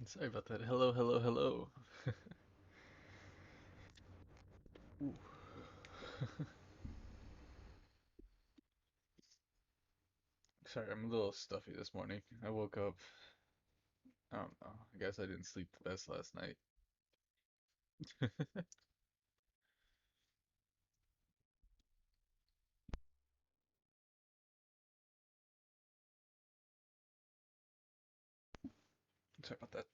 Sorry about that. Hello, hello, hello. Ooh. Sorry, I'm a little stuffy this morning. I woke up, I don't know. I guess I didn't sleep the best last night. Sorry about that.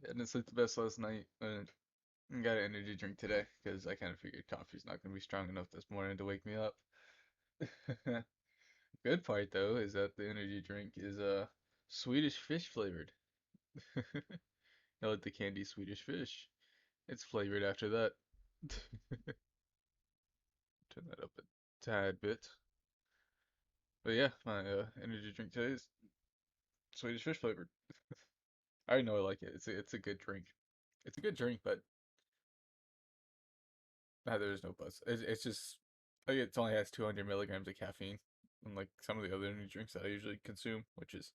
I didn't sleep the best last night. Got an energy drink today because I kind of figured coffee's not going to be strong enough this morning to wake me up. Good part though is that the energy drink is Swedish fish flavored. I like the candy Swedish fish. It's flavored after that. Turn that up a tad bit. But yeah, my energy drink today is Swedish fish flavored. I know I like it. It's a good drink. It's a good drink, but there's no buzz. It's just like it only has 200 milligrams of caffeine, unlike some of the other energy drinks that I usually consume, which is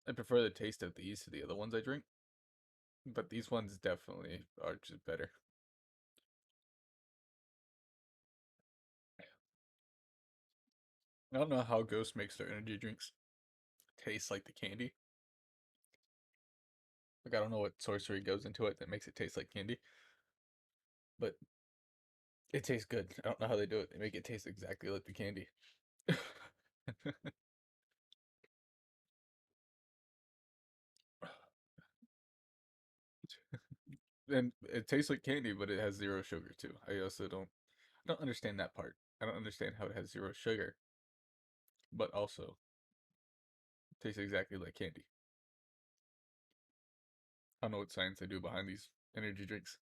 I prefer the taste of these to the other ones I drink. But these ones definitely are just better. I don't know how Ghost makes their energy drinks taste like the candy. Like I don't know what sorcery goes into it that makes it taste like candy, but it tastes good. I don't know how they do it. They make it taste exactly like the candy. And it tastes like candy, but it has zero sugar too. I don't understand that part. I don't understand how it has zero sugar, but also tastes exactly like candy. I don't know what science they do behind these energy drinks.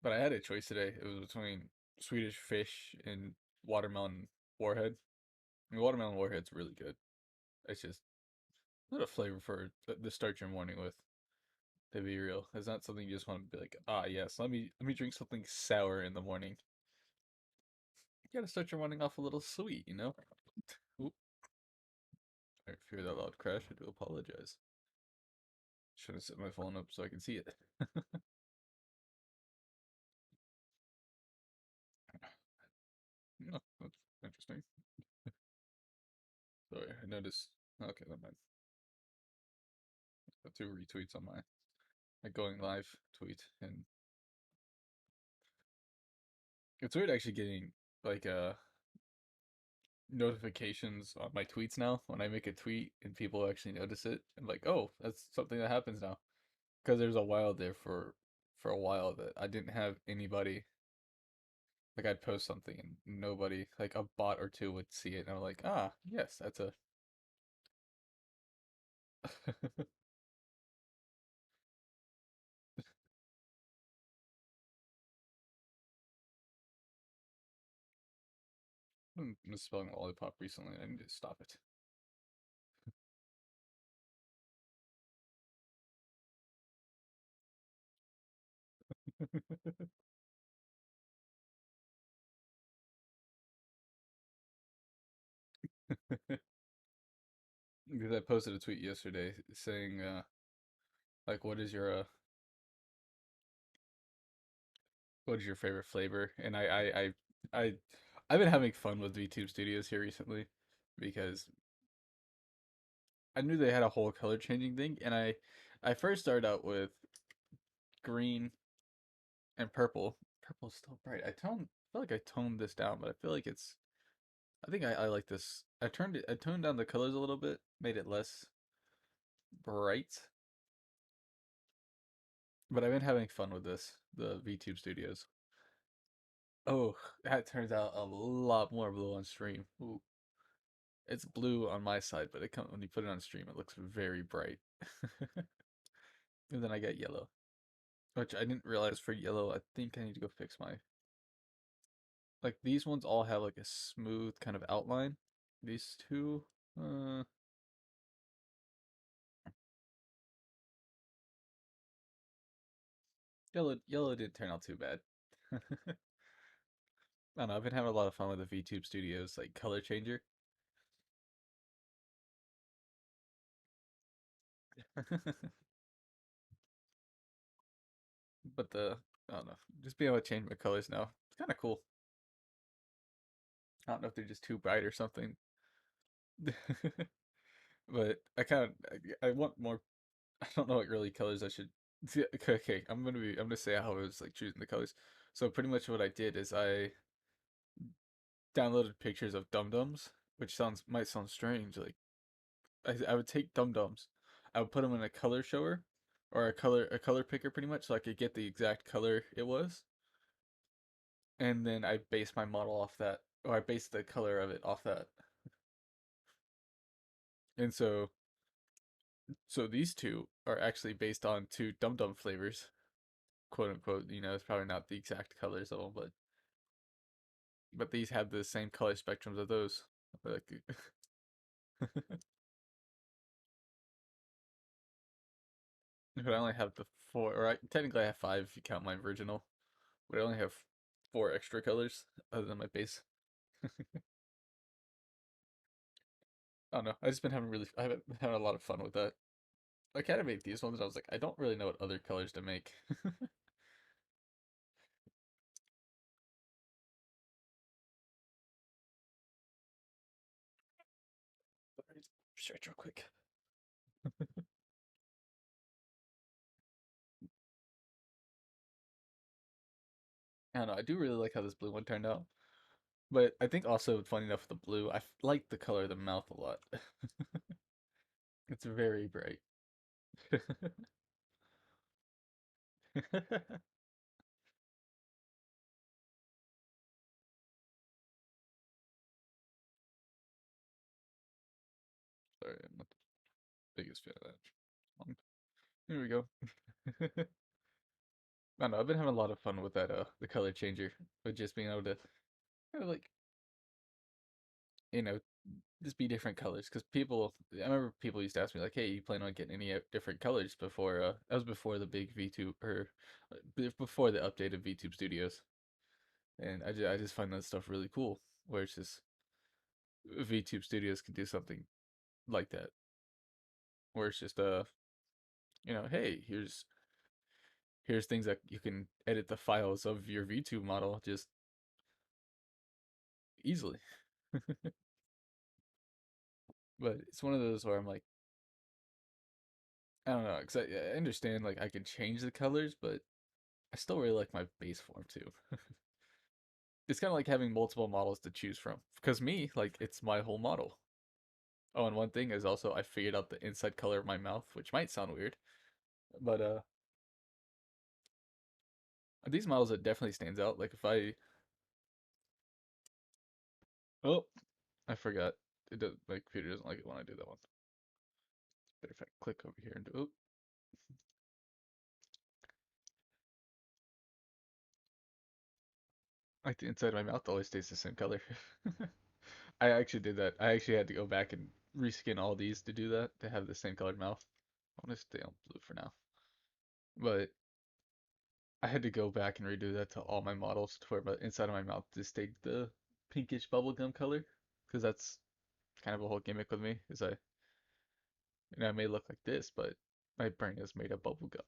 But I had a choice today. It was between Swedish fish and watermelon warhead. I mean, watermelon warhead's really good. It's just not a flavor for the start your morning with. To be real, it's not something you just want to be like, ah, yes, let me drink something sour in the morning. You gotta start your morning off a little sweet, you know? Oop, I fear that loud crash. I do apologize. Should have set my phone up so I can see it. No, that's interesting. Sorry, I noticed. Okay, never mind. Got two retweets on my going live tweet, and it's weird actually getting like notifications on my tweets now when I make a tweet and people actually notice it. I'm like, oh, that's something that happens now. Because there's a while there for a while that I didn't have anybody. Like I'd post something and nobody, like a bot or two would see it, and I'm like, ah, yes, that's a. I'm misspelling lollipop recently. I need to stop it. Because I posted a tweet yesterday saying, like, what is your favorite flavor? And I I've been having fun with VTube Studios here recently because I knew they had a whole color changing thing, and I first started out with green and purple. Purple's still bright. I feel like I toned this down, but I feel like I think I like this. I toned down the colors a little bit, made it less bright, but I've been having fun with this, the VTube Studios. Oh, that turns out a lot more blue on stream. Ooh, it's blue on my side, but when you put it on stream, it looks very bright. And then I get yellow, which I didn't realize for yellow. I think I need to go fix my like these ones all have like a smooth kind of outline. These two, uh, yellow didn't turn out too bad. I don't know. I've been having a lot of fun with the VTube Studios like color changer. But I don't know, just being able to change my colors now, it's kind of cool. I don't know if they're just too bright or something, but I want more. I don't know what really colors I should. Okay, okay, I'm gonna say how I was like choosing the colors. So pretty much what I did is I downloaded pictures of dum dums, which sounds might sound strange. Like I would take dum dums, I would put them in a color shower or a color picker pretty much, so I could get the exact color it was, and then I based my model off that, or I based the color of it off that. And so these two are actually based on two dum dum flavors, quote unquote. You know, it's probably not the exact colors of them, but these have the same color spectrums of those. Like, but I only have the four, or technically I have five if you count my original, but I only have four extra colors other than my base. I don't know. I just been having I haven't been having a lot of fun with that. I kind of made these ones. I was like, I don't really know what other colors to make. Stretch real quick. I don't know. I do really like how this blue one turned out. But I think also, funny enough, with the blue, like the color of the mouth a lot. It's very bright. Sorry, I'm not the biggest fan of that. Here we go. I don't know. I've been having a lot of fun with that. The color changer, with just being able to kind of like, you know, just be different colors. Because I remember people used to ask me like, "Hey, you plan on getting any different colors before?" That was before the big VTube, or before the update of VTube Studios, and I just find that stuff really cool. Where it's just VTube Studios can do something like that, where it's just hey, here's things that you can edit the files of your VTube model just easily. But it's one of those where I'm like, I don't know, because I understand like I can change the colors, but I still really like my base form too. It's kind of like having multiple models to choose from. Because me, like, it's my whole model. Oh, and one thing is also I figured out the inside color of my mouth, which might sound weird, but these models it definitely stands out. Like if I oh, I forgot. My computer doesn't like it when I do that one. Better if I click over here and do. Oh, like the inside of my mouth always stays the same color. I actually did that. I actually had to go back and reskin all these to do that to have the same colored mouth. I'm gonna stay on blue for now, but I had to go back and redo that to all my models to where the inside of my mouth just stayed the pinkish bubblegum color, because that's kind of a whole gimmick with me. Is I may look like this, but my brain is made of bubblegum.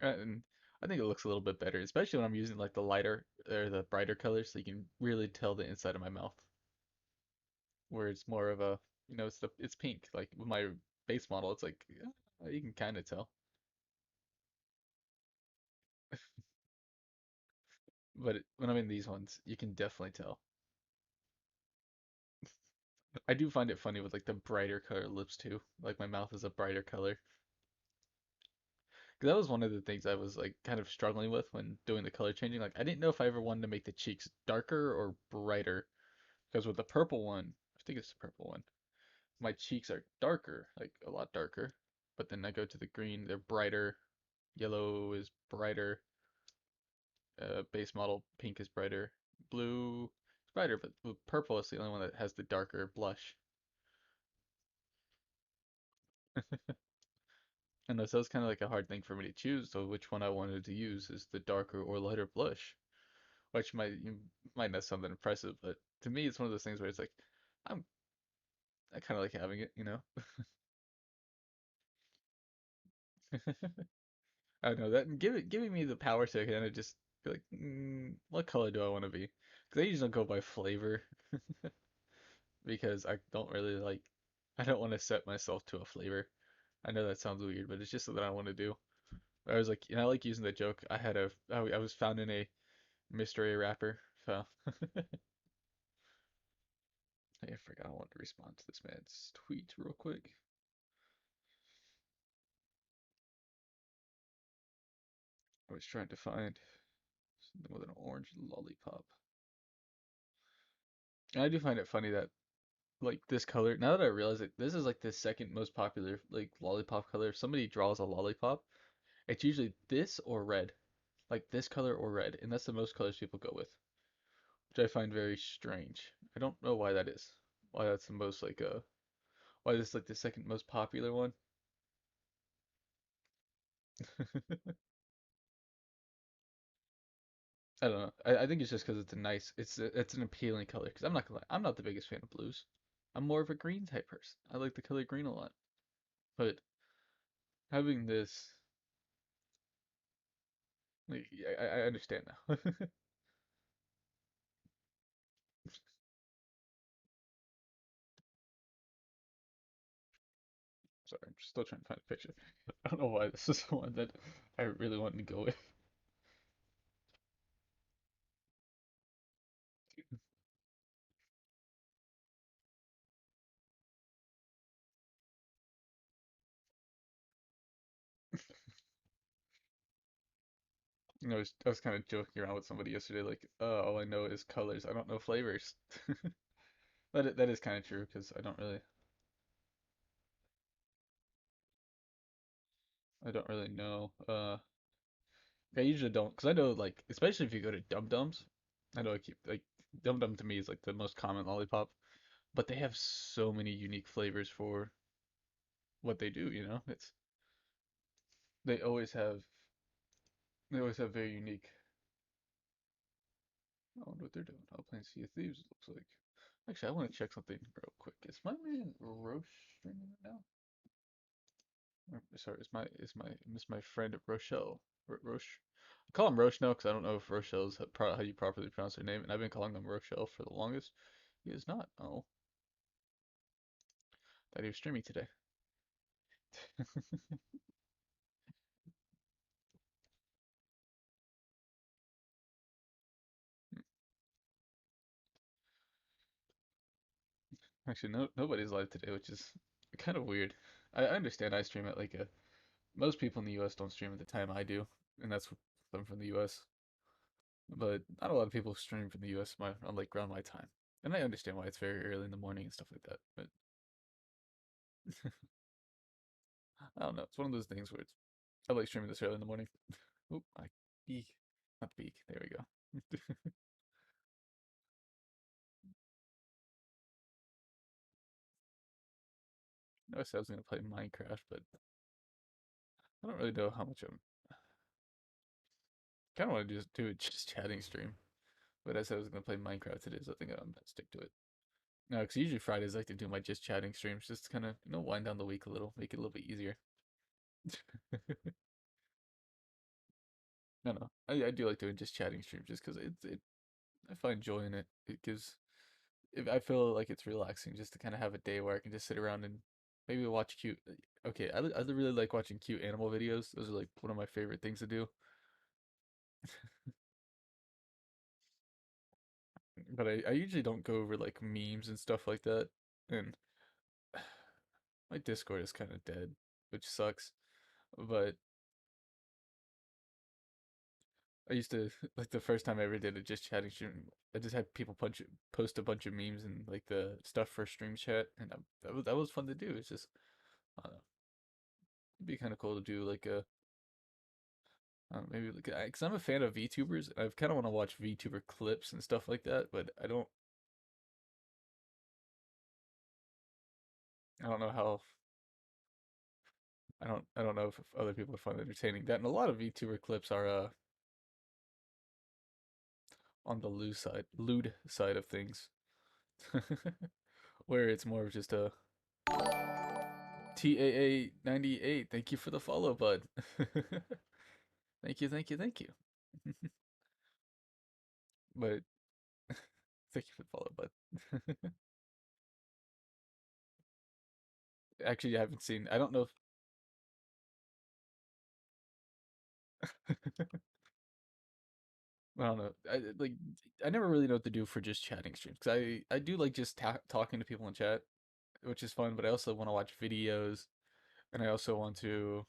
And I think it looks a little bit better, especially when I'm using like the lighter or the brighter colors, so you can really tell the inside of my mouth. Where it's more of a, it's pink. Like with my base model, it's like you can kind of tell, but when I'm in these ones, you can definitely tell. I do find it funny with like the brighter color lips too. Like my mouth is a brighter color. 'Cause that was one of the things I was like kind of struggling with when doing the color changing. Like I didn't know if I ever wanted to make the cheeks darker or brighter. Because with the purple one, I think it's the purple one, my cheeks are darker, like a lot darker. But then I go to the green, they're brighter. Yellow is brighter. Base model pink is brighter. Blue is brighter, but purple is the only one that has the darker blush. And so it's kind of like a hard thing for me to choose. So which one I wanted to use is the darker or lighter blush. which might not sound that impressive, but to me, it's one of those things where it's like, I'm I kind of like having it, you know. I don't know that giving me the power to kind of just be like, what color do I want to be? Because I usually don't go by flavor because I don't really like. I don't want to set myself to a flavor. I know that sounds weird, but it's just something I want to do. I was like, I like using the joke. I was found in a mystery wrapper, so hey, I forgot I wanted to respond to this man's tweet real quick. I was trying to find something with an orange lollipop. And I do find it funny that like this color, now that I realize it, this is like the second most popular like lollipop color. If somebody draws a lollipop, it's usually this or red. Like this color or red, and that's the most colors people go with, which I find very strange. I don't know why that is. Why that's the most like why this is like the second most popular one. I don't know. I think it's just because it's a nice, it's an appealing color. Because I'm not gonna lie, I'm not the biggest fan of blues. I'm more of a green type person. I like the color green a lot. But having this, like, I understand now. Sorry, I'm still trying to find a picture. I don't know why this is the one that I really wanted to go with. I was kind of joking around with somebody yesterday, like, all I know is colors. I don't know flavors. That is kind of true because I don't really know. I usually don't, because I know like, especially if you go to Dum Dums, I know I keep like Dum Dum to me is like the most common lollipop, but they have so many unique flavors for what they do. They always have they always have very unique. I wonder what they're doing. Oh, playing Sea of Thieves, it looks like. Actually, I want to check something real quick. Is my man Roche streaming right now? Sorry, is my friend Rochelle. Roche. I call him Roche now because I don't know if Rochelle's how you properly pronounce her name, and I've been calling him Rochelle for the longest. He is not. Oh, that he was streaming today. Actually, nobody's live today, which is kind of weird. I understand I stream at like a most people in the U.S. don't stream at the time I do, and that's I'm from the U.S. But not a lot of people stream from the U.S. On like around my time, and I understand why it's very early in the morning and stuff like that. But I don't know. It's one of those things where I like streaming this early in the morning. Oop, I peek, not peek. There we go. I said I was gonna play Minecraft, but I don't really know how much I'm. Kind of want to just do a just chatting stream, but I said I was gonna play Minecraft today, so I think I'm gonna stick to it. No, because usually Fridays I like to do my just chatting streams, just to kind of wind down the week a little, make it a little bit easier. No, no, I do like doing just chatting streams, just because I find joy in it. It gives if I feel like it's relaxing just to kind of have a day where I can just sit around and maybe watch cute. Okay, I really like watching cute animal videos. Those are like one of my favorite things to do. But I usually don't go over like memes and stuff like that. And my Discord is kind of dead, which sucks. But I used to like the first time I ever did a just chatting stream. I just had people post a bunch of memes and like the stuff for stream chat, and that was fun to do. It's just I don't know, it'd be kind of cool to do like a maybe like because I'm a fan of VTubers. I kind of want to watch VTuber clips and stuff like that, but I don't know how I don't know if other people find it entertaining that. And a lot of VTuber clips are on the lewd side of things, where it's more of just a TAA 98. Thank you for the follow, bud. Thank you, thank you, thank you. But thank you for the follow, bud. Actually, I haven't seen. I don't know if I don't know. I never really know what to do for just chatting streams because I do like just talking to people in chat, which is fun. But I also want to watch videos, and I also want to.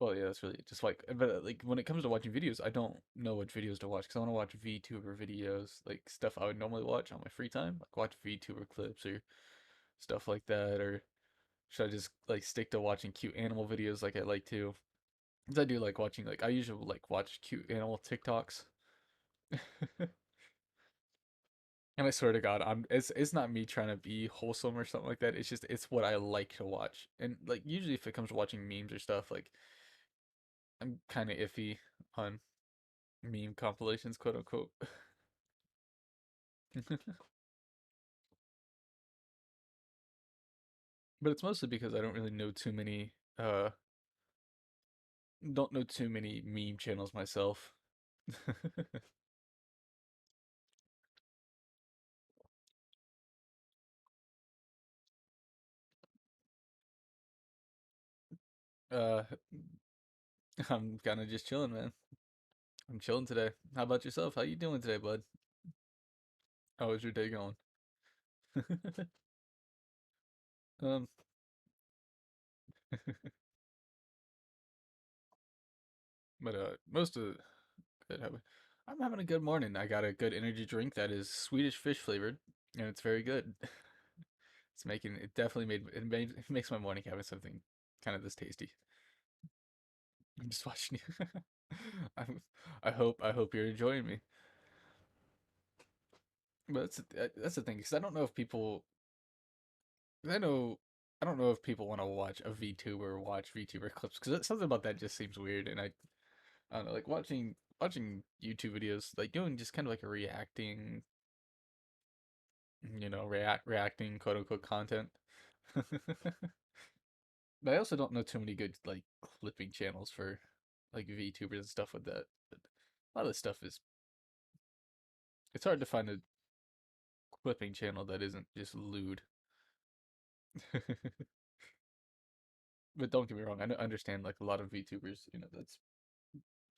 Well, yeah, that's really it. Just like, but like when it comes to watching videos, I don't know what videos to watch because I want to watch VTuber videos, like stuff I would normally watch on my free time, like watch VTuber clips or stuff like that, or should I just like stick to watching cute animal videos like I like to? Because I do like watching, like I usually like watch cute animal TikToks. And I swear to God, it's not me trying to be wholesome or something like that. It's just it's what I like to watch. And like usually if it comes to watching memes or stuff, like I'm kind of iffy on meme compilations, quote unquote. But it's mostly because I don't really know too many don't know too many meme channels myself. uh I'm kind of just chilling, man. I'm chilling today. How about yourself? How you doing today, bud? How was your day going? um but most of good. I'm having a good morning. I got a good energy drink that is Swedish fish flavored, and it's very good. It's making it definitely it makes my morning having something kind of this tasty. I'm just watching you. I'm, I hope you're enjoying me. But that's the thing because I don't know if people I know I don't know if people want to watch a VTuber or watch VTuber clips because something about that just seems weird, and I don't know, like watching YouTube videos, like doing just kind of like a reacting, reacting quote unquote content. But I also don't know too many good like clipping channels for like VTubers and stuff with that. But a lot of this stuff is it's hard to find a clipping channel that isn't just lewd. But don't get me wrong, understand like a lot of VTubers,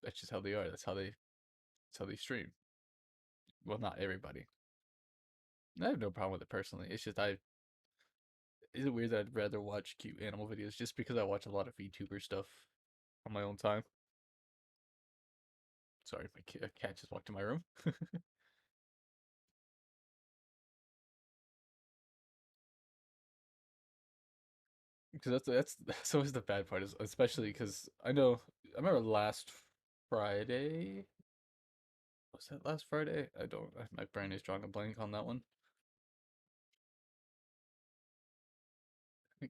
that's just how they are. That's how they stream. Well, not everybody. I have no problem with it personally. It's just I is it weird that I'd rather watch cute animal videos just because I watch a lot of VTuber stuff on my own time. Sorry, my cat just walked in my room. Because that's always the bad part, is especially because I remember last Friday. Was that last Friday? I don't. My brain is drawing a blank on that one.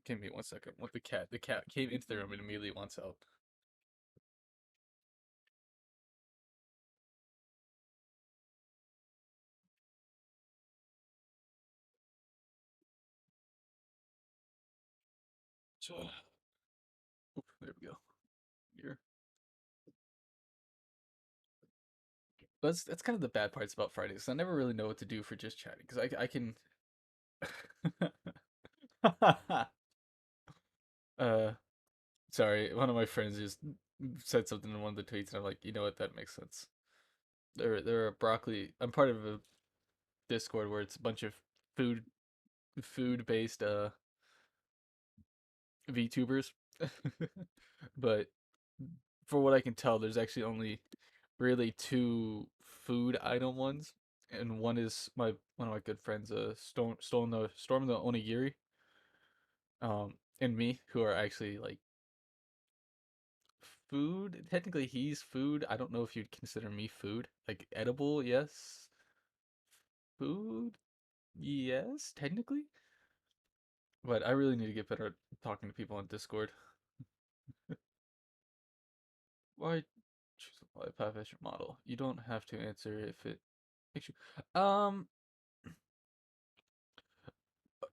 Give me 1 second. What the cat came into the room and immediately wants out. So, oop, there we go. Here. That's kind of the bad parts about Fridays. I never really know what to do for just chatting because I can. uh, sorry, one of my friends just said something in one of the tweets, and I'm like, you know what, that makes sense. They're a broccoli. I'm part of a Discord where it's a bunch of food food based VTubers. But for what I can tell, there's actually only really two food item ones, and one is my one of my good friends, Storm the Onigiri, and me, who are actually like food. Technically, he's food. I don't know if you'd consider me food. Like edible, yes. Food, yes, technically. But I really need to get better at talking to people on Discord. Why choose Lollipop as your model. You don't have to answer if it makes you.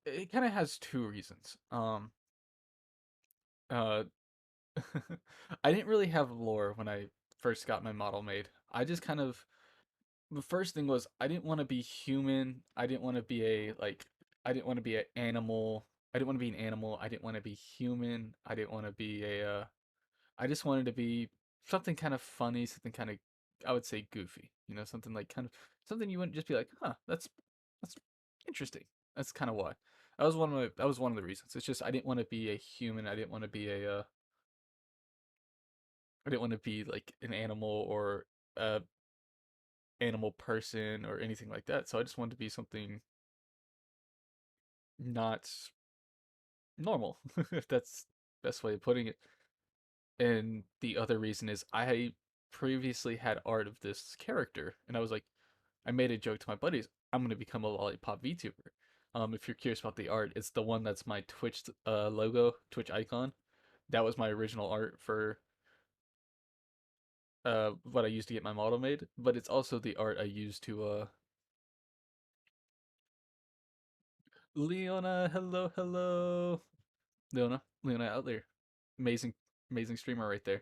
It kind of has two reasons. Uh, I didn't really have lore when I first got my model made. I just kind of the first thing was I didn't want to be human. I didn't want to be a like I didn't want to be an animal. I didn't want to be an animal. I didn't want to be human. I didn't want to be a I just wanted to be something kind of funny, something kind of I would say goofy. You know, something like kind of something you wouldn't just be like, "Huh, that's interesting." That's kind of why. That was one of the reasons. It's just I didn't want to be a human. I didn't want to be like an animal or a animal person or anything like that. So I just wanted to be something not normal, if that's the best way of putting it. And the other reason is I previously had art of this character, and I was like, I made a joke to my buddies, I'm gonna become a lollipop VTuber. If you're curious about the art, it's the one that's my Twitch logo, Twitch icon. That was my original art for what I used to get my model made, but it's also the art I used to Leona, hello, hello. Leona out there. Amazing, amazing streamer right there.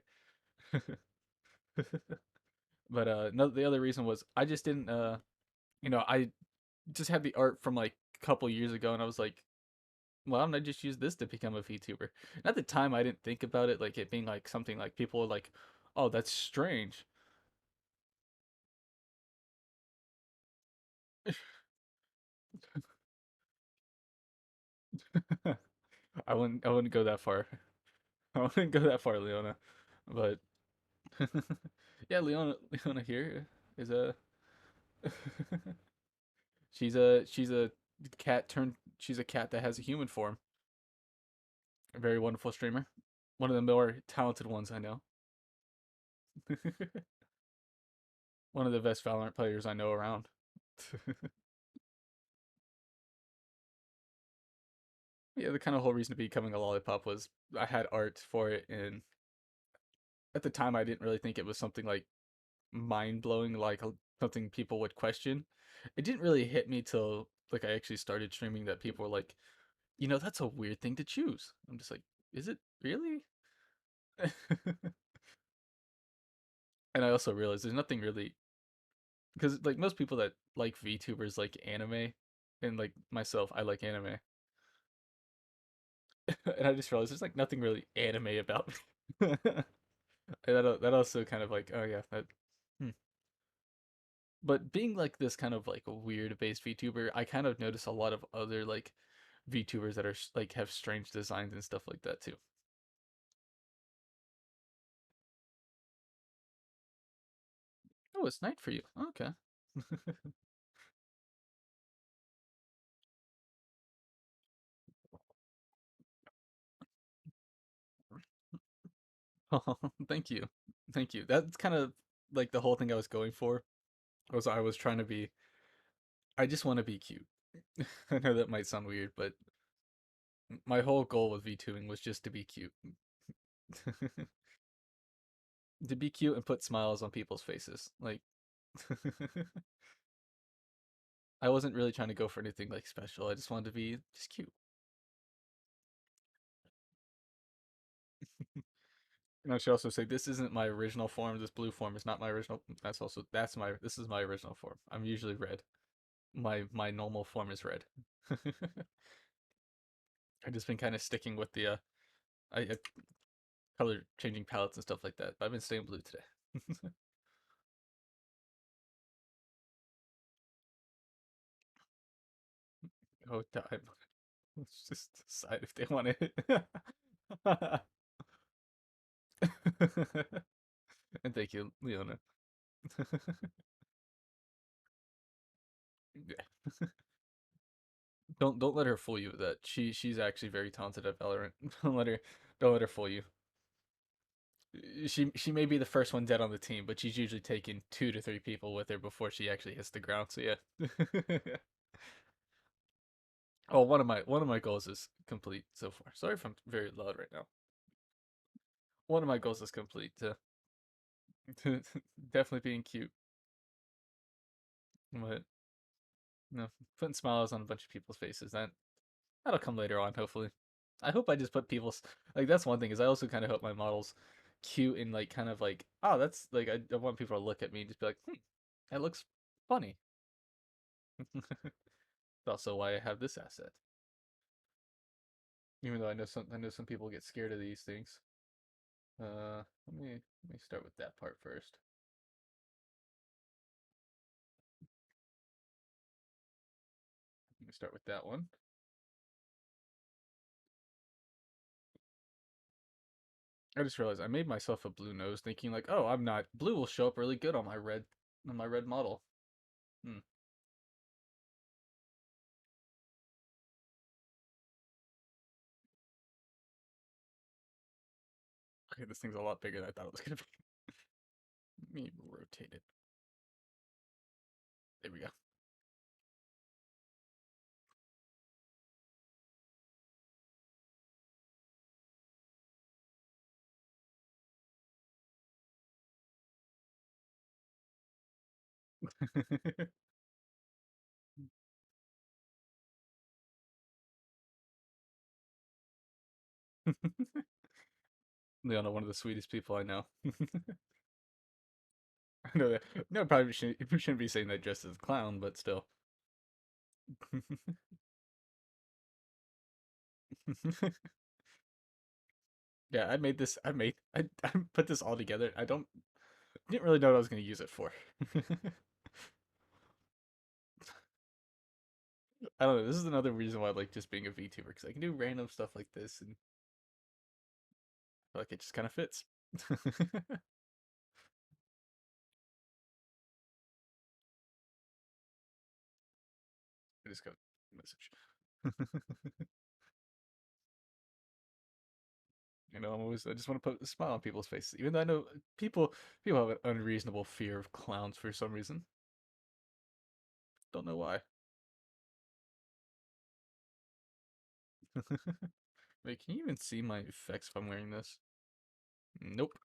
But no, the other reason was I just didn't I just had the art from like a couple years ago, and I was like, why don't I just use this to become a VTuber? And at the time, I didn't think about it like it being like something like people were like, oh, that's strange. I wouldn't go that far. I wouldn't go that far, Leona. But yeah, Leona here is a she's a she's a cat that has a human form. A very wonderful streamer. One of the more talented ones I know. One of the best Valorant players I know around. Yeah, the kind of whole reason to becoming a lollipop was I had art for it, and at the time I didn't really think it was something like mind blowing, like something people would question. It didn't really hit me till like I actually started streaming that people were like, that's a weird thing to choose. I'm just like, is it really? And I also realized there's nothing really because like most people that like VTubers like anime, and like myself, I like anime, and I just realized there's like nothing really anime about me. And that also kind of like, oh yeah, that. Hmm. But being like this kind of like a weird based VTuber, I kind of notice a lot of other like VTubers that are like have strange designs and stuff like that too. Oh, it's night for you. Okay. Oh, thank you, thank you. That's kind of like the whole thing I was going for. Was I was trying to be. I just want to be cute. I know that might sound weird, but my whole goal with VTubing was just to be cute. To be cute and put smiles on people's faces. Like I wasn't really trying to go for anything like special. I just wanted to be just cute. And I should also say this isn't my original form. This blue form is not my original. That's my this is my original form. I'm usually red. My normal form is red. I've just been kind of sticking with the I color changing palettes and stuff like that. But I've been staying blue today. Oh, time. Let's just decide if they want it. And thank you, Leona. Yeah. Don't let her fool you with that. She's actually very talented at Valorant. Don't let her fool you. She may be the first one dead on the team, but she's usually taking 2 to 3 people with her before she actually hits the ground. So yeah. Oh, one of my goals is complete so far. Sorry if I'm very loud right now. One of my goals is complete. Definitely being cute, but no, putting smiles on a bunch of people's faces. That'll come later on, hopefully. I hope I just put people's like that's one thing is I also kind of hope my model's cute and like kind of like oh that's like I want people to look at me and just be like that looks funny. That's also why I have this asset. Even though I know some people get scared of these things. Let me start with that part first. Let me start with that one. I just realized I made myself a blue nose, thinking like, oh, I'm not blue will show up really good on my red model. Hmm. Okay, this thing's a lot bigger than I thought it was gonna be. Let me rotate it. There we go. Leona, one of the sweetest people I know. I know that. No, probably shouldn't be saying that dressed as a clown, but still. Yeah, I made this. I put this all together. Didn't really know what I was gonna use it for. I don't know. This is another reason why I like just being a VTuber because I can do random stuff like this and I feel like it just kind of fits. I just got a message. I just want to put a smile on people's faces, even though I know people have an unreasonable fear of clowns for some reason. Don't know why. Wait, can you even see my effects if I'm wearing this? Nope.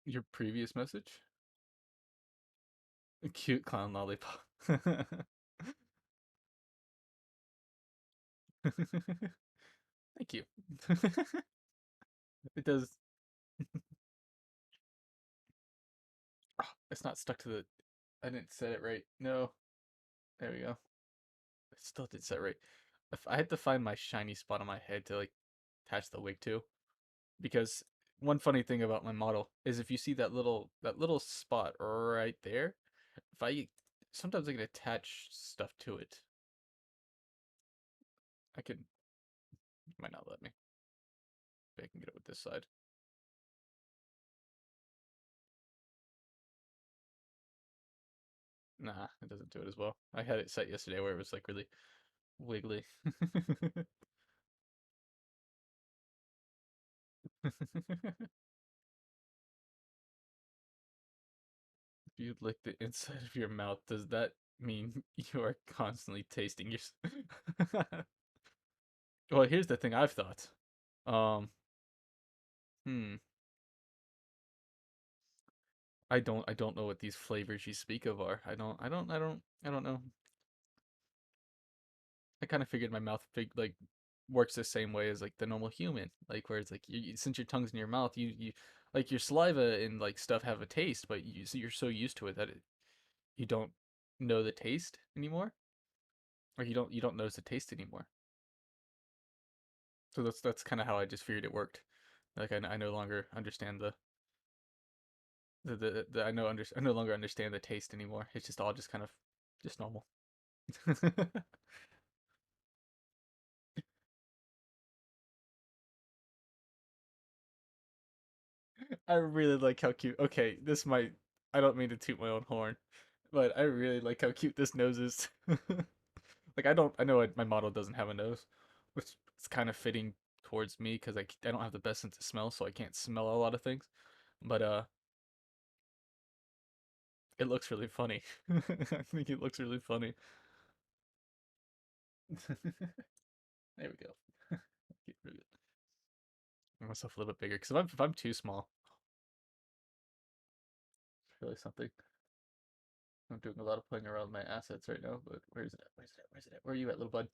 Your previous message? A cute clown lollipop. Thank you. It does. Oh, it's not stuck to the. I didn't set it right. No. There we go. It still did set right. If I had to find my shiny spot on my head to like attach the wig to, because one funny thing about my model is if you see that little spot right there, if I sometimes I can attach stuff to it. I could might not let me. Maybe I can get it with this side. Nah, it doesn't do it as well. I had it set yesterday where it was like really wiggly. If you lick the inside of your mouth, does that mean you are constantly tasting your? Well, here's the thing I've thought. Um, hmm. I don't know what these flavors you speak of are. I don't know. I kind of figured my mouth like works the same way as like the normal human, like where it's like since your tongue's in your mouth, you like your saliva and like stuff have a taste, but you're so used to it that you don't know the taste anymore, or you don't notice the taste anymore. So that's kind of how I just figured it worked. Like I no longer understand I no longer understand the taste anymore. It's just all just kind of just normal. I really like how cute. Okay, this might. I don't mean to toot my own horn, but I really like how cute this nose is. Like I don't. I know my model doesn't have a nose, which is kind of fitting towards me because I don't have the best sense of smell, so I can't smell a lot of things. But it looks really funny. I think it looks really funny. There we go. Get rid of it. myself a little bit bigger because if I'm too small, it's really something. I'm doing a lot of playing around with my assets right now, but where is it at? Where's it at? Where's it at? Where are you at, little bud?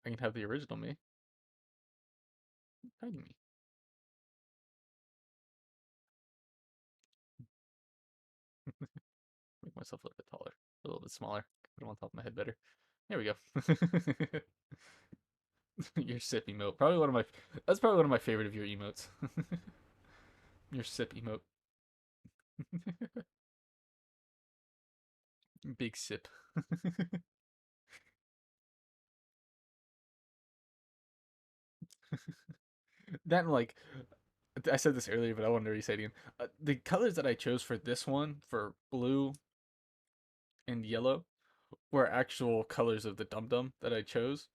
I can have the original me. Hiding me. Make myself a little bit taller, a little bit smaller. Put them on top of my head better. There we go. Your sip emote. Probably one of my. That's probably one of my favorite of your emotes. Your sip emote. Big sip. That and like I said this earlier, but I wanted to re-say it again. The colors that I chose for this one, for blue and yellow, were actual colors of the Dum Dum that I chose.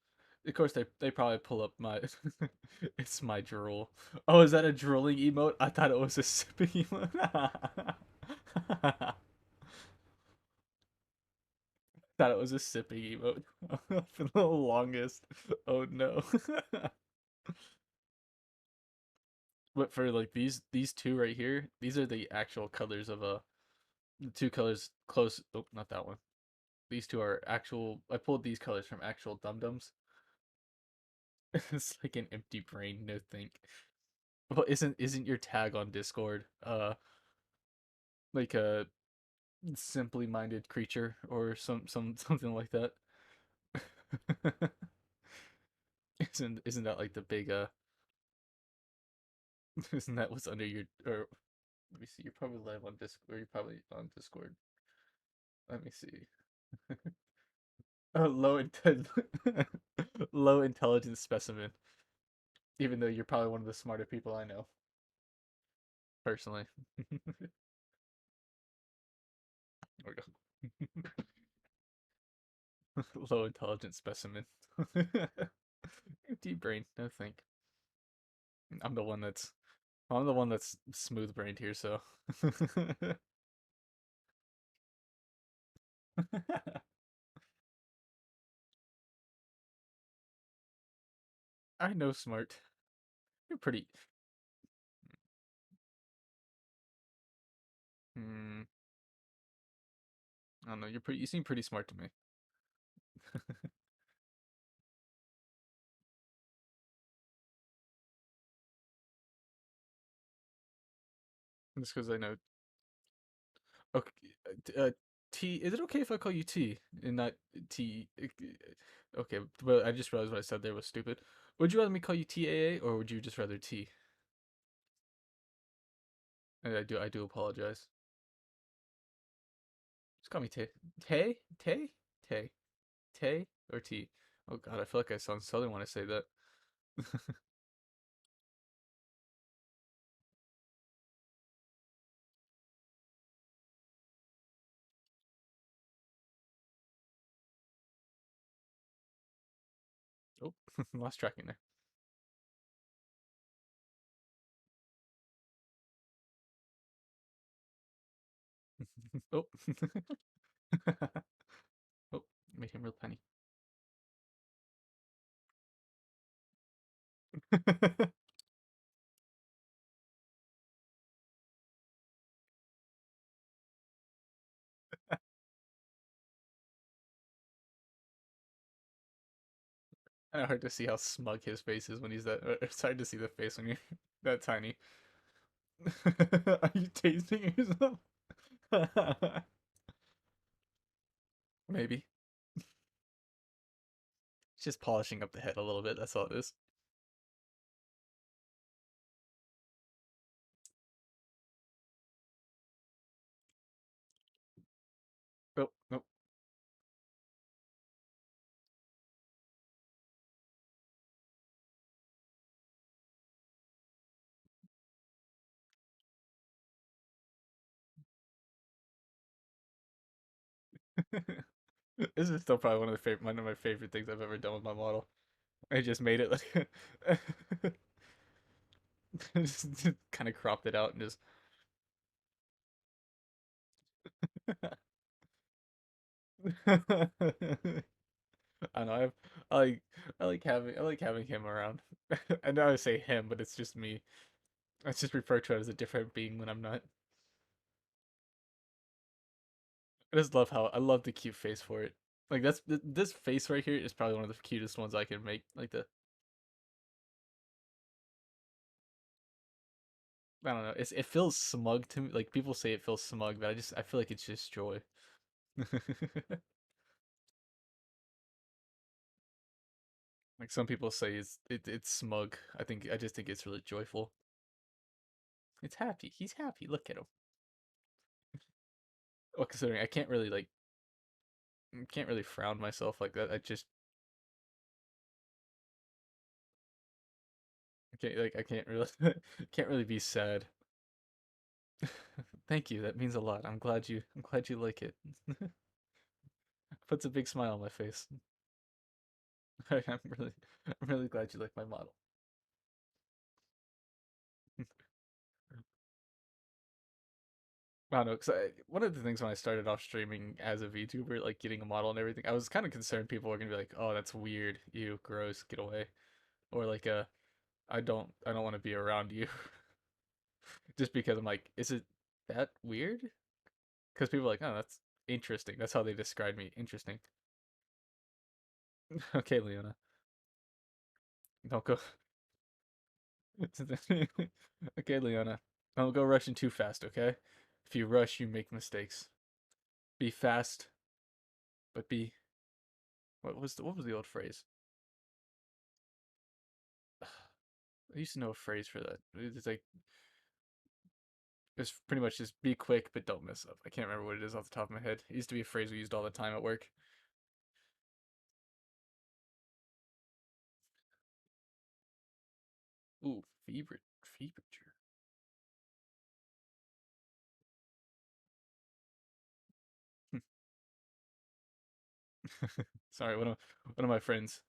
Of course, they probably pull up my. It's my drool. Oh, is that a drooling emote? I thought it was a sipping emote. Thought it was a sipping emote for the longest. Oh no. But for like these two right here, these are the actual colors of the two colors close. Oh, not that one. These two are actual. I pulled these colors from actual Dum Dums. It's like an empty brain, no think. Well, isn't your tag on Discord like a simply minded creature or something like that? Isn't that like the big isn't that what's under your or let me see, you're probably live on Discord, you're probably on Discord. Let me see. Low intel low intelligence specimen. Even though you're probably one of the smarter people I know, personally. There we go. Low intelligence specimen. Deep brain, no think. I'm the one that's I'm the one that's smooth brained here, so I know smart. You're pretty. Hmm, I don't know. You're pretty. You seem pretty smart to me. Just because I know. Okay, T. Is it okay if I call you T and not T? Okay, but I just realized what I said there was stupid. Would you rather me call you TAA or would you just rather T? I do apologize. Just call me Tay. Tay? Tay? Tay? Tay or T? Oh god, I feel like I sound southern when I say that. Oh, lost tracking there. Oh. Oh, made him real penny. Kind of hard to see how smug his face is when he's that. It's hard to see the face when you're that tiny. Are you tasting yourself? Maybe. It's just polishing up the head a little bit. That's all it is. Oh, nope. This is still probably one of my favorite things I've ever done with my model. I just made it like just kind of cropped it out and just I know. I like. I like having him around. I know I say him, but it's just me. I just refer to it as a different being when I'm not. I just love how I love the cute face for it. Like this face right here is probably one of the cutest ones I can make. Like the I don't know. It feels smug to me. Like people say it feels smug, but I feel like it's just joy. Like some people say it's smug. I just think it's really joyful. It's happy. He's happy. Look at him. Well, considering I can't really frown myself like that. I just I can't really can't really be sad. Thank you. That means a lot. I'm glad you like it. Puts a big smile on my face. I'm really I'm really glad you like my model. I don't know, because one of the things when I started off streaming as a VTuber, like getting a model and everything, I was kind of concerned people were gonna be like, "Oh, that's weird, you gross, get away," or like, I don't want to be around you," just because I'm like, is it that weird? Because people are like, "Oh, that's interesting." That's how they describe me. Interesting. Okay, Leona, don't go. Okay, Leona, don't go rushing too fast. Okay, if you rush, you make mistakes. Be fast, but be what was the old phrase? I used to know a phrase for that. It's like it's pretty much just be quick but don't mess up. I can't remember what it is off the top of my head. It used to be a phrase we used all the time at work. Ooh, fever. Sorry, one of my friends.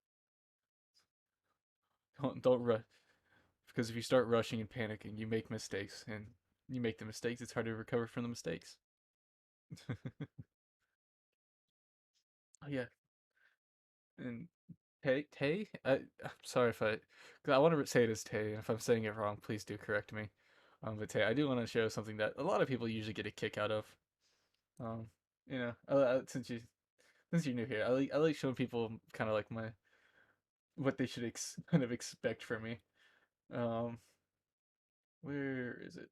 Don't rush because if you start rushing and panicking, you make mistakes, and you make the mistakes. It's hard to recover from the mistakes. Oh yeah, and Tay. I'm sorry if cause I want to say it as Tay, and if I'm saying it wrong, please do correct me. But Tay, I do want to show something that a lot of people usually get a kick out of. Um, since you're new here, I like showing people kind of like my what they should kind of expect from me. Um, where is it?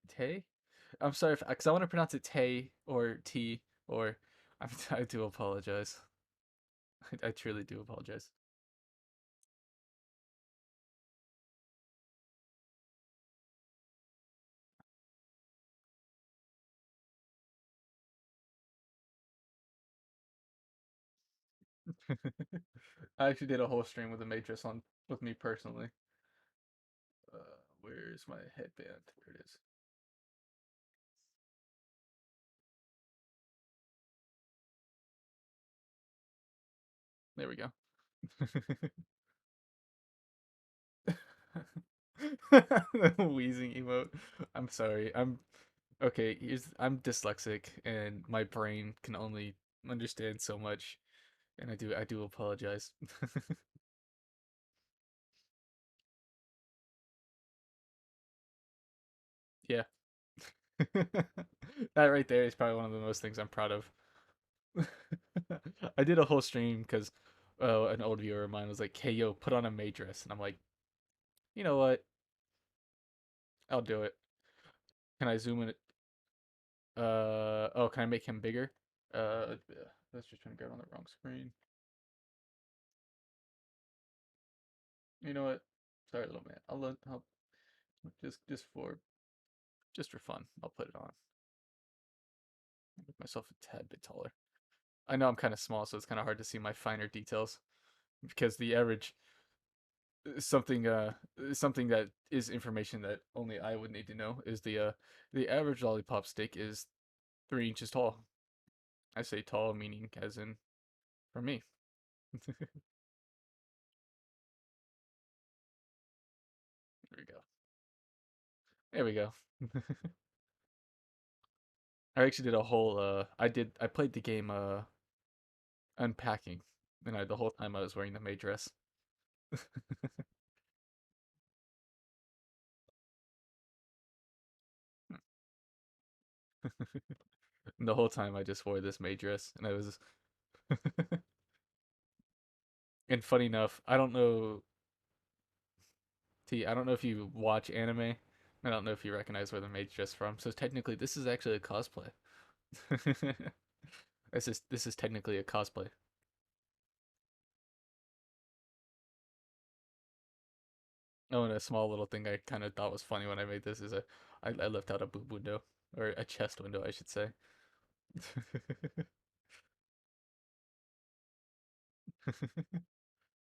Tay? I'm sorry if because I want to pronounce it Tay or T or I do apologize. I truly do apologize. I actually did a whole stream with a Matrix on with me personally. Where's my headband? There it is. There we go. Wheezing emote. I'm sorry. I'm dyslexic and my brain can only understand so much and I do apologize. Yeah. That right there is probably one of the most things I'm proud of. I did a whole stream because an old viewer of mine was like, "Hey yo, put on a maid dress." And I'm like, "You know what? I'll do it." Can I zoom in it? Oh, can I make him bigger? Yeah, that's just trying to grab on the wrong screen. You know what? Sorry, little man. I'll just for fun. I'll put it on. Make myself a tad bit taller. I know I'm kind of small, so it's kind of hard to see my finer details because the average something something that is information that only I would need to know is the average lollipop stick is 3 inches tall. I say tall meaning as in for me. There we go. There we go. I actually did a whole I played the game Unpacking, and the whole time I was wearing the maid dress. And the whole time I just wore this maid dress, and I was. And funny enough, I don't know. T. I don't know if you watch anime. I don't know if you recognize where the maid's dress from. So technically, this is actually a cosplay. This is technically a cosplay. Oh, and a small little thing I kind of thought was funny when I made this is I left out a boob window or a chest window, I should say.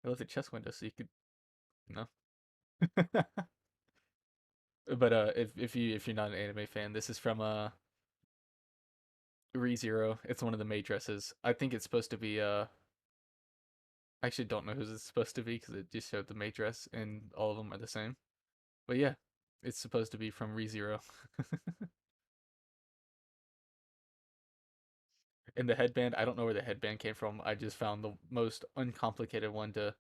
I left a chest window so you could, you know. But if you're not an anime fan, this is from ReZero. It's one of the maid dresses. I think it's supposed to be I actually don't know who's it's supposed to be because it just showed the maid dress and all of them are the same. But yeah, it's supposed to be from ReZero. And the headband, I don't know where the headband came from. I just found the most uncomplicated one to.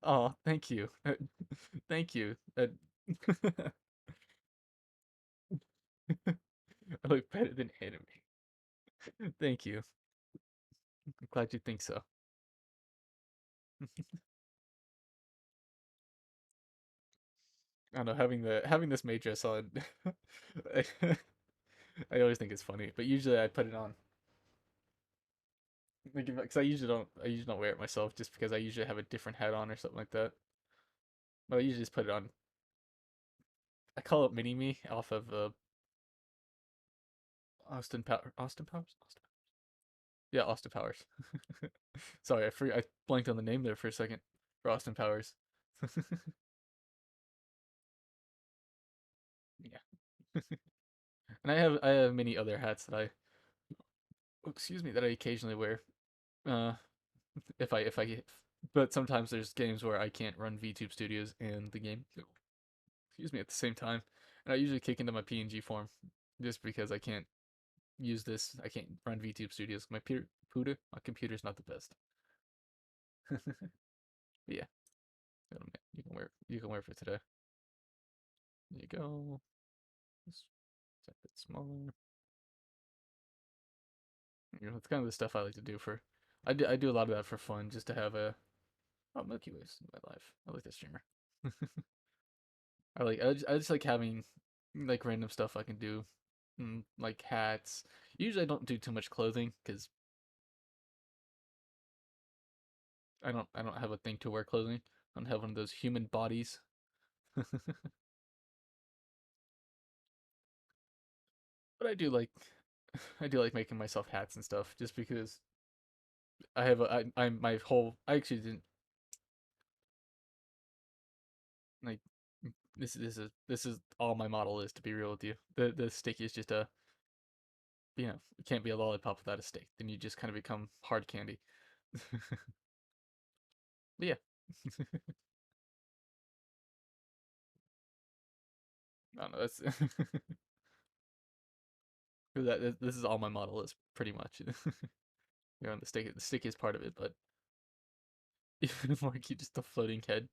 Oh, thank you. Thank you. I look better than anime. Thank you. I'm glad you think so. I don't know, having this maid dress on, I, I always think it's funny, but usually I put it on because I usually don't wear it myself just because I usually have a different hat on or something like that. But I usually just put it on. I call it Mini Me off of Austin Powers. Yeah, Austin Powers. Sorry, I blanked on the name there for a second. For Austin Powers. Yeah, and I have many other hats that I excuse me that I occasionally wear. Uh, if I but sometimes there's games where I can't run VTube Studios and the game. Excuse me at the same time, and I usually kick into my PNG form just because I can't use this. I can't run VTube Studios. My computer's not the best. But yeah, you can wear it for today. There you go. Just a bit smaller. You know, it's kind of the stuff I like to do for. I do a lot of that for fun, just to have a Milky Ways in my life. I like the streamer. I just like having like random stuff I can do, like hats. Usually I don't do too much clothing because I don't have a thing to wear clothing. I don't have one of those human bodies. But I do like making myself hats and stuff just because I have I'm my whole I actually didn't like this is all my model is, to be real with you. The stick is just a, it can't be a lollipop without a stick. Then you just kind of become hard candy. But yeah. I don't know. That's this is all my model is pretty much. The stick. The stick is part of it, but even more cute, just a floating head.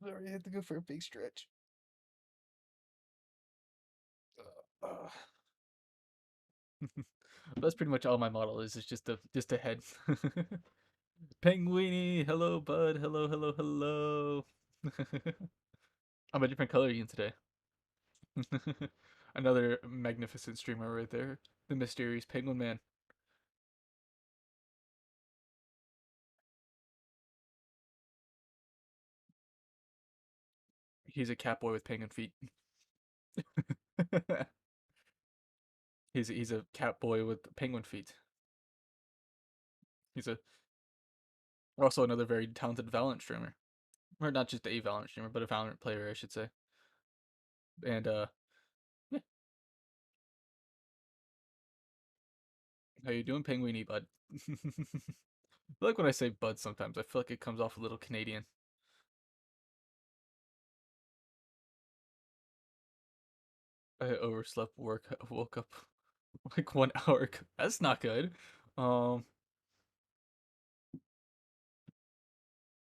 Sorry, I had to go for a big stretch. Uh, That's pretty much all my model is. It's just a head. Penguini, hello, bud. Hello, hello, hello. I'm a different color again today. Another magnificent streamer right there. The mysterious Penguin Man. He's a cat boy with penguin feet. He's a cat boy with penguin feet. He's a also another very talented Valorant streamer. or not just a Valorant streamer, but a Valorant player, I should say. And yeah, how you doing, Penguiny Bud? I like when I say bud sometimes. I feel like it comes off a little Canadian. I overslept work. Woke up like 1 hour. That's not good. Um.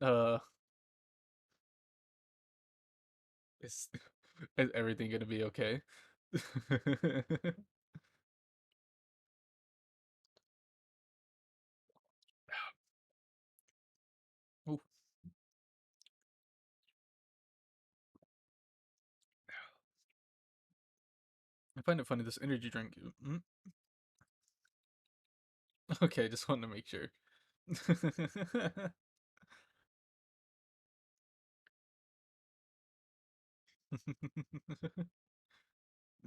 Uh. Is is everything gonna be okay? Ooh, I find it funny. This energy drink. Okay, just wanted to make sure.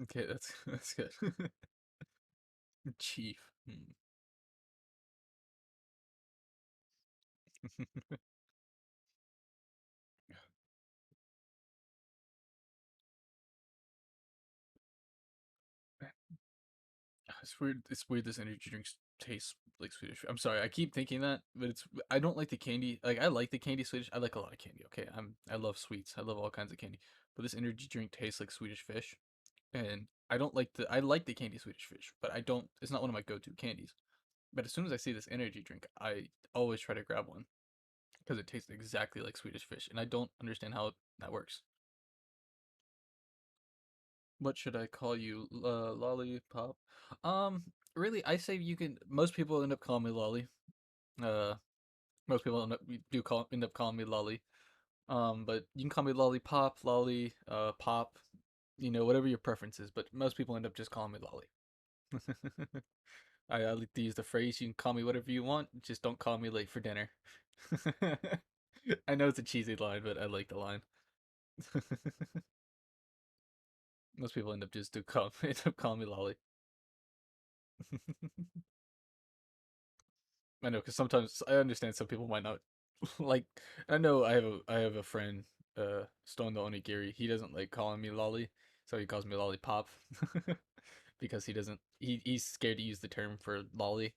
Okay, that's good. Chief. It's weird. It's weird. This energy drinks taste like Swedish. I'm sorry. I keep thinking that, but it's. I don't like the candy. Like I like the candy Swedish. I like a lot of candy. Okay, I love sweets. I love all kinds of candy. But this energy drink tastes like Swedish fish, and I don't like the. I like the candy Swedish fish, but I don't. It's not one of my go-to candies. But as soon as I see this energy drink, I always try to grab one because it tastes exactly like Swedish fish, and I don't understand how that works. What should I call you? Lollipop? Um, really, I say you can. Most people end up calling me Lolly. Uh, most people end up calling me Lolly. But you can call me Lollipop, Lolly, Pop. You know, whatever your preference is. But most people end up just calling me Lolly. I like to use the phrase. You can call me whatever you want. Just don't call me late for dinner. I know it's a cheesy line, but I like the line. Most people end up just do call end up calling me Lolly. I know because sometimes I understand some people might not like. I know I have a friend, Stone the Onigiri. He doesn't like calling me Lolly, so he calls me Lollipop because he doesn't. He's scared to use the term for lolly,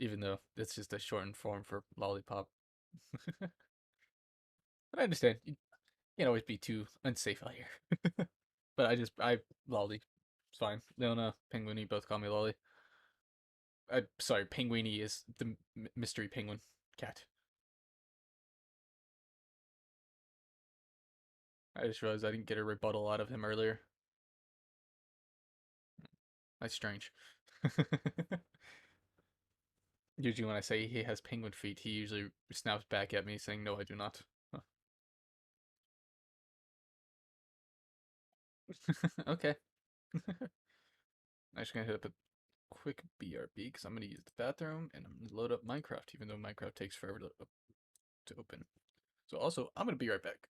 even though it's just a shortened form for lollipop. But I understand. You can't always be too unsafe out here. But I lolly. It's fine. Leona, Penguiny both call me Lolly. I sorry, Penguiny is the mystery penguin cat. I just realized I didn't get a rebuttal out of him earlier. That's strange. Usually, when I say he has penguin feet, he usually snaps back at me saying, "No, I do not." Huh. Okay. I'm just gonna hit up a quick BRB because I'm gonna use the bathroom and I'm gonna load up Minecraft, even though Minecraft takes forever to open. So, also, I'm gonna be right back.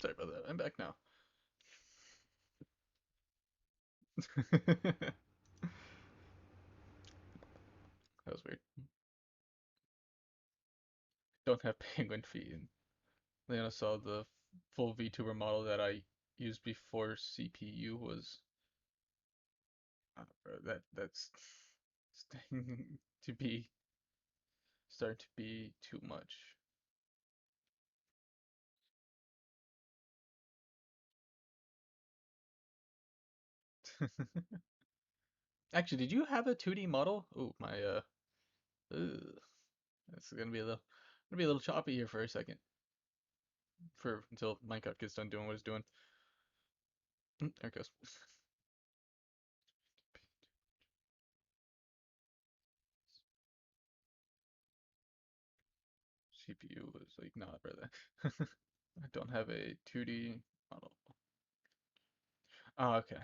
Sorry about that. I'm back now. That was weird. Don't have penguin feet. And then I saw the full VTuber model that I used before CPU was bro, that's starting to be too much. Actually, did you have a 2D model? Oh my ugh, that's gonna be a little choppy here for a second. For until Minecraft gets done doing what it's doing. There it goes. CPU was like, nah, brother. I don't have a 2D model. Oh, okay.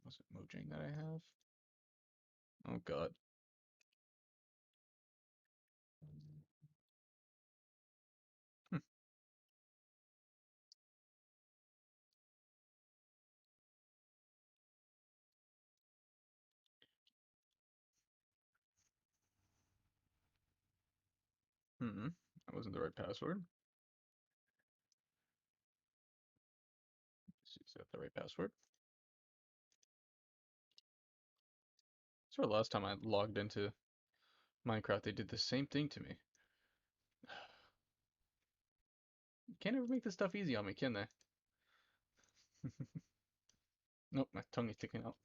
Was it Mojang that I have? Oh God. Hmm. That wasn't the right password. Let's see, is that the right password? I swear last time I logged into Minecraft, they did the same thing to me. Can't ever make this stuff easy on me, can they? Nope, my tongue is sticking out.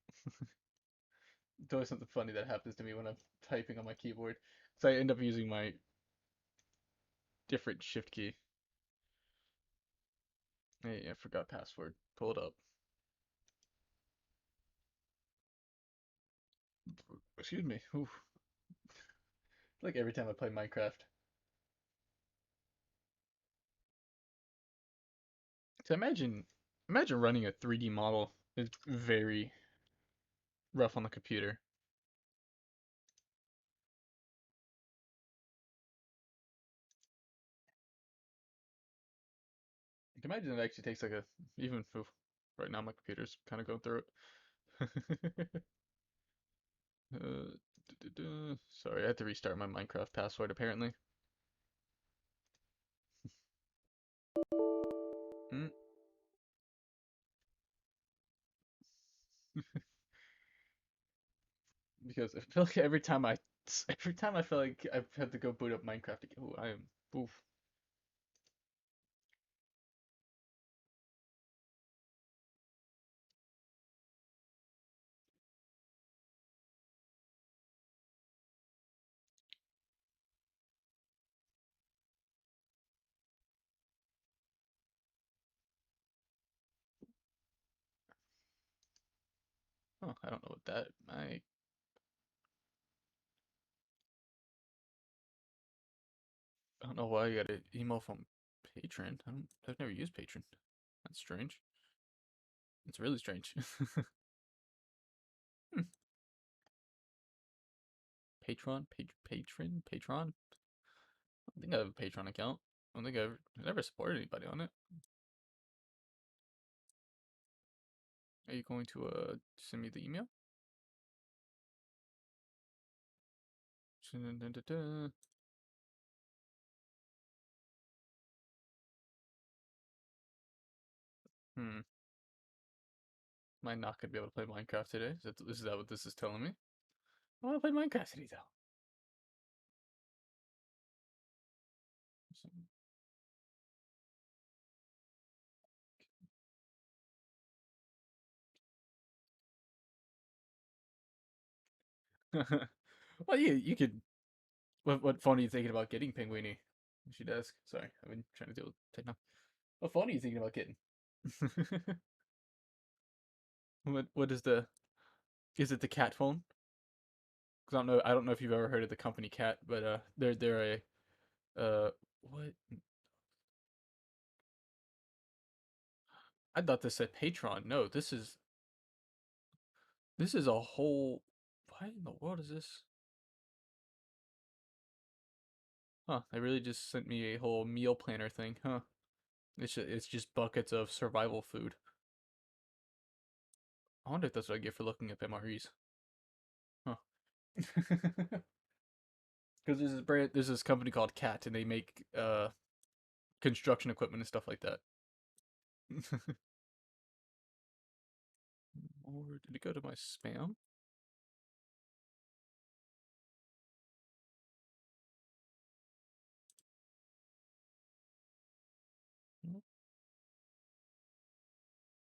It's always something funny that happens to me when I'm typing on my keyboard. So I end up using my different shift key. Hey, I forgot password. Pull it up. Excuse me. Oof. Like every time I play Minecraft. So imagine running a 3D model. It's very rough on the computer. I can imagine it actually takes like a even oof, right now my computer's kind of going through it. Sorry, I had to restart my Minecraft password apparently. Mm. Because I feel like every time I feel like I've had to go boot up Minecraft again. Ooh, I am oof. Oh, I don't know what that I don't know why I got an email from Patreon. I've never used Patreon. That's strange. It's really strange. Hmm. Patron. I don't think I have a Patreon account. I don't think I never supported anybody on it. Are you going to send me the email? Hmm. Am I not gonna be able to play Minecraft today? Is that what this is telling me? I want to play Minecraft today though. Well, you could. What phone are you thinking about getting, Penguini? You should ask. Sorry, I've been trying to deal with techno. What phone are you thinking about getting? What is the? Is it the cat phone? 'Cause I don't know if you've ever heard of the company Cat, but they're a what? I thought this said Patreon. No, this is a whole. What in the world is this? Huh, they really just sent me a whole meal planner thing, huh? It's just buckets of survival food. I wonder if that's what I get for looking up MREs. Huh. Because there's this company called Cat, and they make construction equipment and stuff like that. Or did it go to my spam?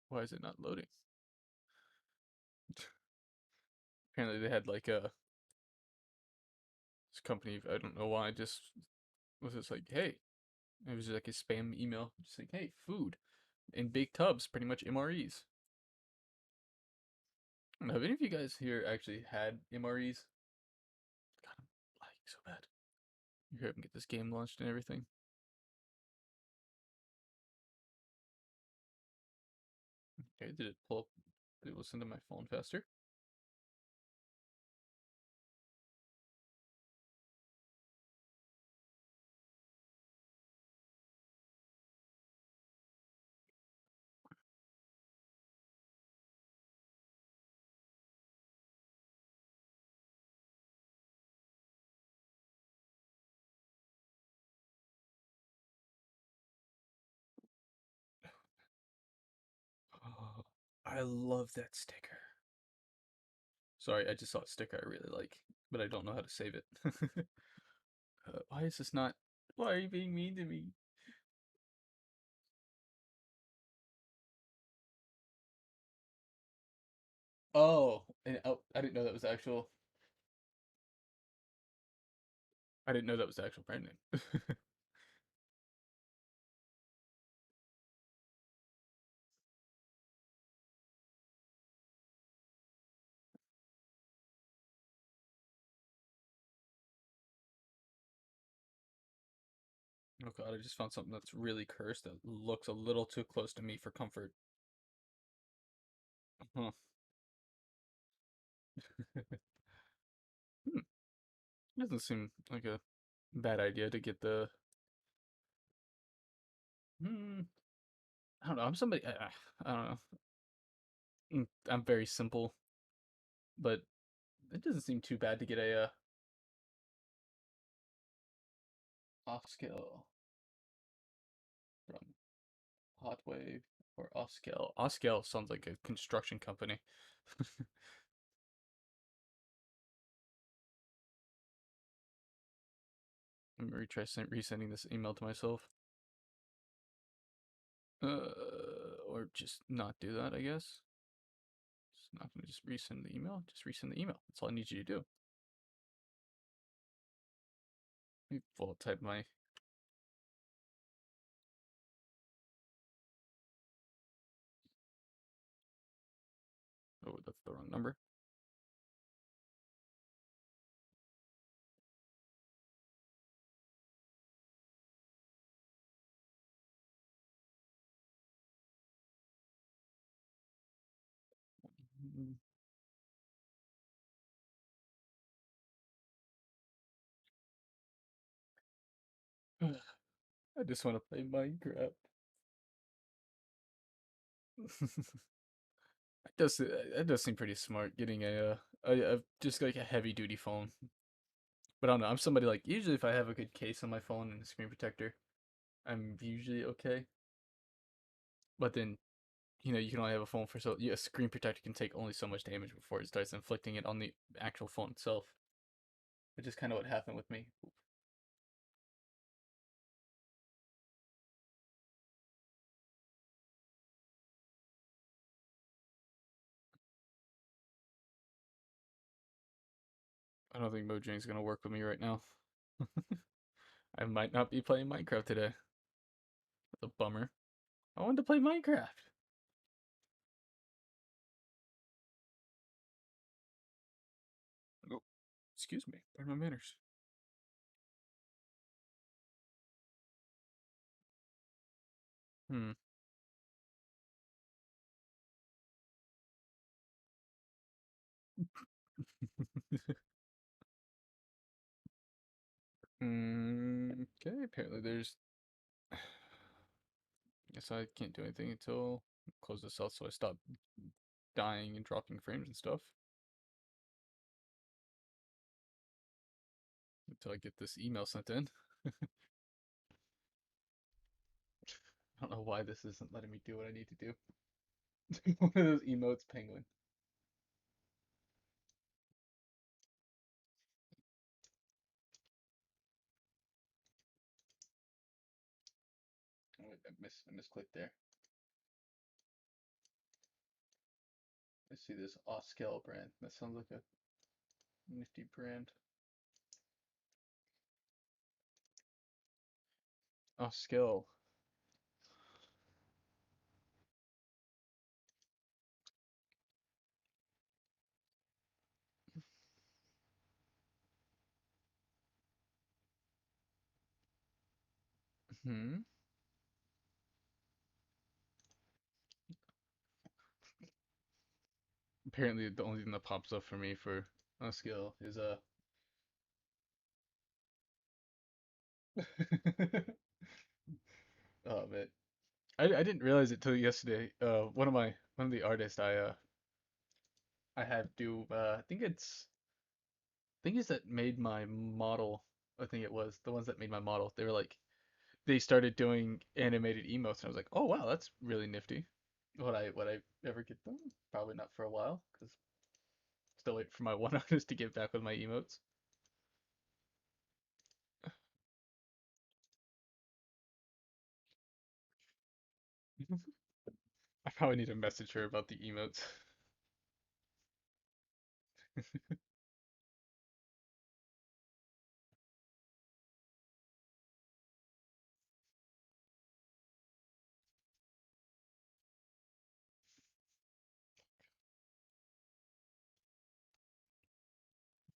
Why is it not loading? Apparently they had like a this company. I don't know why. Just was just like, hey, it was like a spam email, just like, hey, food in big tubs, pretty much MREs. I don't know, have any of you guys here actually had MREs? God, I'm lagging so bad. You hear him get this game launched and everything. Okay, did it pull up? Did it listen to my phone faster? Oh, I love that sticker. Sorry, I just saw a sticker I really like, but I don't know how to save it. Why is this not? Why are you being mean to me? Oh, and oh, I didn't know that was actual. I didn't know that was the actual brand name. Oh god, I just found something that's really cursed that looks a little too close to me for comfort. Huh. Hmm. Doesn't seem like a bad idea to get the. Hmm. I don't know. I'm somebody. I don't know. I'm very simple, but it doesn't seem too bad to get a off scale from Hot Wave or off scale. Off scale sounds like a construction company. I'm gonna retry resending this email to myself. Or just not do that, I guess. Just not gonna just resend the email. Just resend the email. That's all I need you to do. Let me full type my. Oh, that's the wrong number. I just want to play Minecraft. That does seem pretty smart. Getting a just like a heavy duty phone. But I don't know. I'm somebody like usually if I have a good case on my phone and a screen protector, I'm usually okay. But then you can only have a phone for so a screen protector can take only so much damage before it starts inflicting it on the actual phone itself, which is kind of what happened with me. I don't think Mojang's gonna work with me right now. I might not be playing Minecraft today. That's a bummer. I wanted to play Minecraft. Oh, excuse me. Pardon my manners. Hmm. Okay, apparently there's. Guess I can't do anything until I close this out so I stop dying and dropping frames and stuff. Until I get this email sent in. I don't know why this isn't letting me do what I need to do. One of those emotes, penguin. Oh, wait, I misclicked there. I see this Oskel brand. That sounds like a nifty brand. Oskel. Hmm. Apparently, the only thing that pops up for me for Oskel is oh man, I didn't realize it till yesterday. One of the artists I have do I think it's that made my model. I think it was the ones that made my model. They were like they started doing animated emotes, and I was like, oh wow, that's really nifty. Would I ever get them? Probably not for a while, because still wait for my one artist to get back with my emotes. I probably need to message her about the emotes.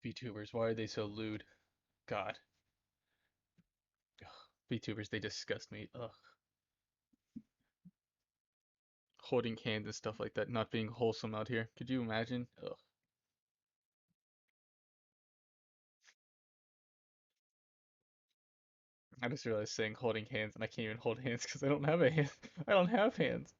VTubers, why are they so lewd? God, ugh. VTubers, they disgust me. Ugh, holding hands and stuff like that, not being wholesome out here. Could you imagine? Ugh. I just realized saying holding hands, and I can't even hold hands because I don't have a hand. I don't have hands.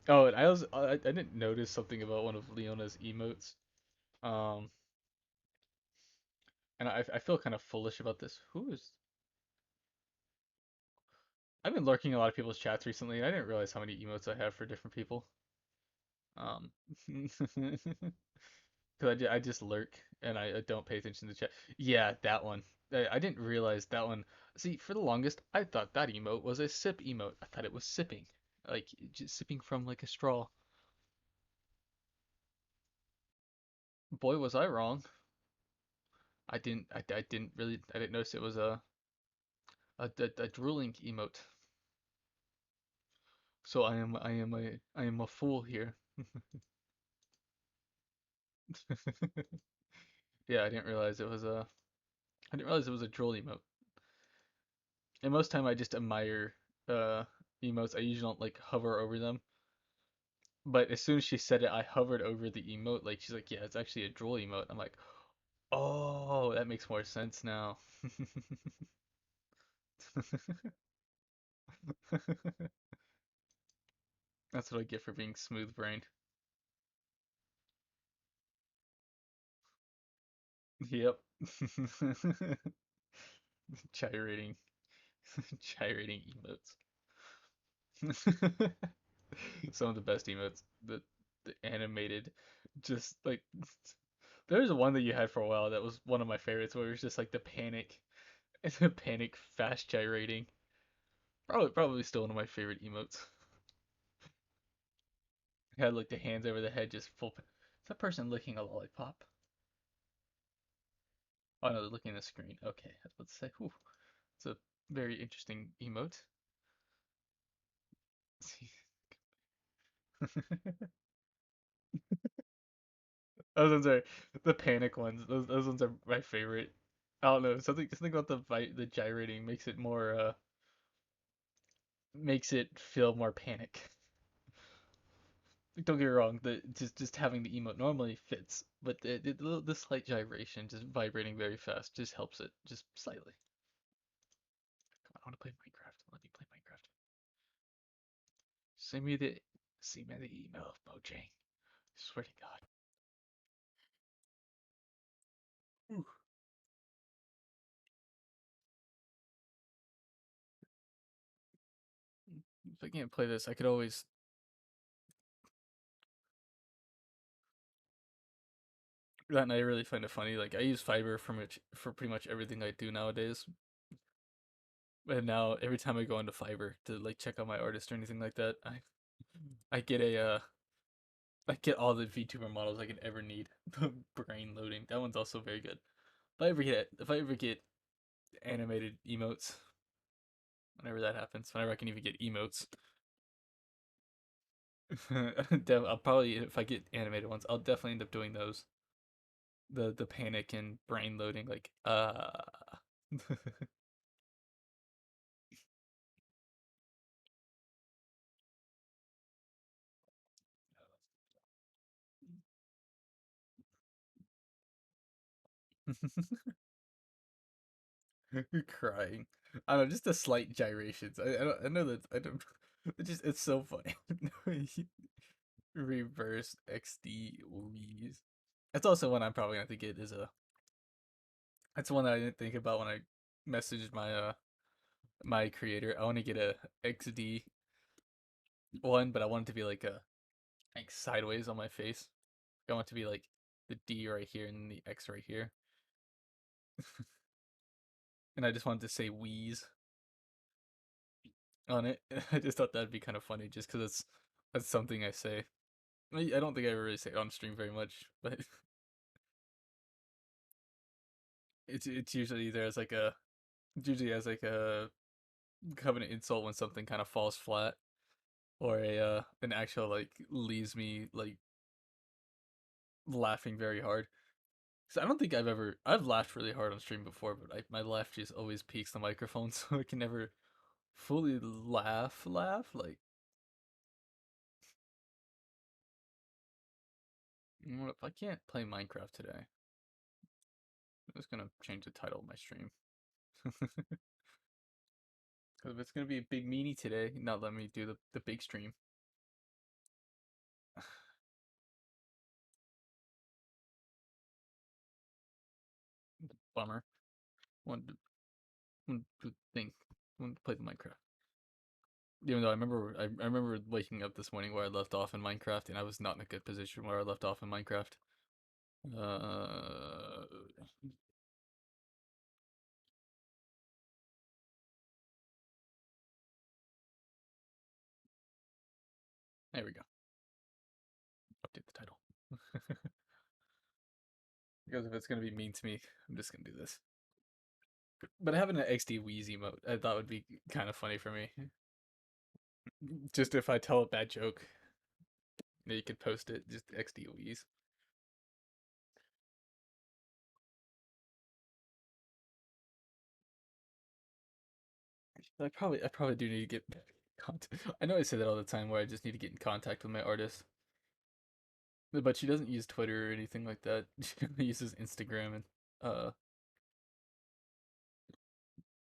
Oh, and I didn't notice something about one of Leona's emotes. Um, and I feel kind of foolish about this. Who is? I've been lurking in a lot of people's chats recently, and I didn't realize how many emotes I have for different people. Um, because I just lurk and I don't pay attention to chat. Yeah, that one. I didn't realize that one. See, for the longest, I thought that emote was a sip emote. I thought it was sipping, like just sipping from like a straw. Boy, was I wrong. I didn't really, I didn't notice it was a drooling emote. So I am a fool here. Yeah, I didn't realize it was a drool emote. And most time I just admire uh emotes. I usually don't like hover over them. But as soon as she said it, I hovered over the emote. Like she's like, yeah, it's actually a drool emote. I'm like, oh, that makes more sense now. That's what I get for being smooth brained. Yep. Gyrating, gyrating emotes. Some of the best emotes. The animated, just like there's one that you had for a while that was one of my favorites, where it was just like the panic, the panic fast gyrating. Probably still one of my favorite emotes. Had like the hands over the head, just full. Is that person licking a lollipop? Oh no, they're looking at the screen. Okay, I was about to say, whew, it's a very interesting emote. Those ones are the panic ones. Those ones are my favorite. I don't know, something about the gyrating makes it more makes it feel more panic. Don't get me wrong, the just having the emote normally fits, but the slight gyration, just vibrating very fast, just helps it just slightly. Come on, I want to play Minecraft. Let me play Minecraft. Send me the email of Mojang. Swear to God. Ooh. If I can't play this, I could always. That night I really find it funny. Like I use Fiverr for pretty much everything I do nowadays. And now every time I go into Fiverr to like check out my artist or anything like that, I get I get all the VTuber models I could ever need. The brain loading. That one's also very good. If I ever get animated emotes, whenever that happens, whenever I can even get emotes, I'll probably if I get animated ones, I'll definitely end up doing those. The panic and brain loading, like crying. I don't know, just the slight gyrations. I know that I don't. It's so funny. Reverse XD Wheeze. That's also one I'm probably gonna have to get. That's one that I didn't think about when I messaged my creator. I want to get a XD one, but I want it to be like sideways on my face. I want it to be like the D right here and the X right here, and I just wanted to say Wheeze on it. I just thought that'd be kind of funny, just because that's something I say. I don't think I ever really say it on stream very much, but it's usually there's like a it's usually as like a covenant insult when something kind of falls flat or a an actual like leaves me like laughing very hard. So I don't think I've laughed really hard on stream before, but my laugh just always peaks the microphone, so I can never fully laugh. Like, you know what, if I can't play Minecraft today, I'm just gonna change the title of my stream. Because if it's gonna be a big meanie today, not let me do the big stream. Bummer. One one thing. One to play the Minecraft. Even though I remember waking up this morning where I left off in Minecraft, and I was not in a good position where I left off in Minecraft. Uh, there we go. Update the title. Because if it's gonna be mean to me, I'm just gonna do this. But having an XD Wheezy mode, I thought would be kind of funny for me. Just if I tell a bad joke, you could post it, just XD Wheeze. I probably do need to get contact. I know I say that all the time, where I just need to get in contact with my artist. But she doesn't use Twitter or anything like that. She only uses Instagram and uh,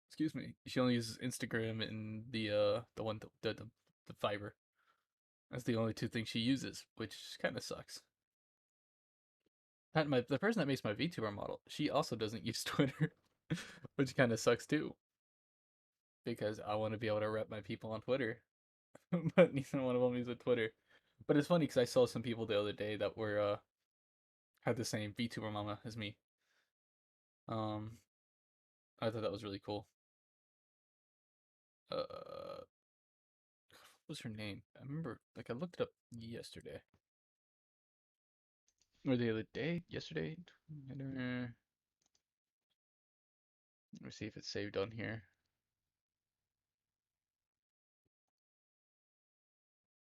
excuse me. She only uses Instagram and the one the Fiverr. That's the only two things she uses, which kind of sucks. The person that makes my VTuber model, she also doesn't use Twitter, which kind of sucks too. Because I want to be able to rep my people on Twitter, but neither one of them uses Twitter. But it's funny because I saw some people the other day that were had the same VTuber mama as me. Um, I thought that was really cool. What was her name? I remember, like, I looked it up yesterday or the other day. Yesterday. Let me see if it's saved on here.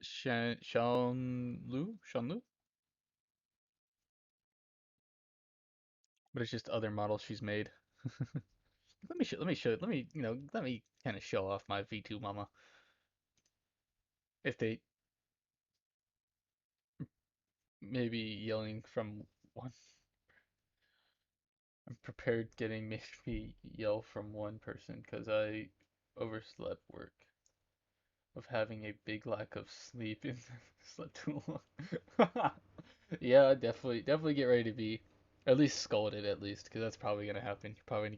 Shan Lu, but it's just other models she's made. Let me kind of show off my V2 mama. If they maybe yelling from one. I'm prepared getting maybe yell from one person because I overslept work of having a big lack of sleep and slept too long. Yeah, definitely get ready to be at least scolded at least because that's probably gonna happen. You're probably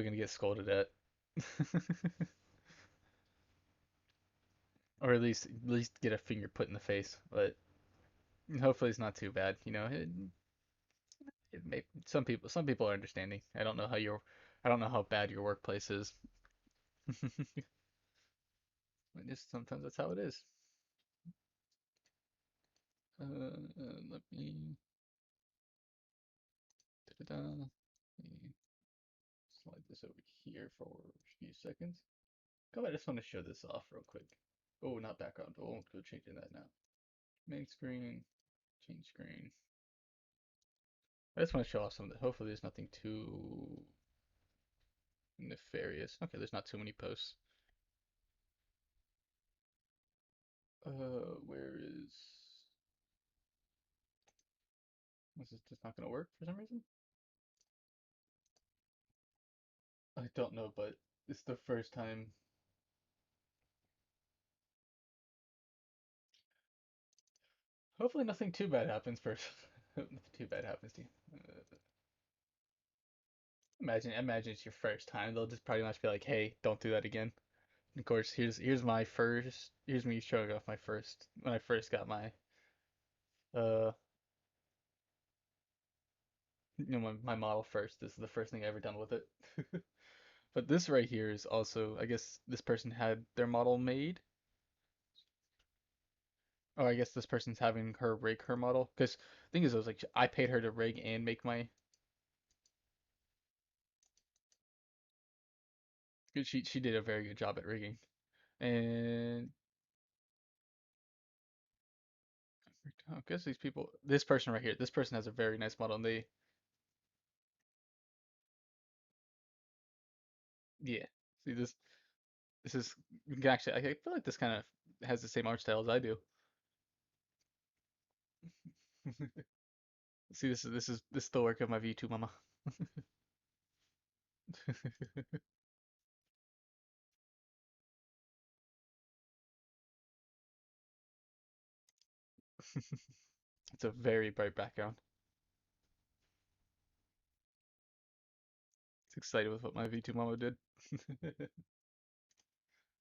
gonna get scolded at, or at least get a finger put in the face. But hopefully it's not too bad. Some people are understanding. I don't know how bad your workplace is. Just sometimes that's how it is. Let me, da-da-da, let me slide this over here for a few seconds. Come on, I just want to show this off real quick. Oh, not background. Oh, won't go changing that now. Main screen, change screen. I just want to show off some of the. Hopefully, there's nothing too nefarious. Okay, there's not too many posts. Where is? This is just not gonna work for some reason. I don't know, but it's the first time. Hopefully, nothing too bad happens first. Nothing too bad happens to you. Imagine it's your first time. They'll just probably much be like, "Hey, don't do that again." Of course, here's my first. Here's me showing off my first when I first got my uh my model first. This is the first thing I ever done with it. But this right here is also, I guess this person had their model made. Oh, I guess this person's having her rig her model. Because the thing is, I was like, I paid her to rig and make my. 'Cause she did a very good job at rigging. And I guess these people, this person right here, this person has a very nice model, and they, yeah. See this, this is you can actually, I feel like this kind of has the same art style as I do. See, this is the work of my V2 mama. It's a very bright background. It's excited with what my V2 mama did. Let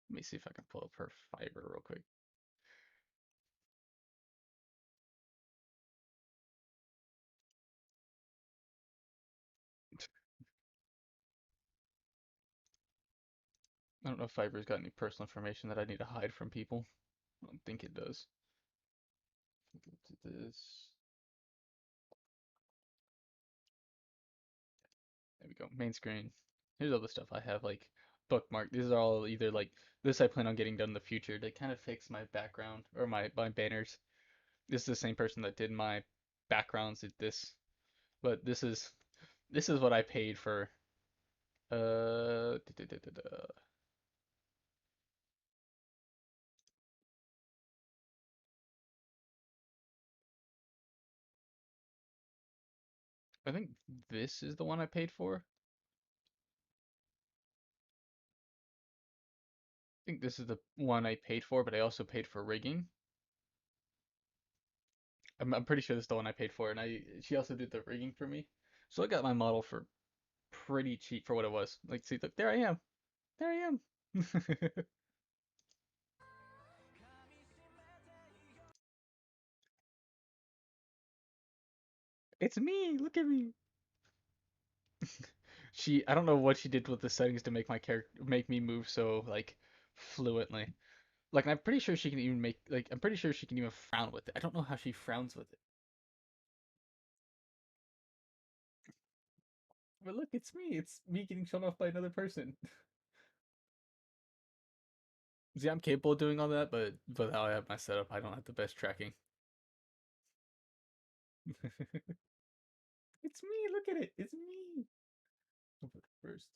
me see if I can pull up her fiber real quick. I don't know if Fiverr's got any personal information that I need to hide from people. I don't think it does. Go to this. There we go. Main screen. Here's all the stuff I have like bookmarked. These are all either like this I plan on getting done in the future to kind of fix my background or my banners. This is the same person that did my backgrounds at this, but this is what I paid for. Da, da, da, da. I think this is the one I paid for. I think this is the one I paid for, but I also paid for rigging. I'm pretty sure this is the one I paid for, and she also did the rigging for me. So I got my model for pretty cheap for what it was. Like, see, look, there I am. There I am. It's me. Look at me. I don't know what she did with the settings to make my character make me move so like fluently. Like, I'm pretty sure she can even make like I'm pretty sure she can even frown with it. I don't know how she frowns with it. But look, it's me. It's me getting shown off by another person. See, I'm capable of doing all that, but how I have my setup, I don't have the best tracking. It's me. Look at it. It's me. I'll put it first.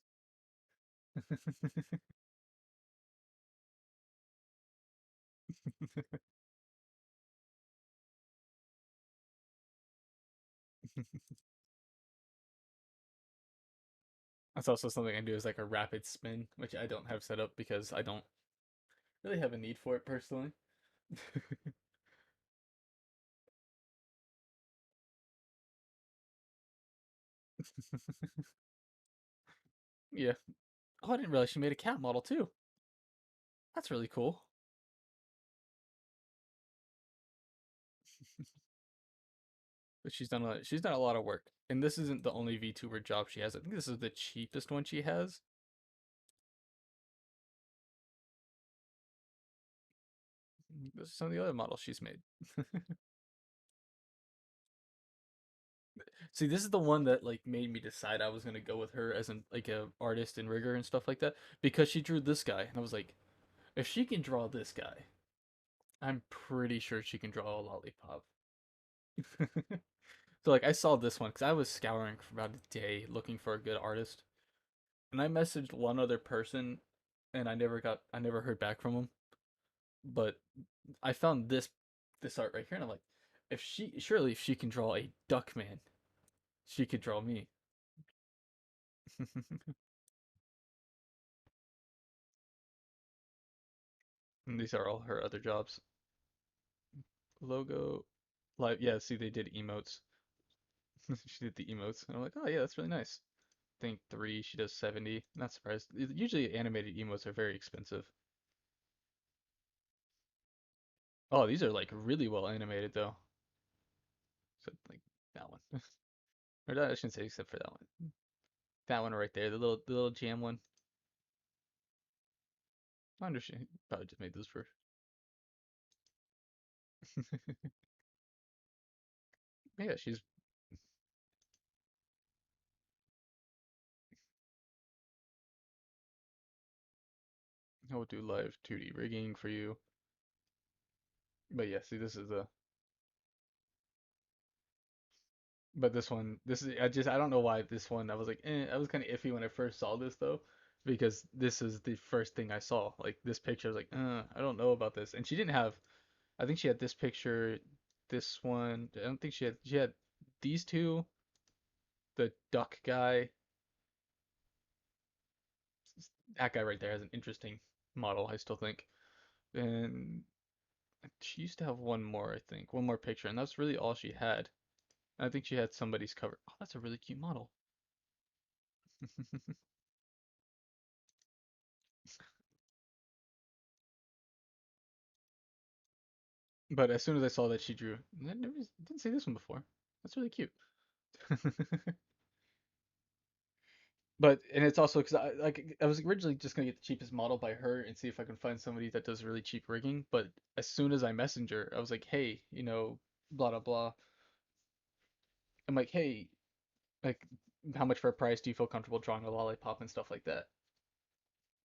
That's also something I do is like a rapid spin, which I don't have set up because I don't really have a need for it personally. Yeah. Oh, I didn't realize she made a cat model too. That's really cool. But she's done a lot of work. And this isn't the only VTuber job she has. I think this is the cheapest one she has. This is some of the other models she's made. See, this is the one that like made me decide I was gonna go with her as an like a artist and rigger and stuff like that because she drew this guy, and I was like, if she can draw this guy, I'm pretty sure she can draw a lollipop. So like I saw this one because I was scouring for about a day looking for a good artist, and I messaged one other person, and I never heard back from him. But I found this art right here, and I'm like, if she can draw a duck man, she could draw me. And these are all her other jobs. Logo, like yeah, see they did emotes. She did the emotes, and I'm like, oh yeah, that's really nice. I think three, she does 70. Not surprised. Usually animated emotes are very expensive. Oh, these are like really well animated though. So like that one, or that I shouldn't say except for that one. That one right there, the little jam one. I understand. Probably just made this for. Yeah, she's. I will do live 2D rigging for you. But yeah, see, this is the. But this one, this is. I don't know why this one. I was like, I was kind of iffy when I first saw this though, because this is the first thing I saw. Like this picture, I was like, I don't know about this. And she didn't have. I think she had this picture, this one. I don't think she had. She had these two, the duck guy. That guy right there has an interesting model, I still think. And she used to have one more, I think, one more picture, and that's really all she had. I think she had somebody's cover. Oh, that's a really cute model. But as soon as I saw that she drew, I never didn't see this one before. That's really cute. But and it's also because I was originally just gonna get the cheapest model by her and see if I can find somebody that does really cheap rigging. But as soon as I messaged her, I was like, hey, blah blah blah. I'm like, hey, like, how much for a price do you feel comfortable drawing a lollipop and stuff like that?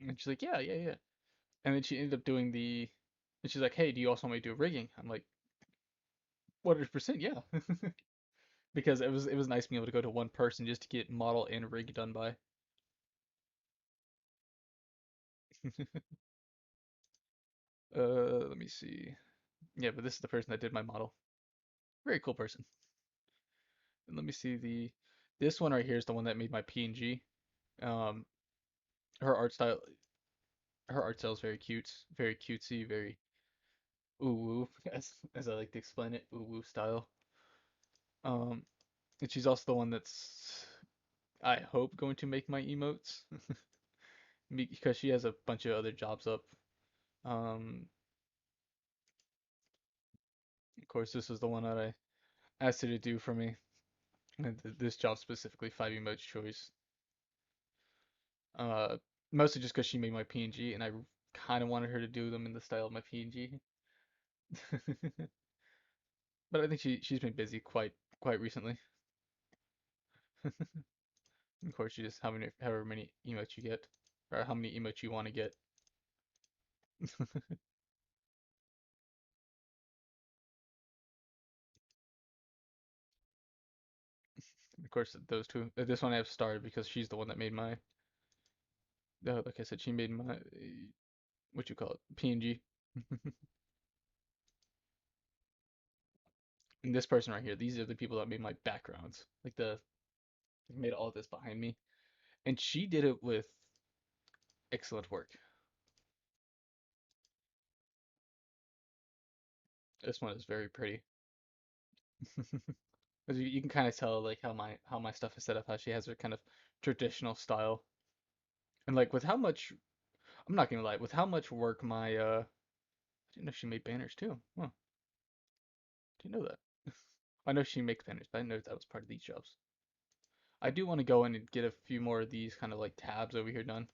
And she's like, yeah, yeah, yeah. And then she ended up doing and she's like, hey, do you also want me to do rigging? I'm like, 100%, yeah. Because it was nice being able to go to one person just to get model and rig done by. Let me see. Yeah, but this is the person that did my model. Very cool person. And let me see this one right here is the one that made my PNG. Um, her art style, her art style is very cute, very cutesy, very ooh woo, as I like to explain it, ooh woo style. Um, and she's also the one that's I hope going to make my emotes because she has a bunch of other jobs up. Um, of course, this is the one that I asked her to do for me. And this job specifically, 5 emotes choice. Uh, Mostly just because she made my PNG, and I kind of wanted her to do them in the style of my PNG. But I think she's been busy quite recently. Of course, you just however many emotes you get, or how many emotes you want to get. Of course, those two. This one I have starred because she's the one that made my. Like I said, she made my what you call it PNG. And this person right here, these are the people that made my backgrounds. Like the made all this behind me. And she did it with excellent work. This one is very pretty. You can kind of tell like how my stuff is set up, how she has her kind of traditional style. And like with how much I'm not gonna lie, with how much work my I didn't know she made banners too. Huh, didn't know that. I know she makes banners, but I didn't know that was part of these jobs. I do want to go in and get a few more of these kind of like tabs over here done.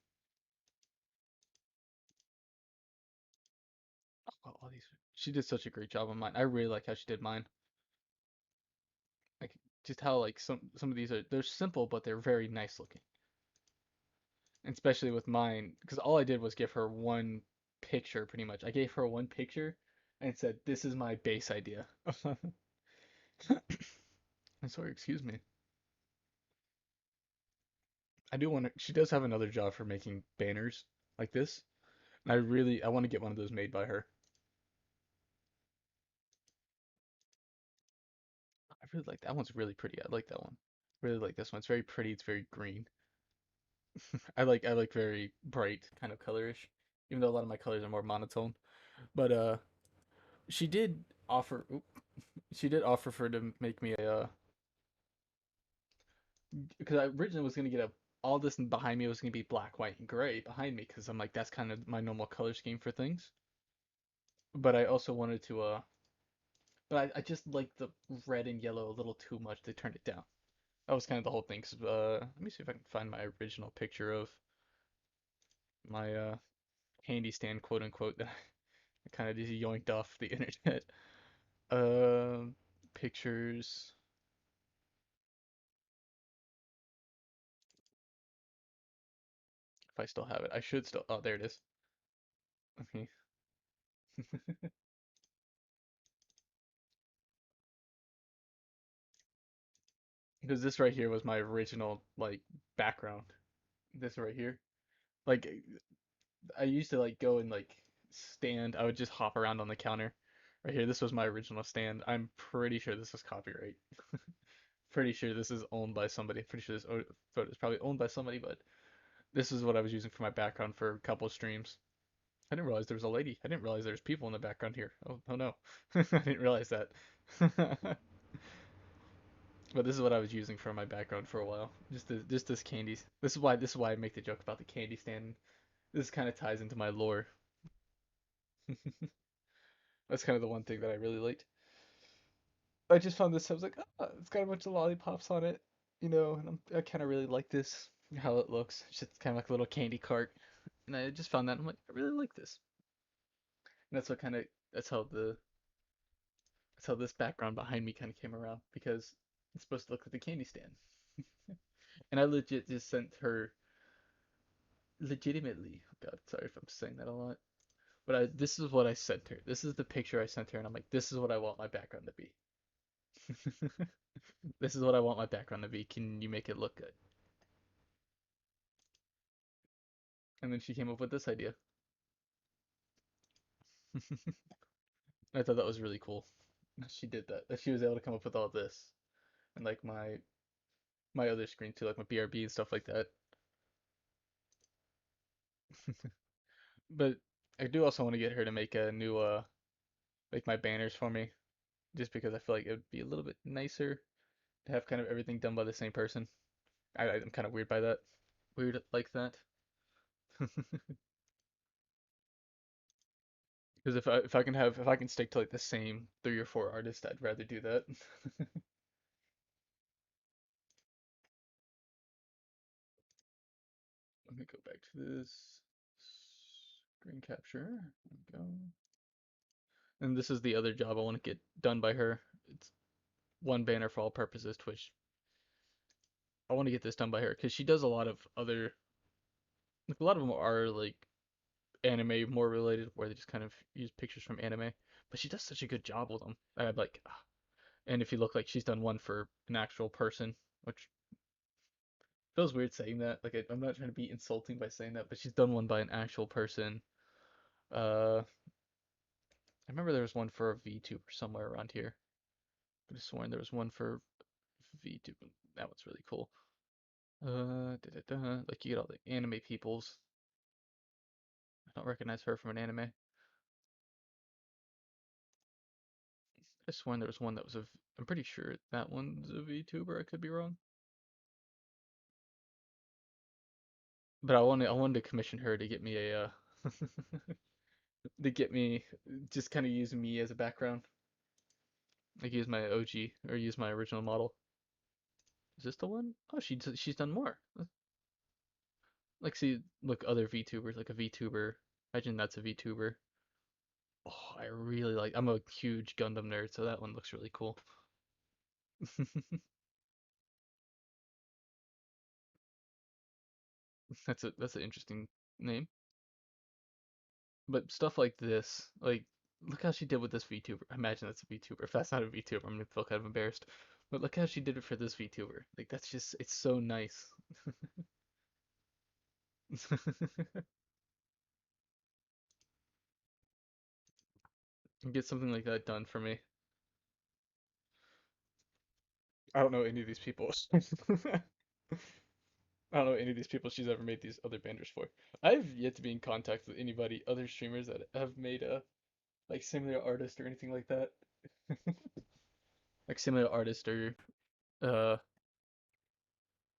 Oh, all these. She did such a great job on mine. I really like how she did mine. Like just how like some of these are they're simple but they're very nice looking. And especially with mine, because all I did was give her one picture pretty much. I gave her one picture and said, "This is my base idea." I'm sorry, excuse me. I do want to. She does have another job for making banners like this, and I want to get one of those made by her. I really like that one's really pretty. I like that one. Really like this one. It's very pretty. It's very green. I like very bright kind of colorish, even though a lot of my colors are more monotone. But she did offer. She did offer for to make me a because I originally was gonna get a all this behind me was gonna be black, white, and gray behind me because I'm like that's kind of my normal color scheme for things. But I also wanted to but I just like the red and yellow a little too much. They turned it down. That was kind of the whole thing. 'Cause, let me see if I can find my original picture of my handy stand, quote unquote, that I kind of just yoinked off the internet. Um, pictures. If I still have it, I should still. Oh, there it is. Okay. Because this right here was my original like background. This right here. Like I used to like go and like stand. I would just hop around on the counter. Right here, this was my original stand. I'm pretty sure this is copyright. Pretty sure this is owned by somebody. Pretty sure this photo is probably owned by somebody, but this is what I was using for my background for a couple streams. I didn't realize there was a lady. I didn't realize there's people in the background here. Oh no. I didn't realize that. But this is what I was using for my background for a while. Just this candies. This is why I make the joke about the candy stand. This kind of ties into my lore. That's kind of the one thing that I really liked. I just found this. I was like, oh, it's got a bunch of lollipops on it, and I kind of really like this how it looks. It's just kind of like a little candy cart, and I just found that I'm like, I really like this. And that's what kind of that's how this background behind me kind of came around because it's supposed to look like the candy stand. And I legit just sent her legitimately. God, sorry if I'm saying that a lot. But this is what I sent her. This is the picture I sent her, and I'm like, this is what I want my background to be. This is what I want my background to be. Can you make it look good? And then she came up with this idea. I thought that was really cool. She did that. That she was able to come up with all this and like my other screen too, like my BRB and stuff like that. But I do also want to get her to make a new make my banners for me, just because I feel like it would be a little bit nicer to have kind of everything done by the same person. I'm kind of weird by that. Weird like that. Because if I can stick to like the same 3 or 4 artists, I'd rather do that. Let me go back to this screen capture. There we go. And this is the other job I want to get done by her. It's one banner for all purposes, Twitch. I want to get this done by her because she does a lot of other, like a lot of them are like anime more related, where they just kind of use pictures from anime. But she does such a good job with them. I'm like, ah. And if you look like she's done one for an actual person, which feels weird saying that. Like I'm not trying to be insulting by saying that, but she's done one by an actual person. I remember there was one for a VTuber somewhere around here. Could have sworn there was one for VTuber. That one's really cool. Like you get all the anime peoples. I don't recognize her from an anime. I sworn there was one that was a. I'm pretty sure that one's a VTuber. I could be wrong. But I wanted to commission her to get me a to get me just kind of use me as a background. Like use my OG or use my original model. Is this the one? Oh, she's done more. Like see, look, other VTubers, like a VTuber. Imagine that's a VTuber. Oh, I really like. I'm a huge Gundam nerd, so that one looks really cool. That's an interesting name. But stuff like this, like look how she did with this VTuber. Imagine that's a VTuber. If that's not a VTuber, I'm gonna feel kind of embarrassed. But look how she did it for this VTuber. Like that's just it's so nice. Get something like that done for me. I don't know any of these people. I don't know any of these people she's ever made these other banners for. I've yet to be in contact with anybody, other streamers that have made a like similar artist or anything like that. Like similar artist or uh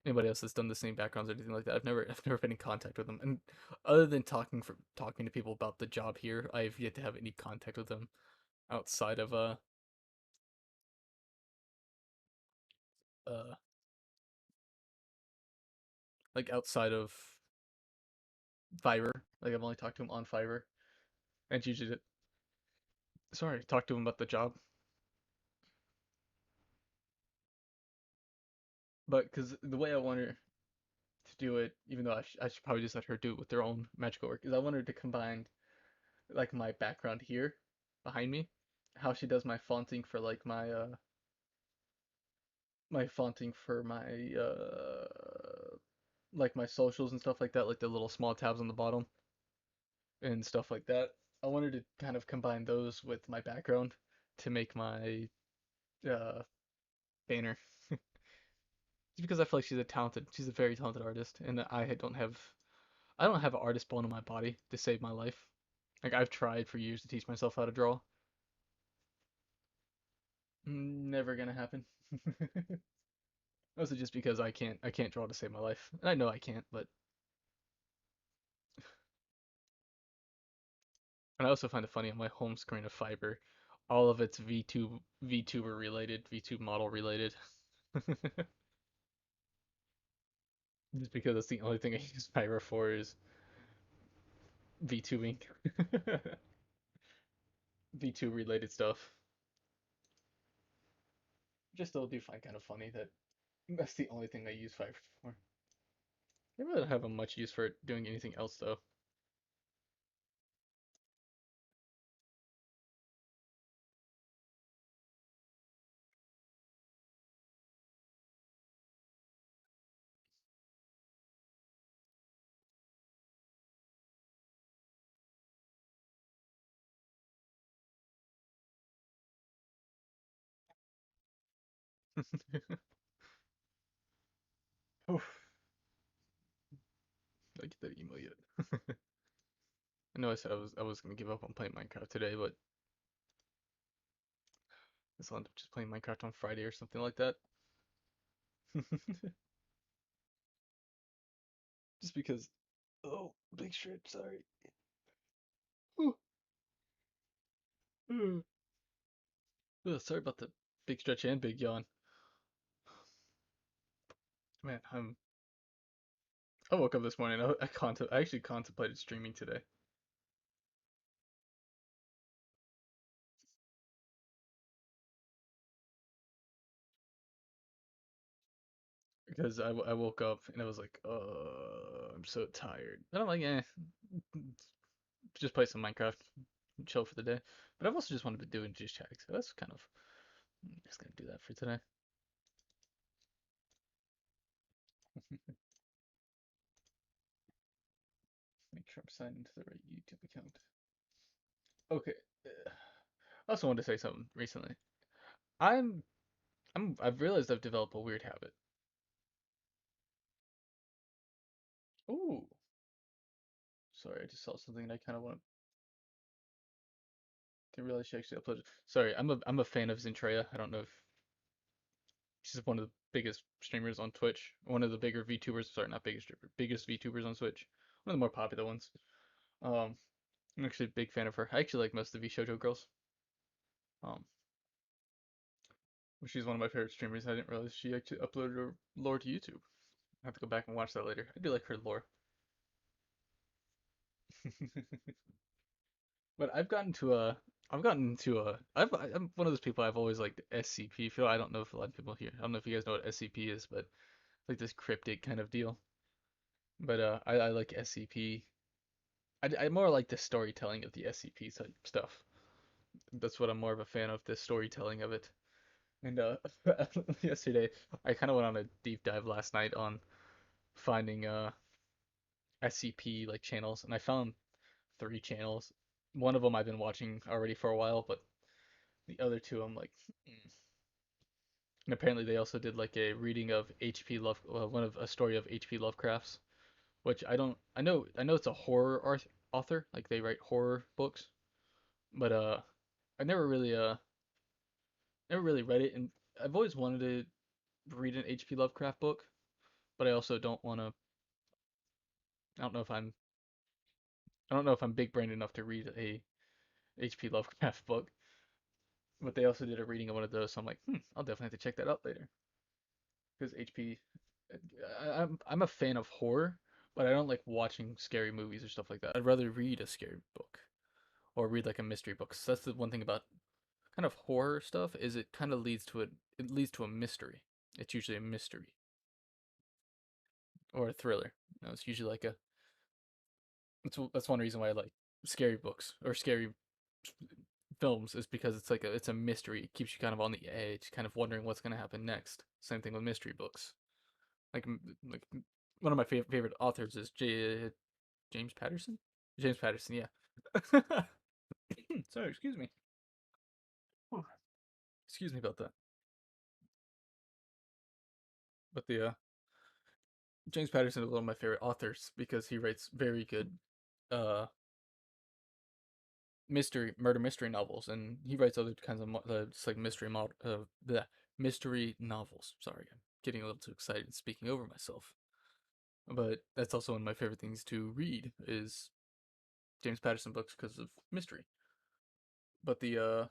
anybody else that's done the same backgrounds or anything like that. I've never been in contact with them. And other than talking to people about the job here, I've yet to have any contact with them outside of uh like outside of Fiverr. Like I've only talked to him on Fiverr. And usually sorry, talk to him about the job. But because the way I want her to do it, even though I should probably just let her do it with their own magical work, is I want her to combine like my background here behind me, how she does my fonting for like my fonting for my like my socials and stuff like that, like the little small tabs on the bottom and stuff like that. I wanted to kind of combine those with my background to make my uh banner. Just because I feel like she's a very talented artist, and I don't have an artist bone in my body to save my life. Like I've tried for years to teach myself how to draw. Never gonna happen. Also just because I can't draw to save my life. And I know I can't, but and I also find it funny on my home screen of Fiverr, all of it's VTuber related, VTube model related. Just because that's the only thing I use Fiverr for is VTubing. VTube related stuff. Just still do find kind of funny that that's the only thing I use Fiverr for. I really don't have a much use for it doing anything else though. Oof, I get that email yet. I know I said I was gonna give up on playing Minecraft today, but I guess I'll end up just playing Minecraft on Friday or something like that. Just because. Oh, big stretch. Sorry. Ooh, ooh. Ugh, sorry about the big stretch and big yawn. Man, I woke up this morning. I actually contemplated streaming today because I woke up and I was like, I'm so tired. And I'm like, just play some Minecraft, chill for the day. But I've also just wanted to do just chatting, so that's kind of I'm just gonna do that for today. Make sure I'm signed into the right YouTube account. Okay. I also wanted to say something recently. I'm I've realized I've developed a weird habit. Ooh, sorry, I just saw something and I kind of want to realize she actually uploaded. Sorry, I'm a fan of Zentreya. I don't know if she's one of the biggest streamers on Twitch. One of the bigger VTubers. Sorry, not biggest streamer, biggest VTubers on Twitch. One of the more popular ones. Um, I'm actually a big fan of her. I actually like most of the VShojo girls. Um, she's one of my favorite streamers. I didn't realize she actually uploaded her lore to YouTube. I have to go back and watch that later. I do like her lore. But I'm one of those people. I've always liked SCP feel. I don't know if a lot of people here. I don't know if you guys know what SCP is, but like this cryptic kind of deal. But I like SCP. I more like the storytelling of the SCP type stuff. That's what I'm more of a fan of, the storytelling of it. And yesterday I kind of went on a deep dive last night on finding SCP like channels, and I found three channels. One of them I've been watching already for a while, but the other two I'm like, hmm. And apparently they also did like a reading of H.P. Love, one of a story of H.P. Lovecraft's, which I don't, I know it's a horror author, like they write horror books, but I never really read it, and I've always wanted to read an H.P. Lovecraft book, but I also don't want to. I don't know if I'm. I don't know if I'm big brained enough to read a H.P. Lovecraft book. But they also did a reading of one of those, so I'm like, I'll definitely have to check that out later. Because HP, I'm a fan of horror, but I don't like watching scary movies or stuff like that. I'd rather read a scary book or read like a mystery book. So that's the one thing about kind of horror stuff is it kind of leads to a mystery. It's usually a mystery or a thriller. It's usually like a that's one reason why I like scary books or scary films is because it's a mystery. It keeps you kind of on the edge, kind of wondering what's going to happen next. Same thing with mystery books. Like like one of my favorite authors is James Patterson. James Patterson, yeah. Sorry, excuse me. Excuse me about that. But the James Patterson is one of my favorite authors because he writes very good uh murder mystery novels, and he writes other kinds of just like mystery novels. Sorry, I'm getting a little too excited and speaking over myself. But that's also one of my favorite things to read is James Patterson books because of mystery. But the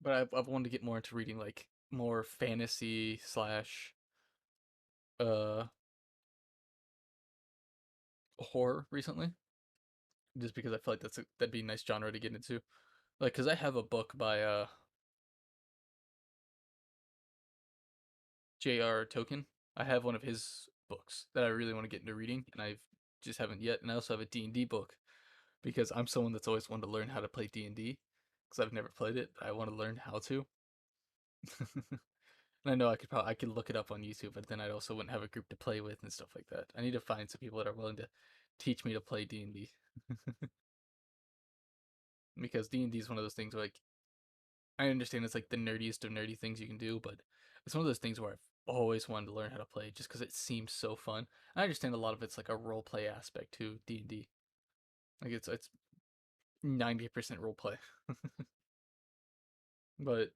but I've wanted to get more into reading like more fantasy slash uh horror recently, just because I feel like that'd be a nice genre to get into. Like, cause I have a book by J.R. Tolkien. I have one of his books that I really want to get into reading, and I just haven't yet. And I also have a D&D book because I'm someone that's always wanted to learn how to play D&D because I've never played it, but I want to learn how to. And I know I could look it up on YouTube, but then I also wouldn't have a group to play with and stuff like that. I need to find some people that are willing to teach me to play D&D because D&D is one of those things where, like, I understand it's like the nerdiest of nerdy things you can do, but it's one of those things where I've always wanted to learn how to play just because it seems so fun. I understand a lot of it's like a role play aspect to D&D. Like it's 90% role play, but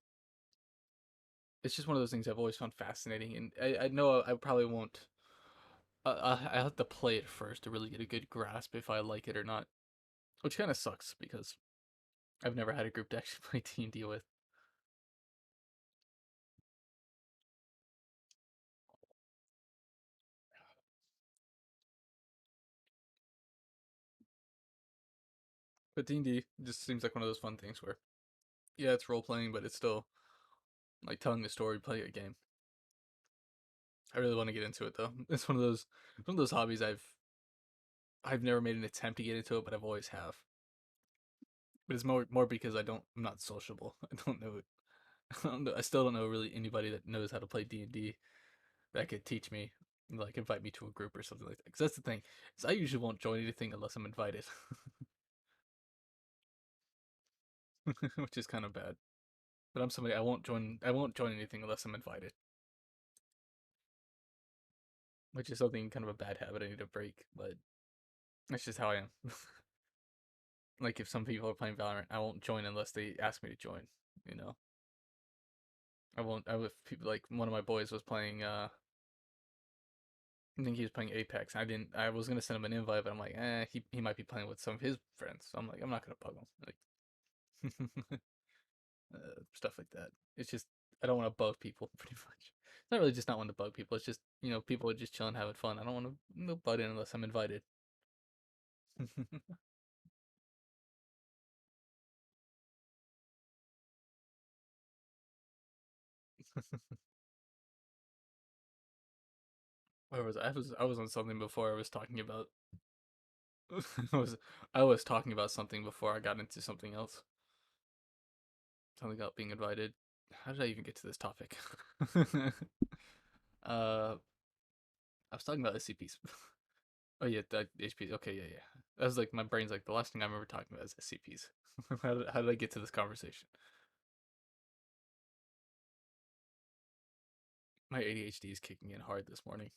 it's just one of those things I've always found fascinating, and I know I probably won't. I have to play it first to really get a good grasp if I like it or not, which kind of sucks because I've never had a group to actually play D&D with. But D&D just seems like one of those fun things where, yeah, it's role playing, but it's still like telling a story, playing a game. I really want to get into it though. It's one of those hobbies I've never made an attempt to get into it, but I've always have. But it's more because I'm not sociable. I don't know. I still don't know really anybody that knows how to play D&D that could teach me, like invite me to a group or something like that. Because that's the thing, is I usually won't join anything unless I'm invited, which is kind of bad. But I'm somebody I won't join. I won't join anything unless I'm invited, which is something kind of a bad habit I need to break. But that's just how I am. Like if some people are playing Valorant, I won't join unless they ask me to join. You know, I won't. I would people like one of my boys was playing. I think he was playing Apex. I didn't. I was gonna send him an invite, but I'm like, he might be playing with some of his friends. So I'm like, I'm not gonna bug him. Like stuff like that. It's just I don't want to bug people. Pretty much. It's not really just not wanting to bug people. It's just people are just chilling, having fun. I don't want to butt in unless I'm invited. Where was I? I was on something before. I was talking about. I was I was talking about something before I got into something else. Something about being invited. How did I even get to this topic? uh, I was talking about SCPs. Oh yeah, that HPs. Okay, yeah, yeah. That was like my brain's like the last thing I remember talking about is SCPs. How did I get to this conversation? My ADHD is kicking in hard this morning.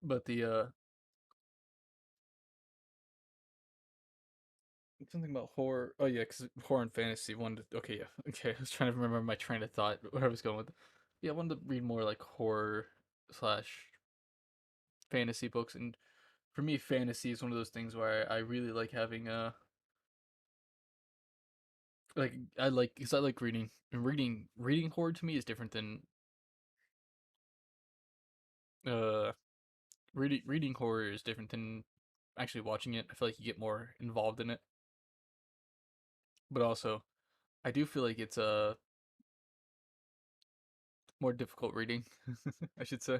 But the something about horror. Oh yeah, because horror and fantasy. Wanted. Okay, yeah. Okay, I was trying to remember my train of thought where I was going with. Yeah, I wanted to read more like horror slash fantasy books, and for me, fantasy is one of those things where I really like having like I like because I like reading, and reading horror to me is different than uh reading horror is different than actually watching it. I feel like you get more involved in it, but also I do feel like it's a more difficult reading. I should say.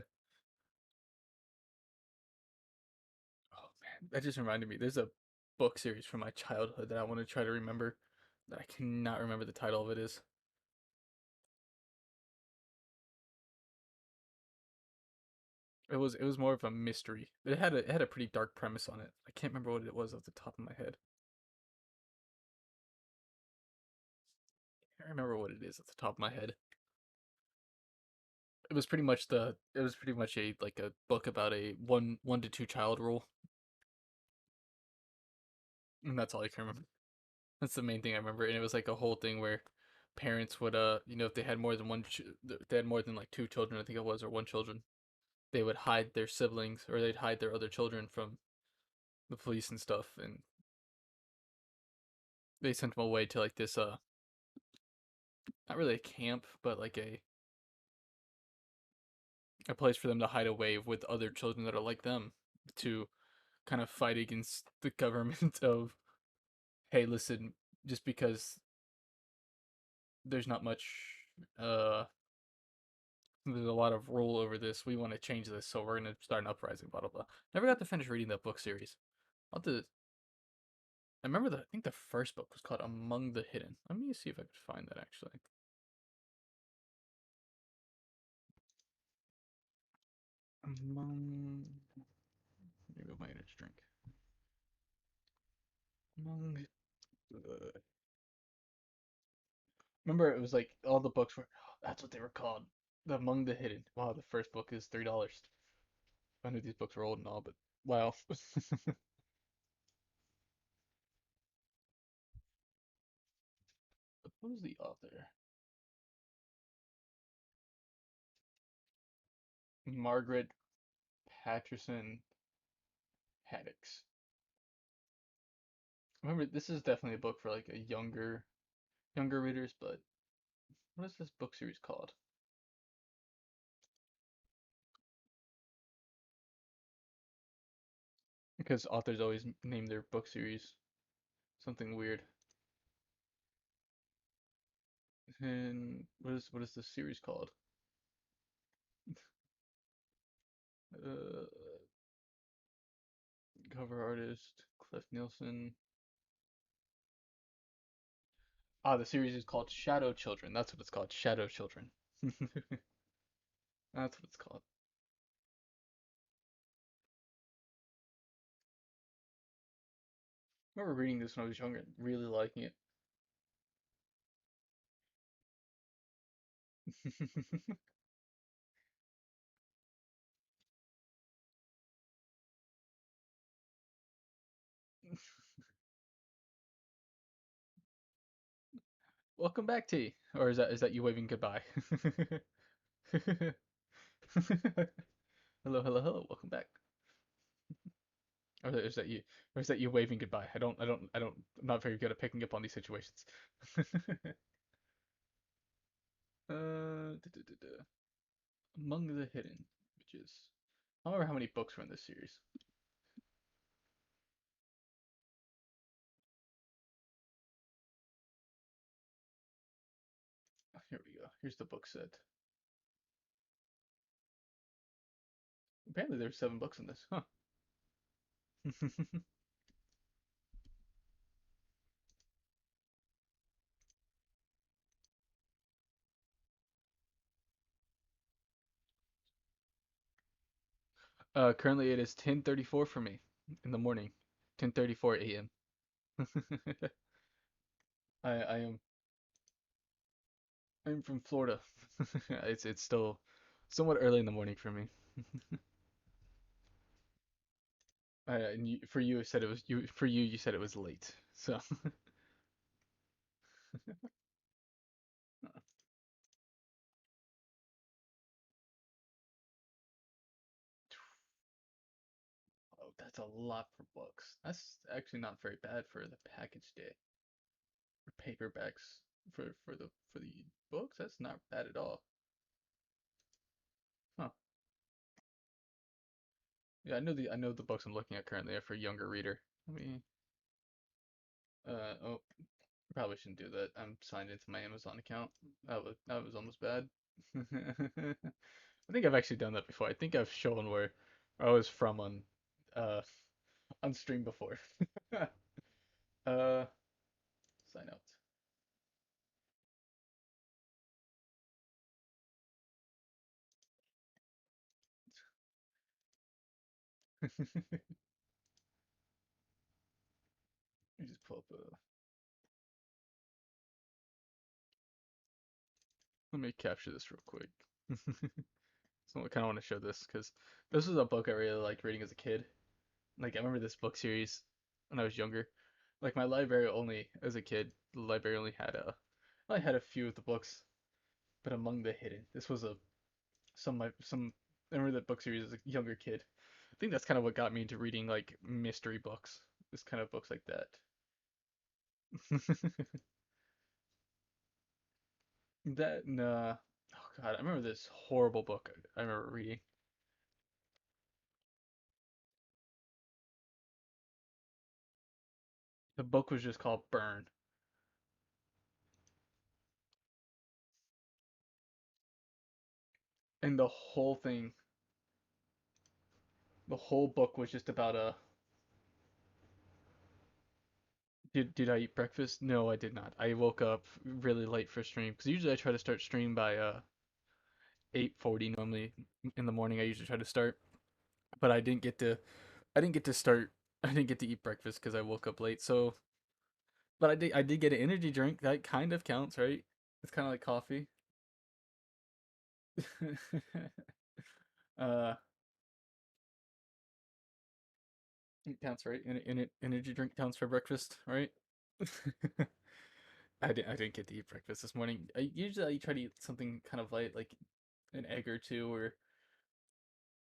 Oh man, that just reminded me. There's a book series from my childhood that I want to try to remember that I cannot remember the title of it is. It was more of a mystery. It had a pretty dark premise on it. I can't remember what it was off the top of my head. I can't remember what it is off the top of my head. It was pretty much a like a book about a one to two child rule, and that's all I can remember. That's the main thing I remember, and it was like a whole thing where parents would if they had more than they had more than like two children, I think it was, or one children, they would hide their siblings or they'd hide their other children from the police and stuff, and they sent them away to like this not really a camp, but like a place for them to hide away with other children that are like them to kind of fight against the government of hey, listen, just because there's not much uh there's a lot of rule over this, we want to change this, so we're gonna start an uprising, blah blah blah. Never got to finish reading that book series. I'll have to I remember I think the first book was called Among the Hidden. Let me see if I could find that actually. Among maybe my energy drink. Among remember it was like all the books were that's what they were called. The Among the Hidden. Wow, the first book is $3. I knew these books were old and all, but wow. Who's the author? Margaret Patterson Haddix. Remember, this is definitely a book for like a younger readers, but what is this book series called? Because authors always name their book series something weird. And what is the series called? Uh, cover artist Cliff Nielsen. Ah, the series is called Shadow Children. That's what it's called. Shadow Children. That's what it's called. I remember reading this when I was younger, and really liking it. Welcome back, T. Or is that you waving goodbye? Hello, hello, hello. Welcome back. Or is that you? Or is that you waving goodbye? I'm not very good at picking up on these situations. Among the Hidden, which is I don't remember how many books were in this series. Here we go. Here's the book set. Apparently there's 7 books in this, huh? Currently it is 10:34 for me in the morning, 10:34 a.m. I am I'm from Florida. It's still somewhat early in the morning for me. And for you, you said it was you. For you, you said it was late. So, oh, that's a lot for books. That's actually not very bad for the package day. For paperbacks for the books, that's not bad at all. Huh. Yeah, I know the books I'm looking at currently are for younger reader. Let me oh, probably shouldn't do that. I'm signed into my Amazon account. That was almost bad. I think I've actually done that before. I think I've shown where I was from uh on stream before. uh Sign out. Let me just pull up a let me capture this real quick. So I kind of want to show this because this was a book I really liked reading as a kid. Like I remember this book series when I was younger. Like my library only as a kid, the library only had I had a few of the books, but Among the Hidden. This was a some I remember that book series as a younger kid. I think that's kind of what got me into reading like mystery books. This kind of books like that. That nah. Oh God, I remember this horrible book I remember reading. The book was just called Burn, and the whole book was just about did I eat breakfast? No, I did not. I woke up really late for stream because usually I try to start stream by 8:40 normally in the morning. I usually try to start, but I didn't get to start. I didn't get to eat breakfast because I woke up late. So, but I did get an energy drink. That kind of counts, right? It's kind of like coffee. uh, it counts, right? Energy drink counts for breakfast, right? I didn't get to eat breakfast this morning. I try to eat something kind of light, like an egg or two or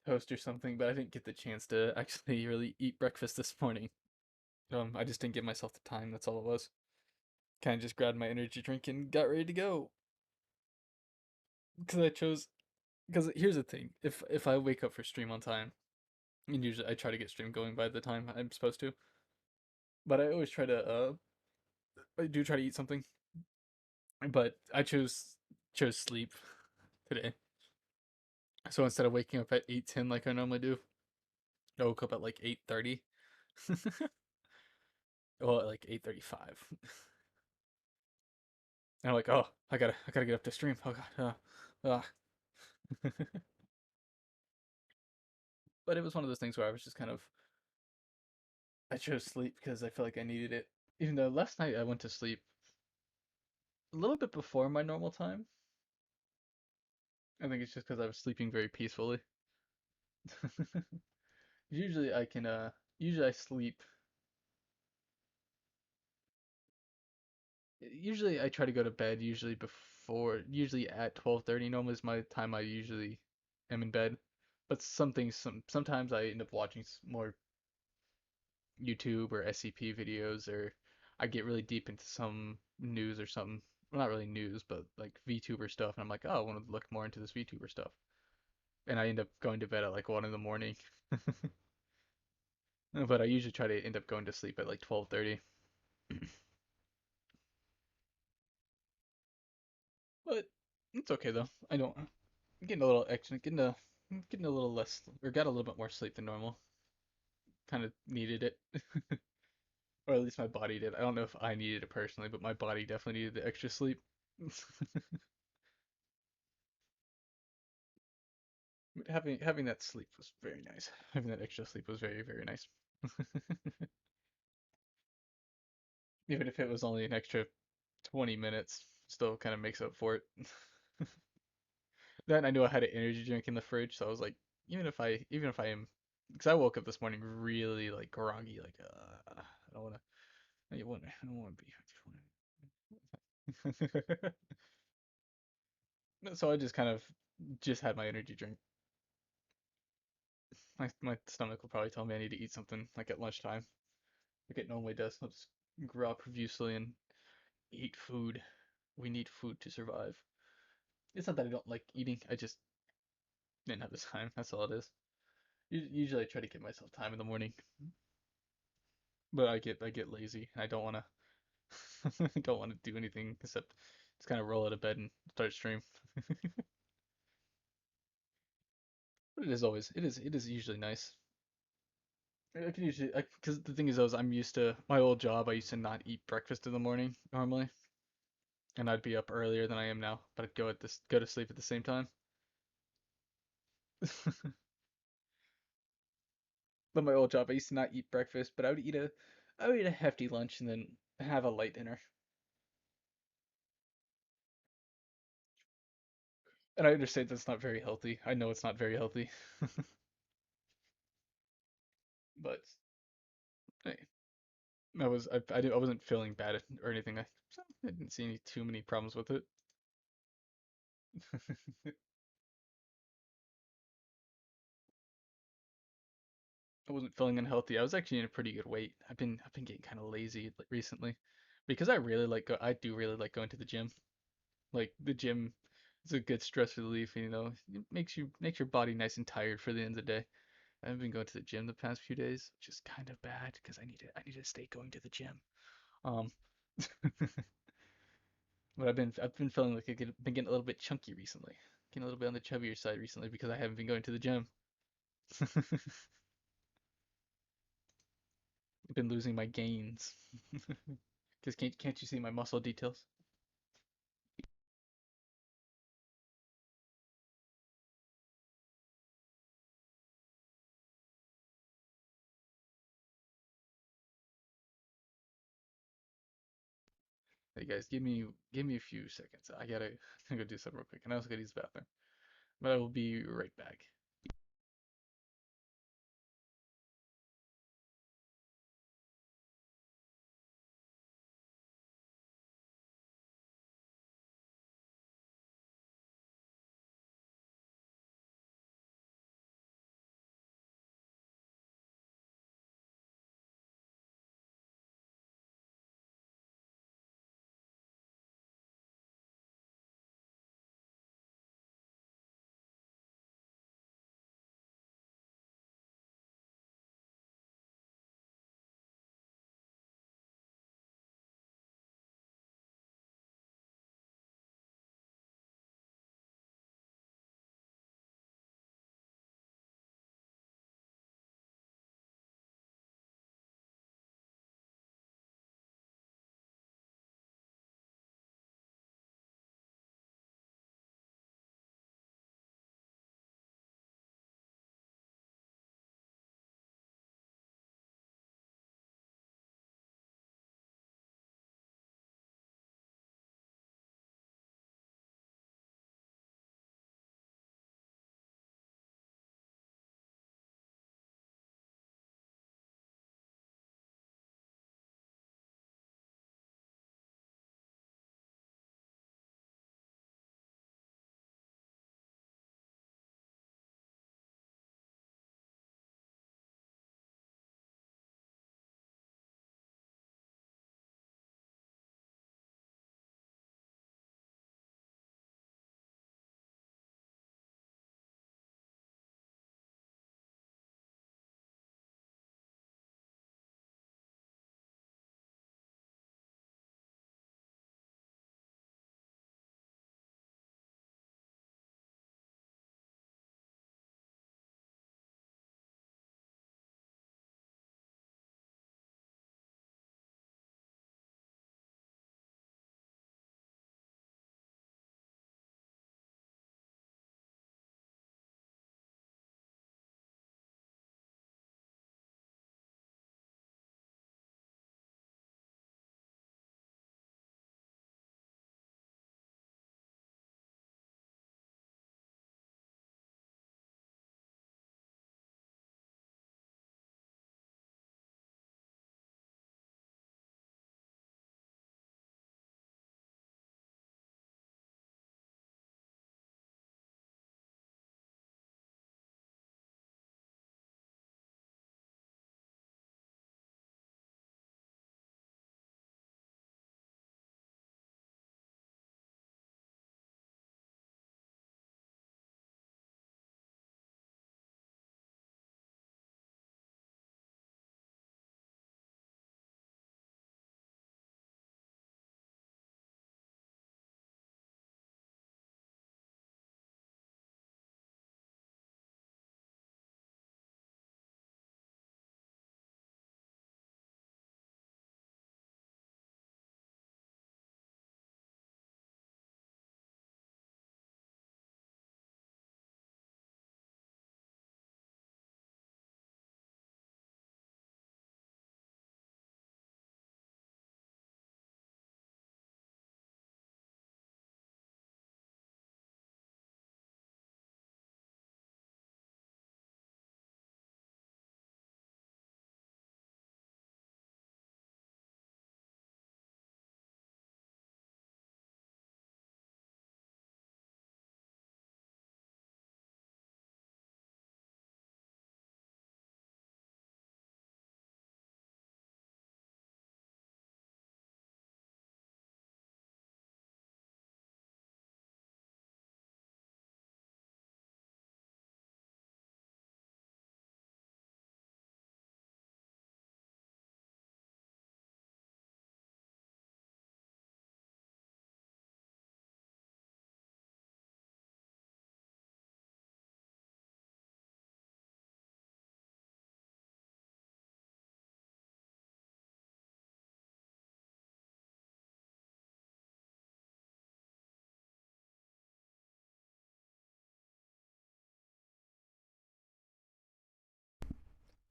toast or something, but I didn't get the chance to actually really eat breakfast this morning. I just didn't give myself the time. That's all it was. Kind of just grabbed my energy drink and got ready to go. Because I chose. Because here's the thing: if I wake up for stream on time, and usually I try to get stream going by the time I'm supposed to, but I always try to I do try to eat something, but I chose sleep today. So instead of waking up at 8:10 like I normally do, I woke up at like 8:30. Well, at like 8:35. And I'm like, oh, I gotta get up to stream. Oh god, but it was one of those things where I was just kind of I chose sleep because I felt like I needed it. Even though last night I went to sleep a little bit before my normal time, I think it's just because I was sleeping very peacefully. Usually I can usually I sleep usually I try to go to bed usually at 12:30 normally is my time I usually am in bed. But sometimes I end up watching more YouTube or SCP videos, or I get really deep into some news or something. Well, not really news, but like VTuber stuff, and I'm like, oh, I want to look more into this VTuber stuff. And I end up going to bed at like 1 in the morning. But I usually try to end up going to sleep at like 12:30. But it's okay though. I don't I'm getting a little extra, getting a little less, or got a little bit more sleep than normal. Kind of needed it, or at least my body did. I don't know if I needed it personally, but my body definitely needed the extra sleep. Having that sleep was very nice. Having that extra sleep was very, very nice. Even if it was only an extra 20 minutes, still kind of makes up for it. Then I knew I had an energy drink in the fridge, so I was like, even if I am, because I woke up this morning really like groggy, like I don't want to, I don't want to be, I just want to. So I just kind of just had my energy drink. My stomach will probably tell me I need to eat something like at lunchtime, like it normally does. I'll just grow up profusely and eat food. We need food to survive. It's not that I don't like eating. I just didn't have the time. That's all it is. Usually I try to give myself time in the morning, but I get lazy. I don't want to I don't want to do anything except just kind of roll out of bed and start stream. But it is usually nice. I can usually because the thing is, I'm used to my old job. I used to not eat breakfast in the morning normally, and I'd be up earlier than I am now, but I'd go to sleep at the same time. But my old job, I used to not eat breakfast, but I would eat a hefty lunch and then have a light dinner. And I understand that's not very healthy. I know it's not very healthy, but hey, I wasn't feeling bad or anything. So I didn't see any too many problems with it. I wasn't feeling unhealthy. I was actually in a pretty good weight. I've been getting kind of lazy recently because I do really like going to the gym. Like the gym is a good stress relief, it makes your body nice and tired for the end of the day. I haven't been going to the gym the past few days, which is kind of bad because I need to stay going to the gym. Um, but I've been feeling like been getting a little bit chunky recently, getting a little bit on the chubbier side recently because I haven't been going to the gym. I've been losing my gains. Because can't you see my muscle details? Hey guys, give me a few seconds. I gotta go do something real quick, and I also gotta use the bathroom. But I will be right back.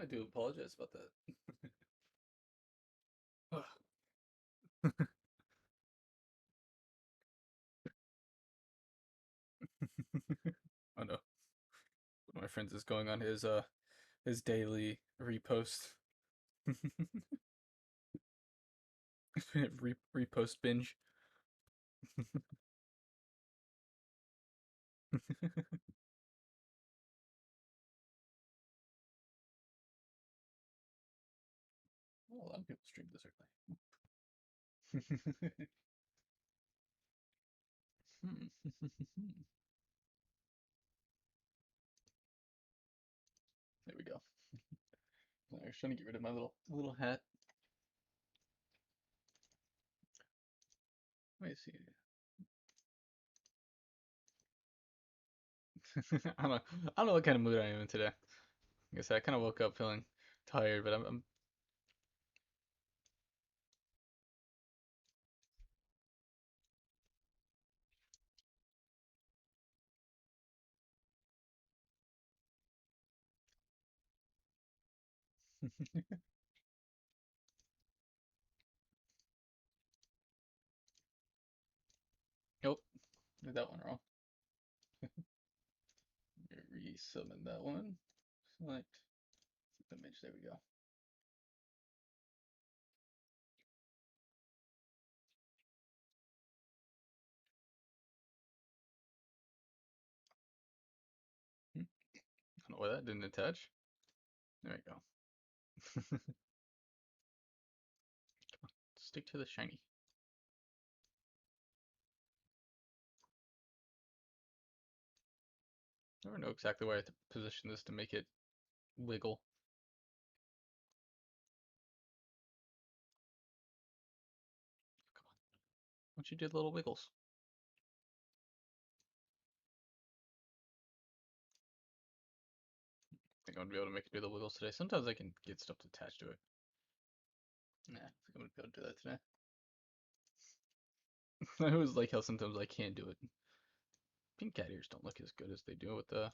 I do apologize about that. Oh no. One of my friends is going on his daily repost repost binge. Well, a lot of people stream this early. There we go. I was trying to get rid of my little hat. Let me see. I don't know what kind of mood I am in today. Like I said, I kind of woke up feeling tired, but I'm Nope, did that one wrong. Resummon that one. Select image. There we go. I don't know why that didn't attach. There we go. Stick to the shiny. I never know exactly where I have to position this to make it wiggle. Come on. Why don't you do the little wiggles? I think I'm gonna be able to make it do the wiggles today. Sometimes I can get stuff attached to it. Nah, I think I'm gonna be able to do that today. I always like how sometimes I can't do it. Pink cat ears don't look as good as they do with the.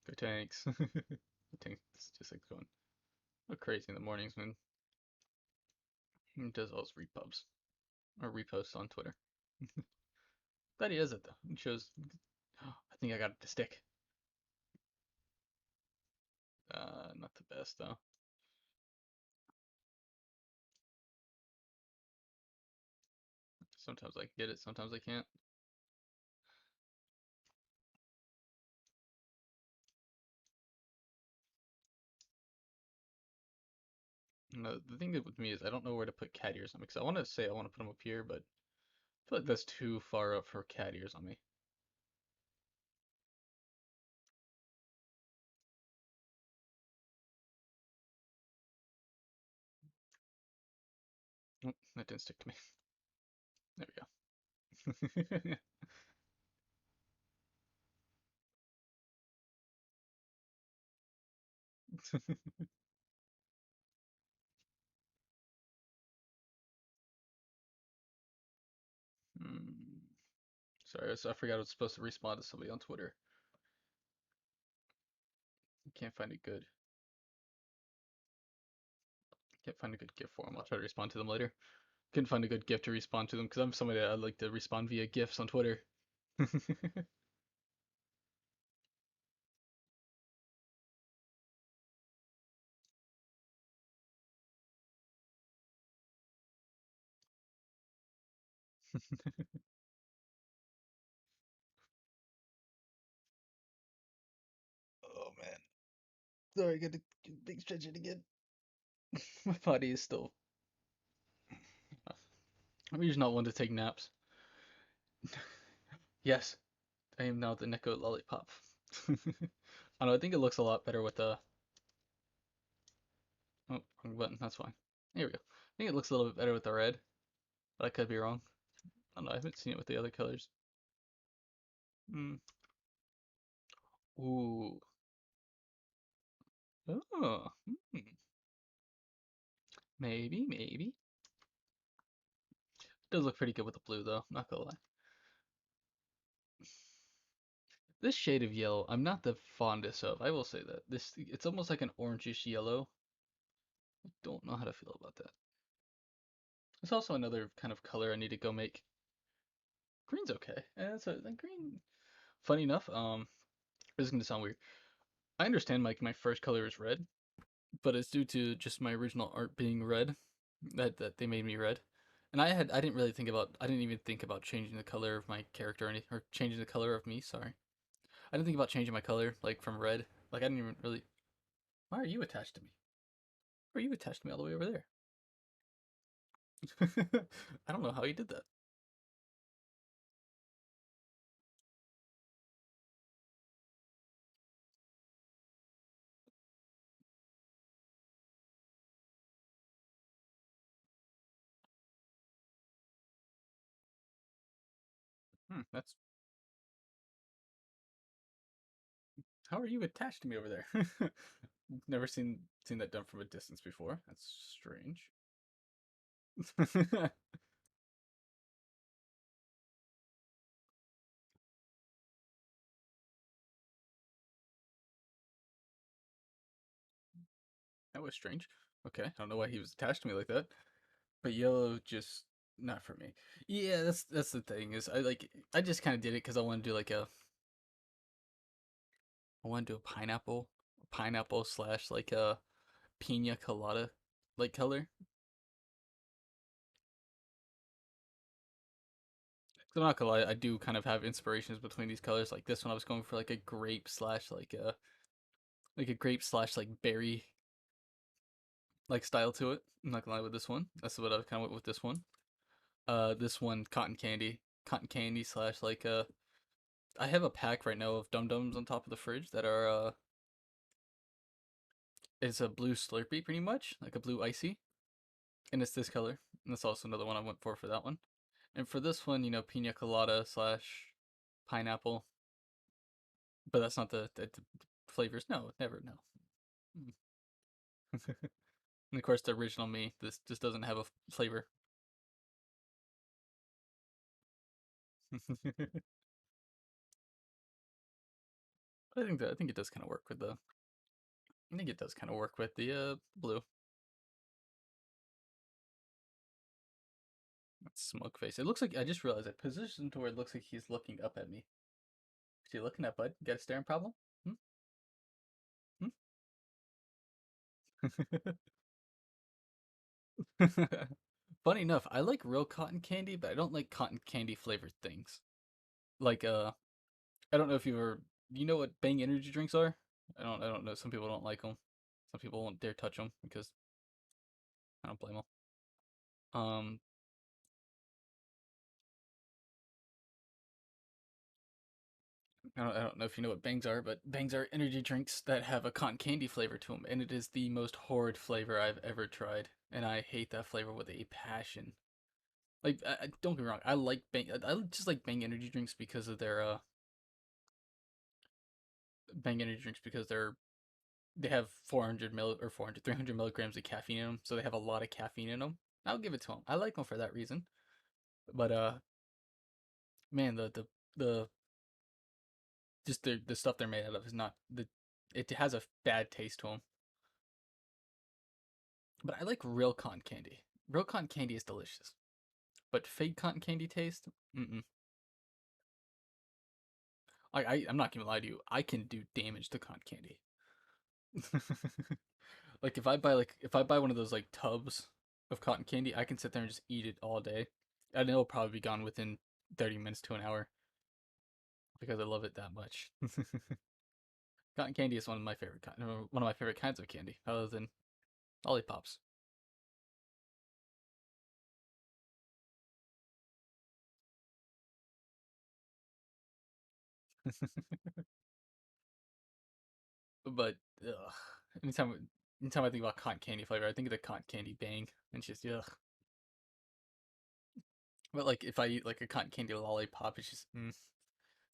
The tanks. The tanks just like going crazy in the mornings when he does all his repubs or reposts on Twitter. Glad he does it though. It shows. I think I got the stick. Not the best though. Sometimes I can get it, sometimes I can't. No, the thing with me is I don't know where to put cat ears on me because I want to say I want to put them up here, but I feel like that's too far up for cat ears on me. Oh, that didn't stick to me. There we go. Hmm. Sorry, I forgot I was supposed to respond to somebody on Twitter. Can't find a good. Can't find a good GIF for them. I'll try to respond to them later. Couldn't find a good GIF to respond to them because I'm somebody that I like to respond via GIFs on Twitter. Oh man. Sorry, I got to get a big stretch it again. My body is still. I'm usually not one to take naps. Yes, I am now the Neko Lollipop. I don't know, I think it looks a lot better with the. Oh, wrong button, that's fine. Here we go. I think it looks a little bit better with the red, but I could be wrong. I don't know, I haven't seen it with the other colors. Hmm. Ooh. Oh. Maybe, maybe. Does look pretty good with the blue though, not gonna lie. This shade of yellow, I'm not the fondest of. I will say that. It's almost like an orangish yellow. I don't know how to feel about that. It's also another kind of color I need to go make. Green's okay. And so like green. Funny enough, this is gonna sound weird. I understand my first color is red, but it's due to just my original art being red that they made me red. And I didn't even think about changing the color of my character or changing the color of me, sorry. I didn't think about changing my color like from red. Like I didn't even really. Why are you attached to me? Why are you attached to me all the way over there? I don't know how you did that. That's how are you attached to me over there? Never seen that done from a distance before. That's strange. That was strange. Okay, I don't know why he was attached to me like that. But yellow just not for me. Yeah, that's the thing is I just kind of did it because I want to do a pineapple slash like a pina colada like color. 'Cause I'm not gonna lie, I do kind of have inspirations between these colors. Like this one, I was going for like a grape slash like a grape slash like berry like style to it. I'm not gonna lie with this one. That's what I kind of went with this one. This one cotton candy slash like I have a pack right now of Dum Dums on top of the fridge that are it's a blue Slurpee pretty much, like a blue icy, and it's this color. And that's also another one I went for that one. And for this one, pina colada slash pineapple, but that's not the flavors. No, never, no. Mm. And of course, the original me, this just doesn't have a flavor. I think it does kind of work with the. I think it does kind of work with the blue. That's smug face. It looks like I just realized I positioned to where it looks like he's looking up at me. Is he looking at bud? Got a staring problem? Hmm? Hmm? Funny enough, I like real cotton candy, but I don't like cotton candy flavored things. Like I don't know if you ever you know what Bang energy drinks are? I don't know. Some people don't like them. Some people won't dare touch them because I don't blame them. Um, I don't know if you know what bangs are, but bangs are energy drinks that have a cotton candy flavor to them, and it is the most horrid flavor I've ever tried, and I hate that flavor with a passion. Like, don't get me wrong, I like bang, I just like bang energy drinks because of their bang energy drinks because they have 300 milligrams of caffeine in them, so they have a lot of caffeine in them. I'll give it to them. I like them for that reason, but man, the just the stuff they're made out of is not the. It has a bad taste to them. But I like real cotton candy. Real cotton candy is delicious. But fake cotton candy taste, mm-mm. I'm not gonna lie to you. I can do damage to cotton candy. Like if I buy one of those like tubs of cotton candy, I can sit there and just eat it all day, and it'll probably be gone within 30 minutes to an hour because I love it that much. Cotton candy is one of my favorite kinds of candy, other than lollipops. But ugh, anytime anytime I think about cotton candy flavor, I think of the cotton candy bang, and it's just ugh. But like if I eat like a cotton candy lollipop, it's just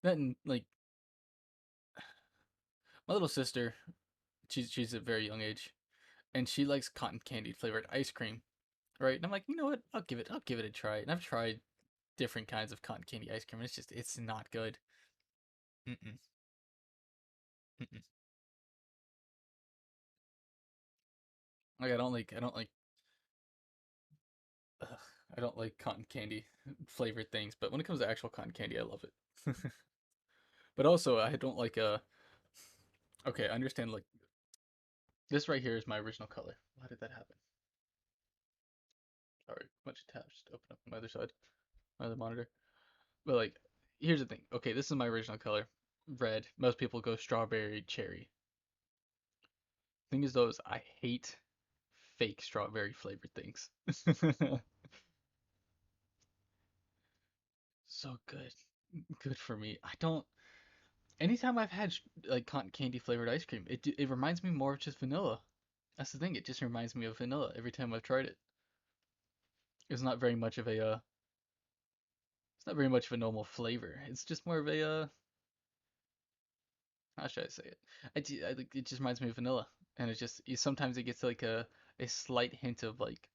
then like My little sister, she's a very young age, and she likes cotton candy flavored ice cream, right? And I'm like, you know what? I'll give it a try. And I've tried different kinds of cotton candy ice cream, and it's not good. Mm-mm, mm-mm. Like I don't like ugh, I don't like cotton candy flavored things, but when it comes to actual cotton candy, I love it. But also, I don't like okay, I understand like this right here is my original color. Why did that happen? Sorry, bunch of tabs just open up on my other side, my other monitor. But like, here's the thing. Okay, this is my original color, red. Most people go strawberry, cherry. Thing is, though, is I hate fake strawberry flavored things. So good, good for me. I don't. Anytime I've had like cotton candy flavored ice cream, it reminds me more of just vanilla. That's the thing. It just reminds me of vanilla every time I've tried it. It's not very much of a it's not very much of a normal flavor. It's just more of a how should I say it? I think it just reminds me of vanilla, and it's just sometimes it gets like a slight hint of like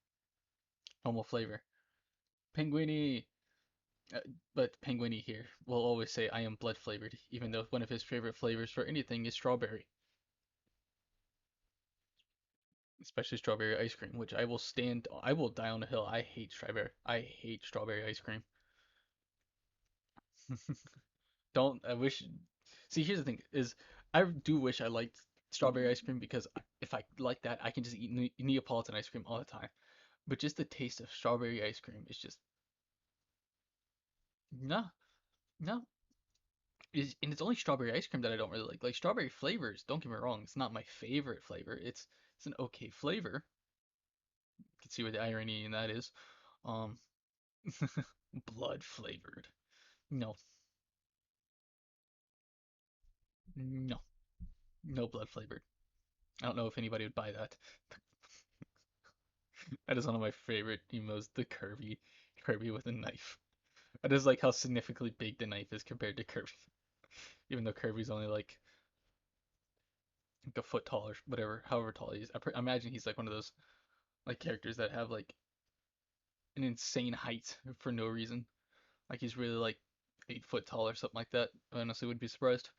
normal flavor. Penguini, uh, but Penguini here will always say I am blood flavored, even though one of his favorite flavors for anything is strawberry, especially strawberry ice cream, which I will die on a hill. I hate strawberry. I hate strawberry ice cream. Don't I wish See, here's the thing is I do wish I liked strawberry ice cream because if I like that, I can just eat Neapolitan ice cream all the time. But just the taste of strawberry ice cream is just no, no. And it's only strawberry ice cream that I don't really like. Like strawberry flavors, don't get me wrong, it's not my favorite flavor. It's an okay flavor. You can see what the irony in that is. Um, blood flavored. No, no, no blood flavored. I don't know if anybody would buy that. That is one of my favorite emos, the Kirby with a knife. I just like how significantly big the knife is compared to Kirby. Even though Kirby's only like a foot tall or whatever, however tall he is. I imagine he's like one of those like characters that have like an insane height for no reason. Like he's really like 8 foot tall or something like that. I honestly wouldn't be surprised.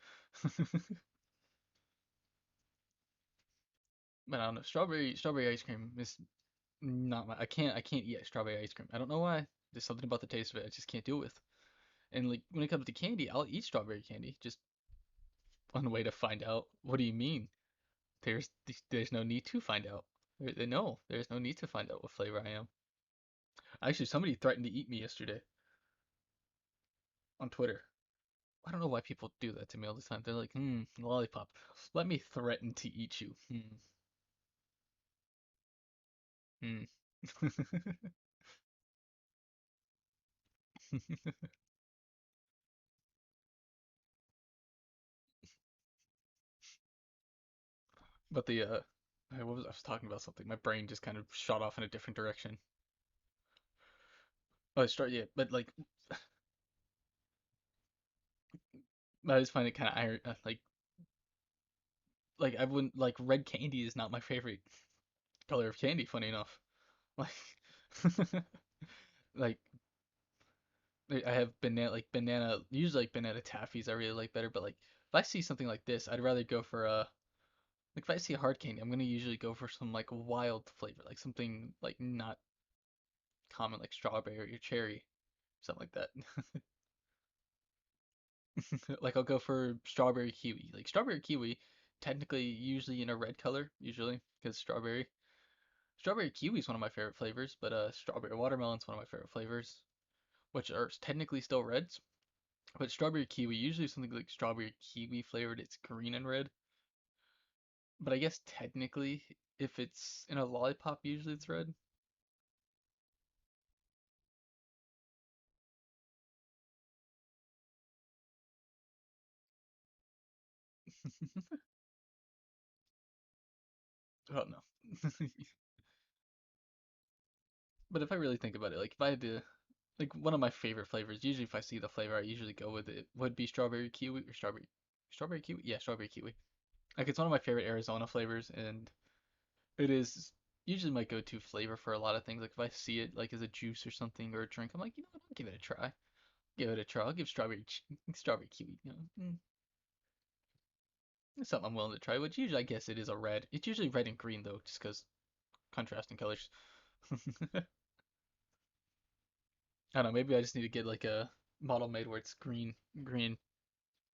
But I don't know. Strawberry ice cream is not my. I can't eat strawberry ice cream. I don't know why. There's something about the taste of it I just can't deal with. And like when it comes to candy, I'll eat strawberry candy. Just one way to find out. What do you mean? There's there's no need to find out. No, there's no need to find out what flavor I am. Actually, somebody threatened to eat me yesterday on Twitter. I don't know why people do that to me all the time. They're like, lollipop. Let me threaten to eat you. Hmm. But I was talking about something. My brain just kind of shot off in a different direction. Oh, start yeah, but I just find it kind of iron, like I wouldn't like red candy is not my favorite color of candy. Funny enough, like like I have banana usually like banana taffies I really like better, but like if I see something like this, I'd rather go for like if I see a hard candy, I'm gonna usually go for some like wild flavor, like something like not common, like strawberry or cherry, something like that. Like I'll go for strawberry kiwi. Like strawberry kiwi, technically usually in a red color, usually because strawberry. Strawberry kiwi is one of my favorite flavors, but strawberry watermelon's one of my favorite flavors, which are technically still reds. But strawberry kiwi, usually something like strawberry kiwi flavored, it's green and red. But I guess technically, if it's in a lollipop, usually it's red. Oh no. But if I really think about it, like if I had to, like one of my favorite flavors, usually if I see the flavor, I usually go with it, would be strawberry kiwi or strawberry kiwi? Yeah, strawberry kiwi. Like it's one of my favorite Arizona flavors, and it is usually my go-to flavor for a lot of things. Like if I see it like as a juice or something or a drink, I'm like, you know what, I'll give it a try. Give it a try. I'll give strawberry kiwi. It's something I'm willing to try. Which usually I guess it is a red. It's usually red and green though, just because contrasting colors. I don't know. Maybe I just need to get like a model made where it's green, and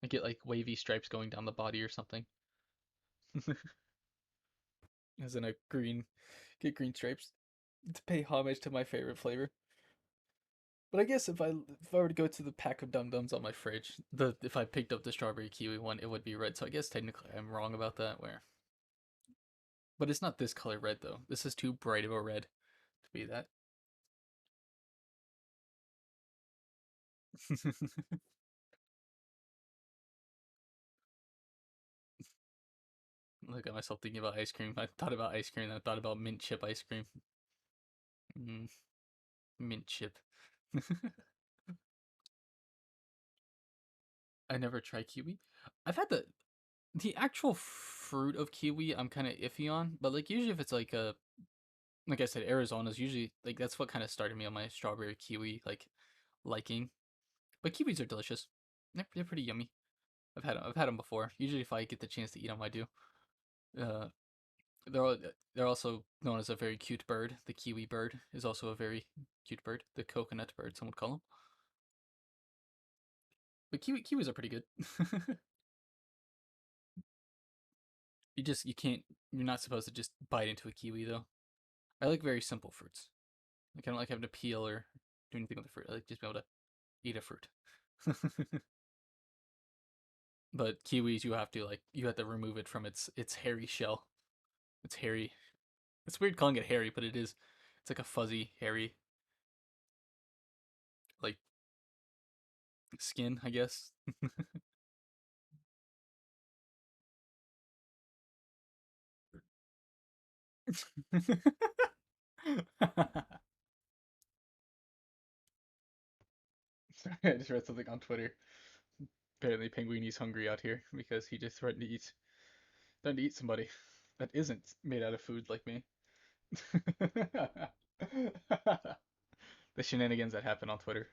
get like wavy stripes going down the body or something. As in a get green stripes to pay homage to my favorite flavor. But I guess if I were to go to the pack of Dum Dums on my fridge, the if I picked up the strawberry kiwi one, it would be red. So I guess technically I'm wrong about that. But it's not this color red though. This is too bright of a red to be that. Look at myself thinking about ice cream. I thought about ice cream. And I thought about mint chip ice cream. Mm, mint chip. I never tried kiwi. I've had the actual fruit of kiwi. I'm kind of iffy on, but like usually if it's like I said, Arizona's usually like that's what kind of started me on my strawberry kiwi like liking. But kiwis are delicious. They're pretty yummy. I've had them before. Usually if I get the chance to eat them, I do. Uh, they're also known as a very cute bird. The kiwi bird is also a very cute bird. The coconut bird, some would call them. But kiwis are pretty good. You can't you're not supposed to just bite into a kiwi though. I like very simple fruits. Like I don't like having to peel or do anything with the fruit. I like just being able to eat a fruit. But kiwis, you have to remove it from its hairy shell. It's hairy. It's weird calling it hairy, but it is. It's like a fuzzy, hairy, like skin, I guess. Sorry, I just read something on Twitter. Apparently, Penguini's hungry out here because he just threatened to eat somebody that isn't made out of food like me. The shenanigans that happen on Twitter.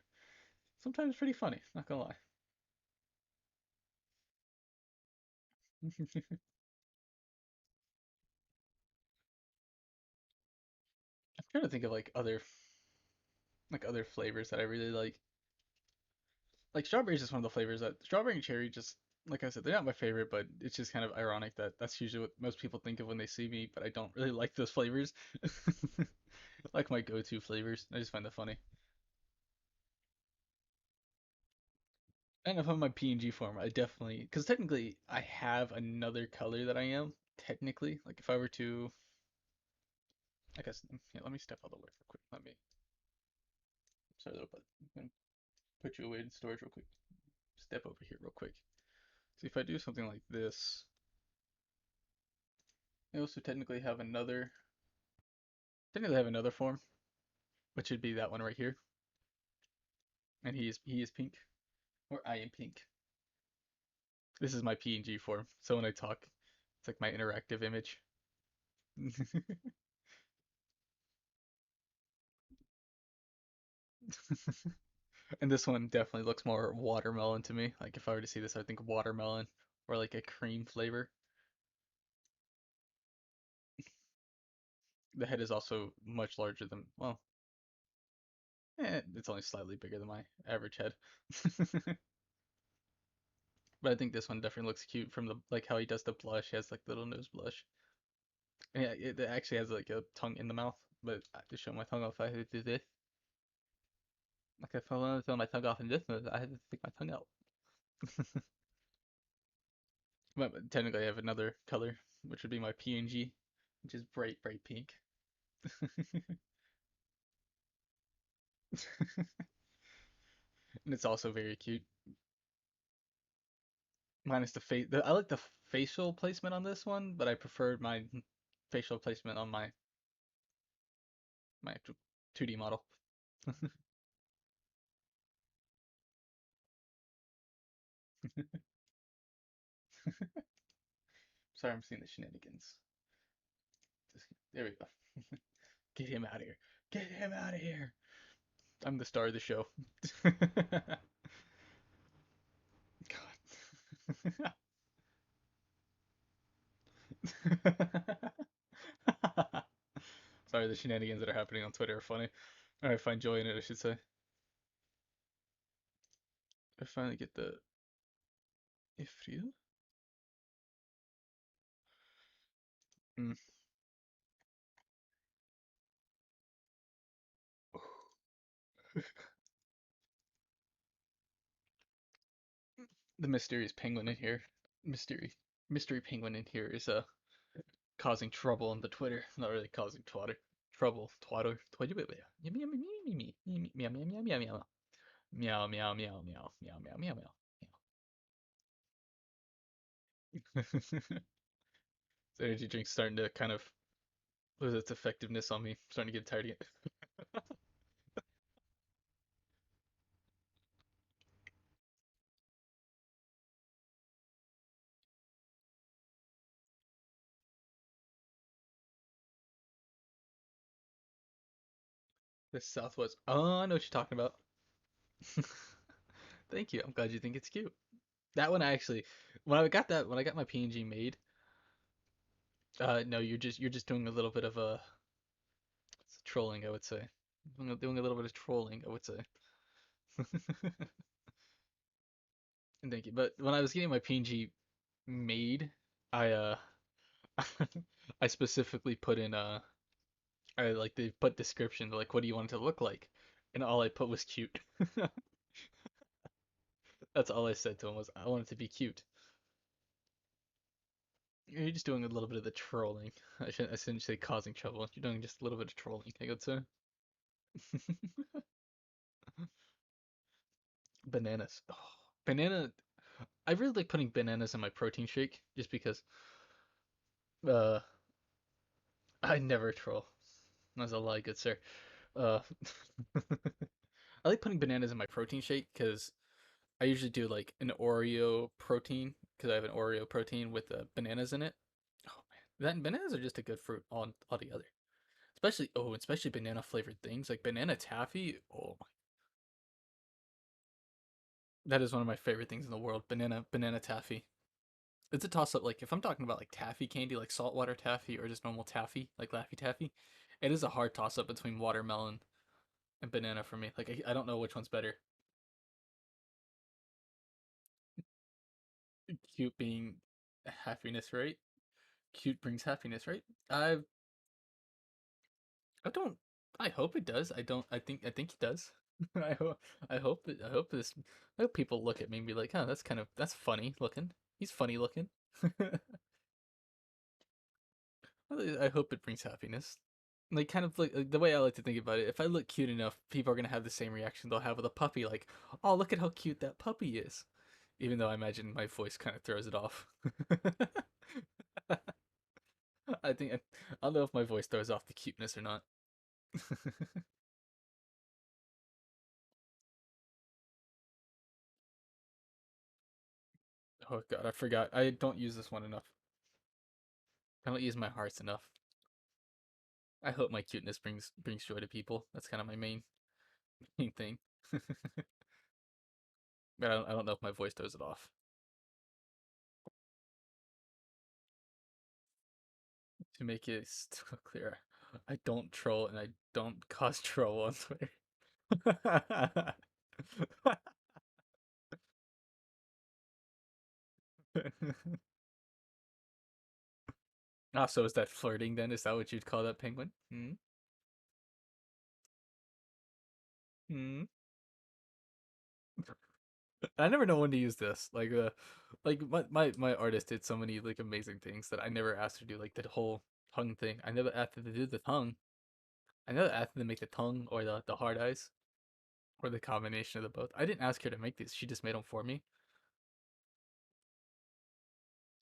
Sometimes pretty funny, not gonna lie. I'm trying to think of like other flavors that I really like. Like strawberry is just one of the flavors that strawberry and cherry just like I said, they're not my favorite, but it's just kind of ironic that that's usually what most people think of when they see me, but I don't really like those flavors. Like my go-to flavors. I just find that funny. And if I'm in my PNG form, I definitely because technically I have another color that I am technically. Like if I were to, I guess, yeah, let me step out of the way real quick. Sorry, little bud. I'm gonna put you away in storage real quick. Step over here real quick. See if I do something like this, I also technically have another form, which would be that one right here, and he is pink, or I am pink. This is my PNG form. So when I talk, it's like my interactive image. And this one definitely looks more watermelon to me. Like if I were to see this, I would think watermelon or like a cream flavor. The head is also much larger than, well, it's only slightly bigger than my average head. But I think this one definitely looks cute from the like how he does the blush. He has like little nose blush. And yeah, it actually has like a tongue in the mouth. But I have to show my tongue off. I had to do this. Like if I want to throw my tongue off in this mode, I had to stick my tongue out. But technically, I have another color, which would be my PNG, which is bright, bright pink. And it's also very cute. Minus the face. I like the facial placement on this one, but I preferred my facial placement on my actual 2D model. Sorry, I'm seeing the shenanigans. There we go. Get him out of here. Get him out of here. I'm the star of the show. God. Sorry, the shenanigans that are happening on Twitter are funny. I find joy in it, I should say. I finally get the Ifril? Mm. The mysterious penguin in here. Mystery penguin in here is causing trouble on the Twitter. Not really causing trouble. Twatter. Twitter. Meow meow meow meow meow meow meow meow meow meow meow meow meow meow meow. This energy drink's starting to kind of lose its effectiveness on me. I'm starting to get tired of it. The Southwest. Oh, I know what you're talking about. Thank you. I'm glad you think it's cute. That one I actually, when I got my PNG made, no, you're just doing a little bit of trolling, I would say. Doing a little bit of trolling, I would say. And thank you. But when I was getting my PNG made, I I specifically put in I like they put description like what do you want it to look like, and all I put was cute. That's all I said to him was I want it to be cute. You're just doing a little bit of the trolling. I shouldn't say causing trouble. You're doing just a little bit of trolling, I would say. Bananas. Oh, banana. I really like putting bananas in my protein shake just because uh I never troll. That's a lie, good sir. Uh I like putting bananas in my protein shake because I usually do like an Oreo protein because I have an Oreo protein with bananas in it. Oh man, that bananas are just a good fruit on altogether. Especially banana flavored things like banana taffy. Oh, that is one of my favorite things in the world. Banana taffy. It's a toss up. Like if I'm talking about like taffy candy, like saltwater taffy or just normal taffy, like Laffy Taffy, it is a hard toss up between watermelon and banana for me. Like I don't know which one's better. Cute being happiness, right? Cute brings happiness, right? I don't. I hope it does. I don't. I think it does. I hope. I hope this. I hope people look at me and be like, "Huh, that's funny looking. He's funny looking." I hope it brings happiness. Like kind of like the way I like to think about it. If I look cute enough, people are gonna have the same reaction they'll have with a puppy. Like, "Oh, look at how cute that puppy is." Even though I imagine my voice kind of throws it off. I don't know if my voice throws off the cuteness or not. Oh god, I forgot. I don't use this one enough. I don't use my hearts enough. I hope my cuteness brings joy to people. That's kind of my main thing. But I don't know if my voice throws it off. To make it still clear, I don't troll and I don't cause troll on Twitter. Ah, so is that flirting then? Is that what you'd call that, penguin? Hmm? Hmm? I never know when to use this. Like my artist did so many like amazing things that I never asked her to do, like the whole tongue thing. I never asked her to do the tongue. I never asked her to make the tongue or the hard eyes or the combination of the both. I didn't ask her to make these. She just made them for me.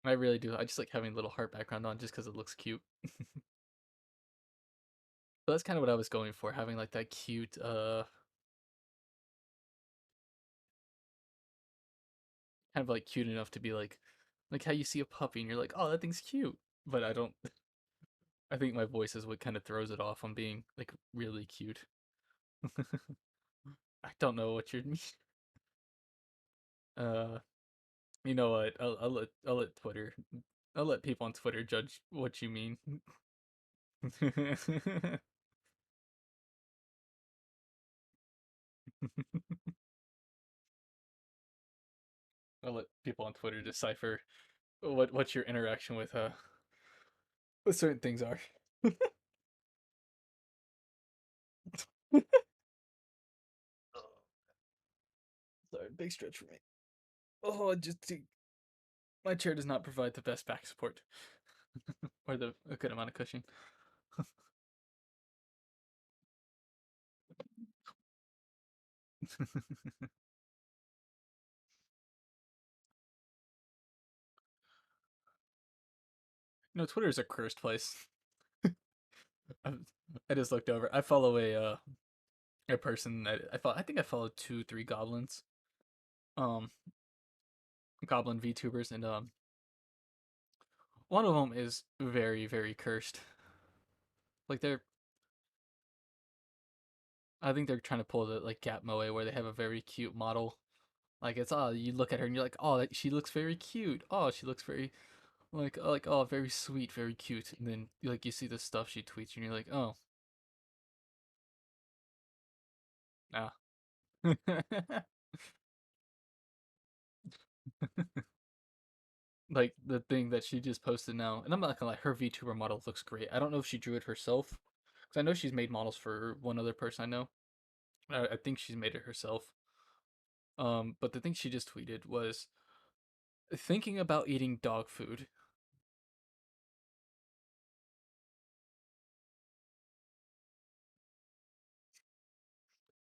I really do. I just like having a little heart background on just because it looks cute. But that's kind of what I was going for, having like that cute, kind of like cute enough to be like Like how you see a puppy and you're like, oh, that thing's cute. But I don't. I think my voice is what kind of throws it off on being like really cute. I don't know what you mean. Uh, you know what? I'll let people on Twitter judge what you mean. I'll let people on Twitter decipher what your interaction with certain things are. Sorry, big stretch for me. Oh, my chair does not provide the best back support or a good amount of cushion. No, Twitter is a cursed place. I, I just looked over. I follow a person that I think I followed two, three goblins, um, goblin VTubers, and one of them is very, very cursed. Like I think they're trying to pull the like Gap Moe where they have a very cute model. Like it's you look at her and you're like, oh, she looks very cute. Oh, she looks very like oh, very sweet, very cute. And then like you see the stuff she tweets and you're like, oh, ah. Like the thing that she just posted now, and I'm not gonna lie, her VTuber model looks great. I don't know if she drew it herself, because I know she's made models for one other person I know. I think she's made it herself. But the thing she just tweeted was thinking about eating dog food.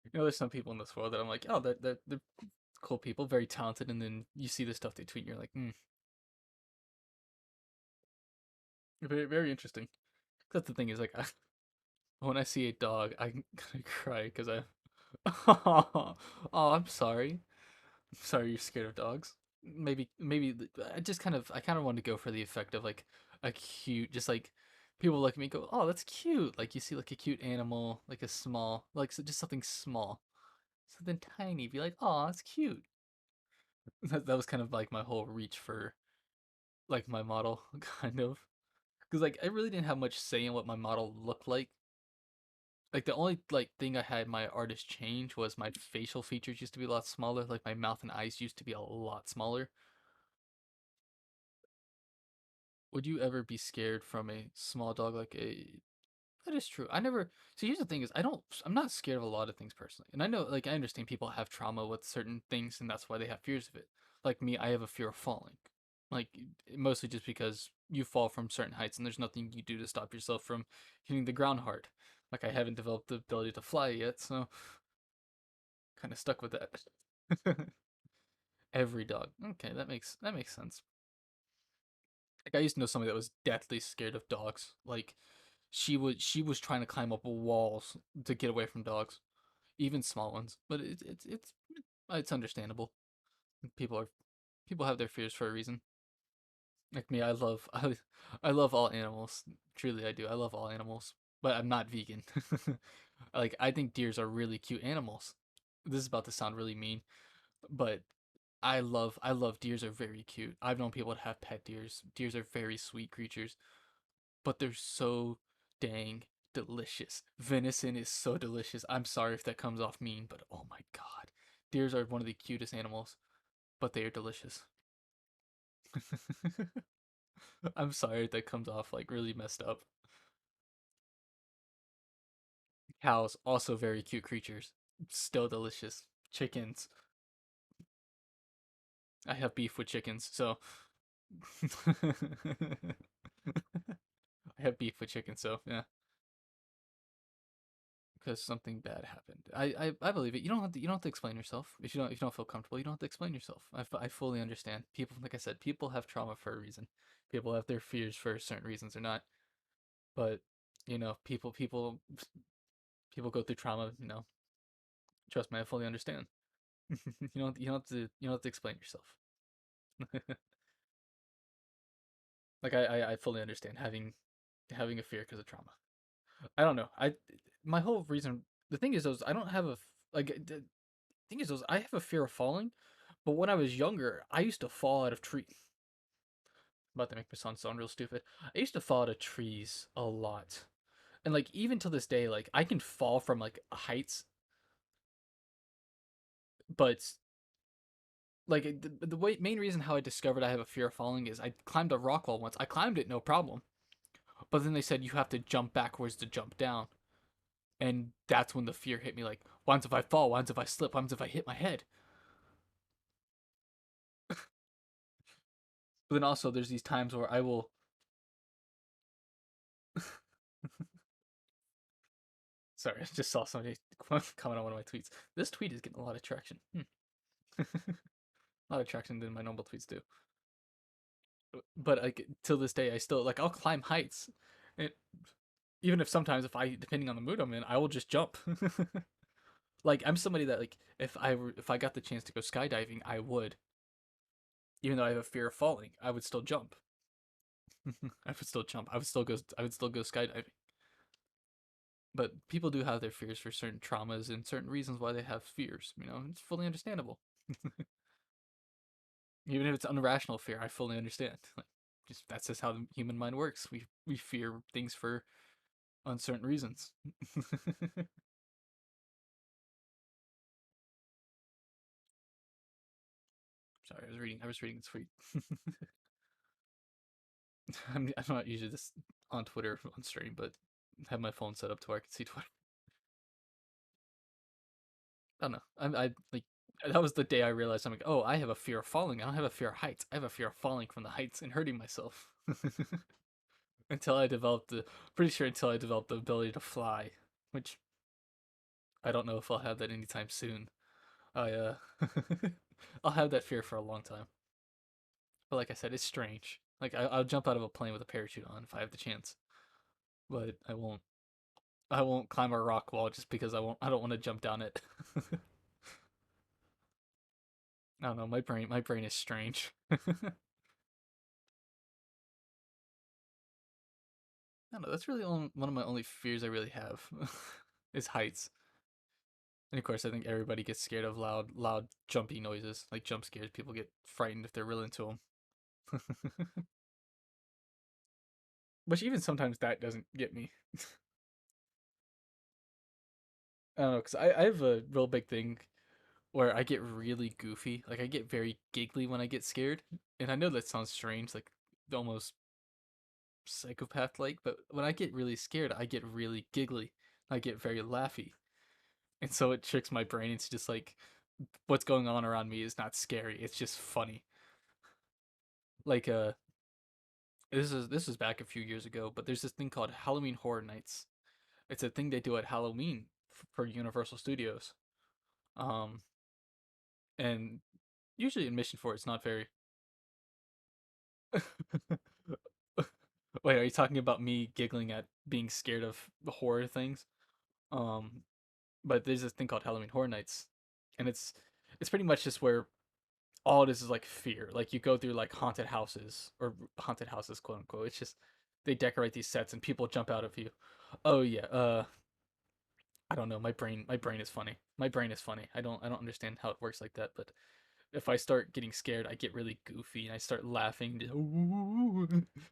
You know, there's some people in this world that I'm like, oh, they're cool people, very talented, and then you see the stuff they tweet, and you're like, very very interesting. That's the thing is like, when I see a dog, I cry because I, oh, I'm sorry. I'm sorry you're scared of dogs. Maybe I kind of want to go for the effect of like a cute, just like people look at me and go, oh, that's cute. Like you see like a cute animal, like a small, like just something small, something tiny. Be like, oh, that's cute. That was kind of like my whole reach for like my model, kind of. Because like I really didn't have much say in what my model looked like. Like the only like thing I had my artist change was my facial features used to be a lot smaller. Like my mouth and eyes used to be a lot smaller. Would you ever be scared from a small dog like a that is true. I never see here's the thing is I'm not scared of a lot of things personally. And I know like I understand people have trauma with certain things and that's why they have fears of it. Like me, I have a fear of falling. Like mostly just because you fall from certain heights and there's nothing you do to stop yourself from hitting the ground hard. Like I haven't developed the ability to fly yet, so kind of stuck with that. Every dog. Okay, that makes sense. Like I used to know somebody that was deathly scared of dogs. Like she was trying to climb up walls to get away from dogs, even small ones. But it's understandable. People are people have their fears for a reason. Like me, I love all animals. Truly, I do. I love all animals, but I'm not vegan. Like I think deers are really cute animals. This is about to sound really mean, but I love deers are very cute. I've known people that have pet deers. Deers are very sweet creatures, but they're so dang delicious. Venison is so delicious. I'm sorry if that comes off mean, but oh my god. Deers are one of the cutest animals, but they are delicious. I'm sorry if that comes off like really messed up. Cows, also very cute creatures. Still delicious. Chickens. I have beef with chickens, so I have beef with chickens, so yeah. Because something bad happened. I believe it. You don't have to explain yourself if you don't feel comfortable. You don't have to explain yourself. I fully understand. People like I said, people have trauma for a reason. People have their fears for certain reasons or not. But people go through trauma. Trust me, I fully understand. You don't have to explain yourself. Like I fully understand having a fear because of trauma. I don't know. My whole reason. The thing is, those I don't have a like. The thing is, those I have a fear of falling, but when I was younger, I used to fall out of trees. About to make my son sound real stupid. I used to fall out of trees a lot, and like even to this day, like I can fall from like heights, but like main reason how I discovered I have a fear of falling is I climbed a rock wall once. I climbed it no problem, but then they said you have to jump backwards to jump down, and that's when the fear hit me. Like, what if I fall? What if I slip? What if I hit my head? But then also there's these times where I will. Sorry, I just saw somebody comment on one of my tweets. This tweet is getting a lot of traction. A lot of traction than my normal tweets do. But like till this day, I still like I'll climb heights, and even if sometimes if I depending on the mood I'm in, I will just jump. Like I'm somebody that like if I got the chance to go skydiving, I would. Even though I have a fear of falling, I would still jump. I would still jump. I would still go skydiving. But people do have their fears for certain traumas and certain reasons why they have fears. You know, it's fully understandable. Even if it's irrational fear, I fully understand. Like, just that's just how the human mind works. We fear things for uncertain reasons. Sorry, I was reading this tweet. I'm not usually this on Twitter on stream, but I have my phone set up to where I can see Twitter. I don't know. I like that was the day I realized I'm like, oh, I have a fear of falling. I don't have a fear of heights. I have a fear of falling from the heights and hurting myself. Until I developed the pretty sure until I developed the ability to fly, which I don't know if I'll have that anytime soon. I I'll have that fear for a long time. But like I said, it's strange. Like I'll jump out of a plane with a parachute on if I have the chance, but I won't. I won't climb a rock wall just because I won't. I don't want to jump down it. I don't know. My brain is strange. I don't know. That's really one of my only fears I really have is heights. And of course, I think everybody gets scared of loud, jumpy noises, like jump scares. People get frightened if they're real into them. Which even sometimes that doesn't get me. I don't know, because I have a real big thing where I get really goofy. Like I get very giggly when I get scared. And I know that sounds strange, like almost psychopath like, but when I get really scared, I get really giggly. I get very laughy. And so it tricks my brain into just like what's going on around me is not scary. It's just funny. Like this is back a few years ago, but there's this thing called Halloween Horror Nights. It's a thing they do at Halloween for Universal Studios. Um and usually admission for it's not very Wait, are you talking about me giggling at being scared of horror things? Um, but there's this thing called Halloween Horror Nights, and it's pretty much just where all it is like fear. Like you go through like haunted houses, quote unquote. It's just they decorate these sets and people jump out of you. Oh yeah, I don't know. My brain is funny. My brain is funny. I don't understand how it works like that, but if I start getting scared, I get really goofy and I start laughing. Ooh,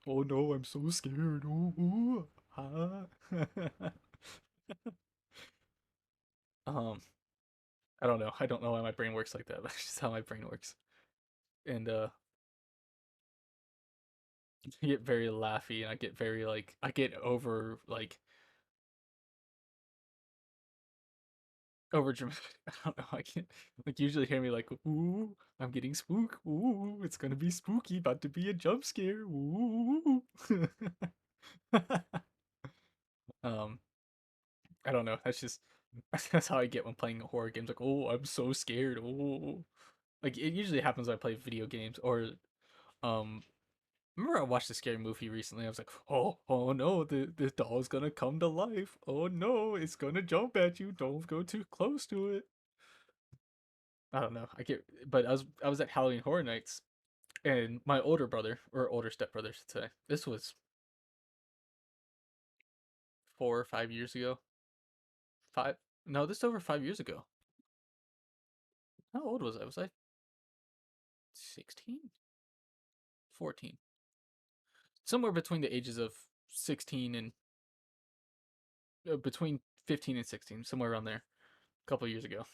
oh no, I'm so scared. Ooh, ah. um, I don't know. I don't know why my brain works like that, but it's just how my brain works. And I get very laughy and I get very like I get over dramatic. I don't know. I can't like usually hear me like ooh, I'm getting spooked. Ooh, it's gonna be spooky, about to be a jump scare. Ooh. um, I don't know. That's just that's how I get when playing horror games. Like, oh, I'm so scared. Oh, like it usually happens when I play video games or um. Remember I watched a scary movie recently. I was like, oh no, the doll's gonna come to life. Oh no, it's gonna jump at you. Don't go too close to it. I don't know. But I was at Halloween Horror Nights, And my older brother, or older stepbrother, I should say, this was 4 or 5 years ago. Five? No, this is over 5 years ago. How old was I? Was I 16? 14? Somewhere between the ages of 16 and between 15 and 16, somewhere around there. A couple years ago.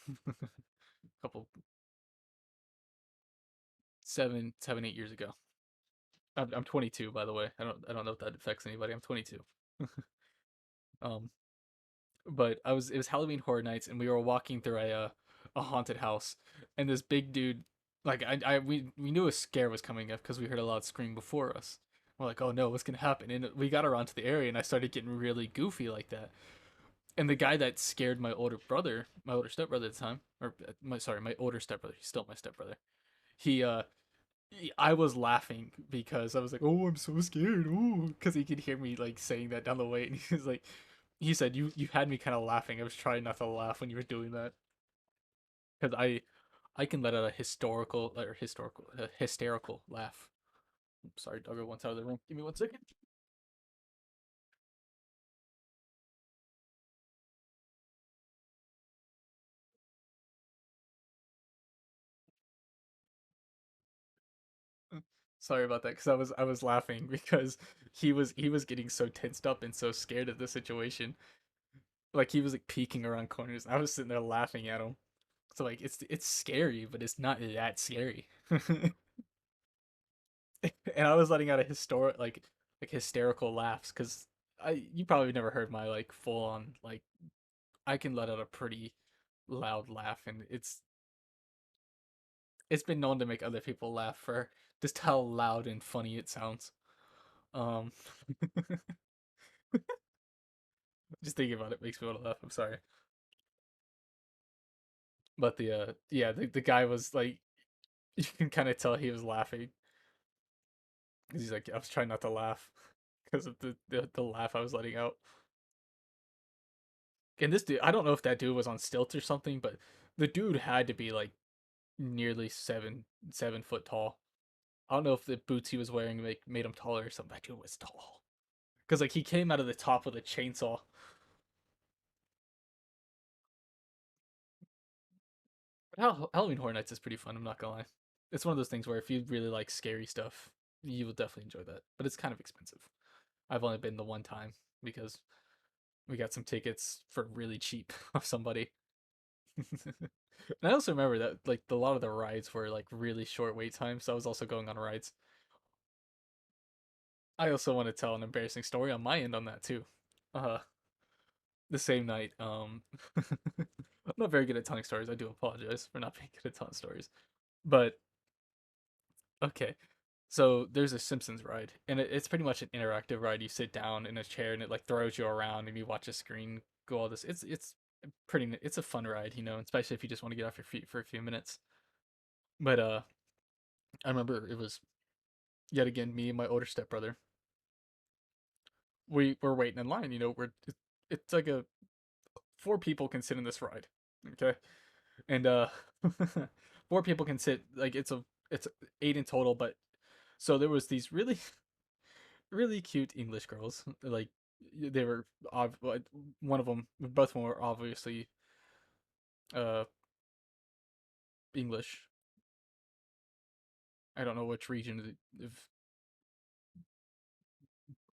Couple 7, 8 years ago. I'm 22, by the way. I don't know if that affects anybody. I'm 22. Um, but it was Halloween Horror Nights, and we were walking through a haunted house, and this big dude, like we knew a scare was coming up because we heard a loud scream before us. We're like, oh no, what's gonna happen? And we got around to the area, and I started getting really goofy like that. And the guy that scared my older brother, my older stepbrother at the time, or my older stepbrother, he's still my stepbrother. He I was laughing because I was like, "Oh, I'm so scared!" Oh, because he could hear me like saying that down the way, and he was like, he said, "You had me kind of laughing. I was trying not to laugh when you were doing that because I can let out a hysterical laugh." Sorry, doggo wants out of the room. Give me 1 second. Sorry about that because I was laughing because he was getting so tensed up and so scared of the situation. Like he was like peeking around corners. I was sitting there laughing at him. So like it's scary, but it's not that scary. And I was letting out a historic like hysterical laughs because I you probably never heard my like full on like I can let out a pretty loud laugh, and it's been known to make other people laugh for just how loud and funny it sounds. Um, just thinking about it makes me want to laugh. I'm sorry, but the guy was like you can kind of tell he was laughing because he's like I was trying not to laugh because of the laugh I was letting out. And this dude, I don't know if that dude was on stilts or something, but the dude had to be like nearly 7 foot tall. I don't know if the boots he was wearing made him taller or something. That dude was tall because like he came out of the top with a chainsaw. But Halloween Horror Nights is pretty fun. I'm not gonna lie. It's one of those things where if you really like scary stuff, you will definitely enjoy that. But it's kind of expensive. I've only been the one time because we got some tickets for really cheap off somebody. And I also remember that like a lot of the rides were like really short wait times, so I was also going on rides. I also want to tell an embarrassing story on my end on that too. Uh, the same night, I'm not very good at telling stories. I do apologize for not being good at telling stories. But okay, so there's a Simpsons ride, and it's pretty much an interactive ride. You sit down in a chair, and it like throws you around, and you watch a screen go all this. It's it's a fun ride, especially if you just want to get off your feet for a few minutes. But I remember it was yet again me and my older stepbrother. We were waiting in line. It's like a 4 people can sit in this ride. Okay, and 4 people can sit. Like it's 8 in total. But so there was these really really cute English girls. Like they were one of them, both of them were obviously uh English. I don't know which region of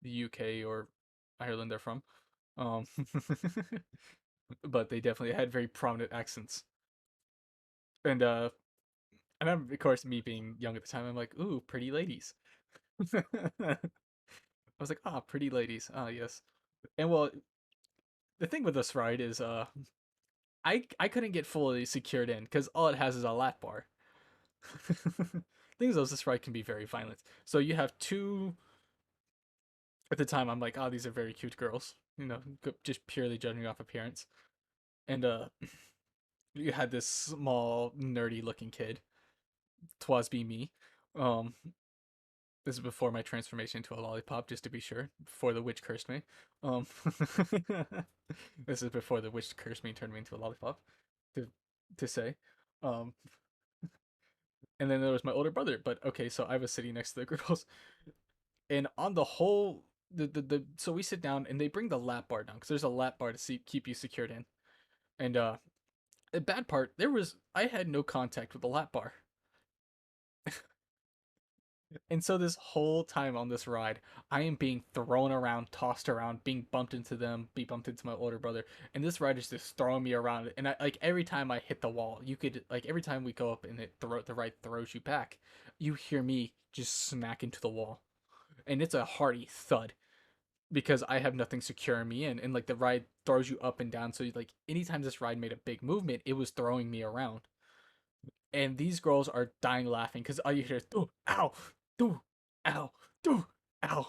the UK or Ireland they're from. Um, but they definitely had very prominent accents. And of course me being young at the time, I'm like, ooh, pretty ladies. I was like, ah, pretty ladies. Ah, yes. And well, the thing with this ride is I couldn't get fully secured in because all it has is a lap bar. Things of this ride can be very violent. So you have two at the time I'm like, oh, these are very cute girls, just purely judging off appearance. And you had this small nerdy looking kid, twas be me. Um this is before my transformation into a lollipop, just to be sure, before the witch cursed me. Um this is before the witch cursed me and turned me into a lollipop, to to say. Um And then there was my older brother. But okay, so I was sitting next to the girls, and on the whole, so we sit down and they bring the lap bar down because there's a lap bar to keep you secured in. And the bad part, I had no contact with the lap bar. And so this whole time on this ride, I am being thrown around, tossed around, being bumped into them, be bumped into my older brother, and this ride is just throwing me around. And I like every time I hit the wall, you could like every time we go up and the ride throws you back, you hear me just smack into the wall, and it's a hearty thud because I have nothing securing me in, and like the ride throws you up and down. So like anytime this ride made a big movement, it was throwing me around. And these girls are dying laughing because all you hear is "Ooh, ow, do, ow, do, ow"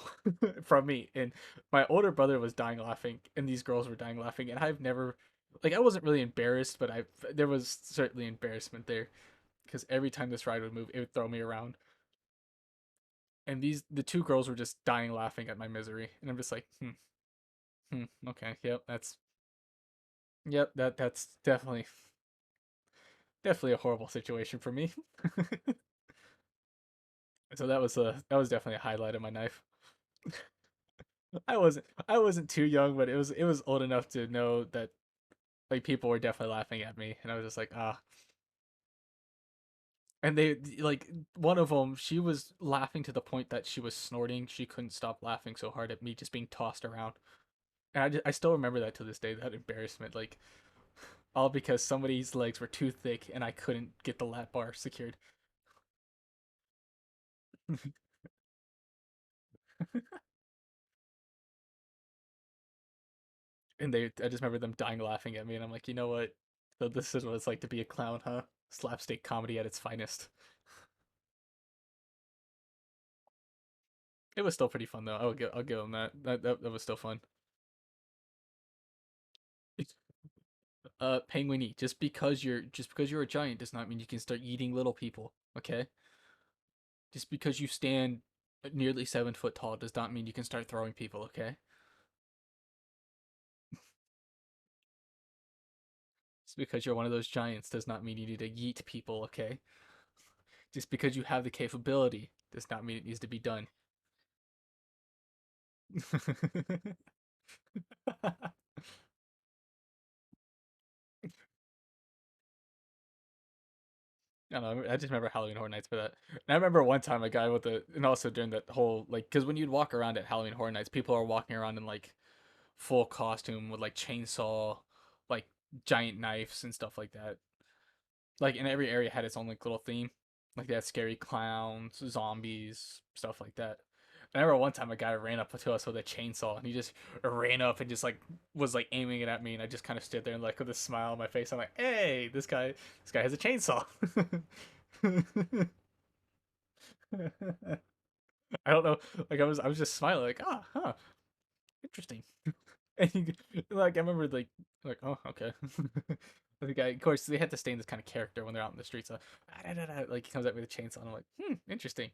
from me. And my older brother was dying laughing, and these girls were dying laughing. And I've never, like, I wasn't really embarrassed, but there was certainly embarrassment there because every time this ride would move, it would throw me around. And the two girls were just dying laughing at my misery, and I'm just like, okay, yep, that's definitely a horrible situation for me. So that was definitely a highlight of my knife. I wasn't too young, but it was old enough to know that like people were definitely laughing at me, and I was just like ah. And they like one of them, she was laughing to the point that she was snorting. She couldn't stop laughing so hard at me just being tossed around. And I still remember that to this day, that embarrassment, like all because somebody's legs were too thick and I couldn't get the lap bar secured. And I just remember them dying laughing at me, and I'm like, you know what? So this is what it's like to be a clown, huh? Slapstick comedy at its finest. It was still pretty fun though. I'll give them that. That was still fun. Penguiny, just because you're a giant does not mean you can start eating little people. Okay, just because you stand nearly 7 foot tall does not mean you can start throwing people. Okay, just because you're one of those giants does not mean you need to yeet people. Okay, just because you have the capability does not mean it needs to be done. I don't know. I just remember Halloween Horror Nights for that. And I remember one time a guy with and also during that whole like, because when you'd walk around at Halloween Horror Nights, people are walking around in like full costume with like chainsaw, like giant knives and stuff like that. Like, and every area had its own like little theme. Like they had scary clowns, zombies, stuff like that. I remember one time a guy ran up to us with a chainsaw, and he just ran up and just like was like aiming it at me, and I just kind of stood there and like with a smile on my face. I'm like, "Hey, this guy has a chainsaw." I don't know, like I was just smiling, like, "Ah, huh, interesting." And like I remember like oh okay. The guy, of course, they had to stay in this kind of character when they're out in the streets. So, like he comes at me with a chainsaw, and I'm like, interesting.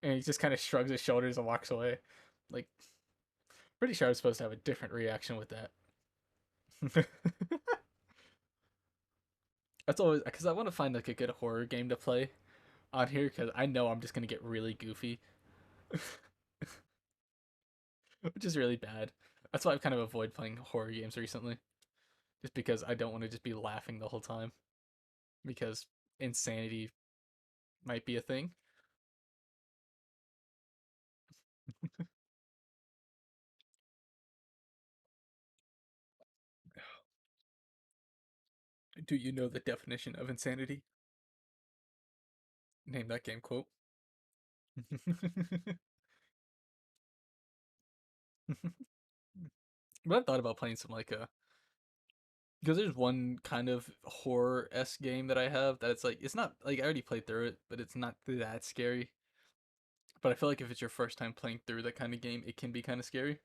And he just kind of shrugs his shoulders and walks away. Like, pretty sure I was supposed to have a different reaction with that. That's always because I want to find like a good horror game to play on here because I know I'm just gonna get really goofy, which is really bad. That's why I've kind of avoided playing horror games recently, just because I don't want to just be laughing the whole time because insanity might be a thing. Do you know the definition of insanity? Name that game quote. But I've thought about playing some like a because there's one kind of horror esque game that I have that it's like it's not like I already played through it, but it's not that scary. But I feel like if it's your first time playing through that kind of game, it can be kind of scary.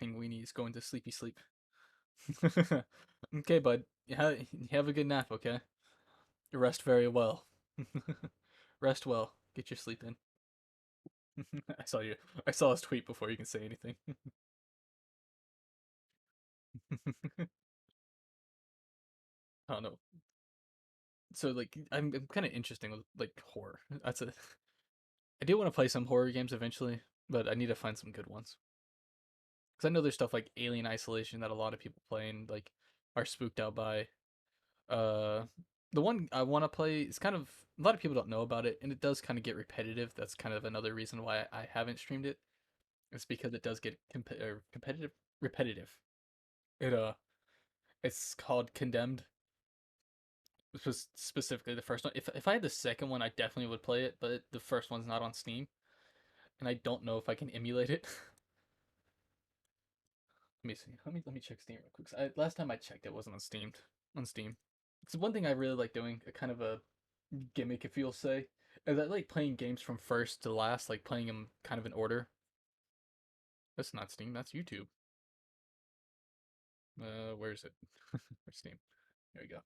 Pinguini's going to sleepy sleep. Okay, bud. Have a good nap, okay? Rest very well. Rest well. Get your sleep in. I saw his tweet before you can say anything. I don't know. So like I'm kind of interesting with like horror. That's a I do want to play some horror games eventually, but I need to find some good ones. Because I know there's stuff like Alien Isolation that a lot of people play and like are spooked out by. Uh, the one I want to play is kind of a lot of people don't know about it, and it does kind of get repetitive. That's kind of another reason why I haven't streamed it. It's because it does get competitive, repetitive. It it's called Condemned. This was specifically the first one. If I had the second one, I definitely would play it, but the first one's not on Steam, and I don't know if I can emulate it. Let me see. Let me check Steam real quick. Last time I checked, it wasn't on Steam. On Steam, it's one thing I really like doing. A kind of a gimmick, if you'll say, is I like playing games from first to last, like playing them kind of in order. That's not Steam. That's YouTube. Where is it? Where's Steam? There we go.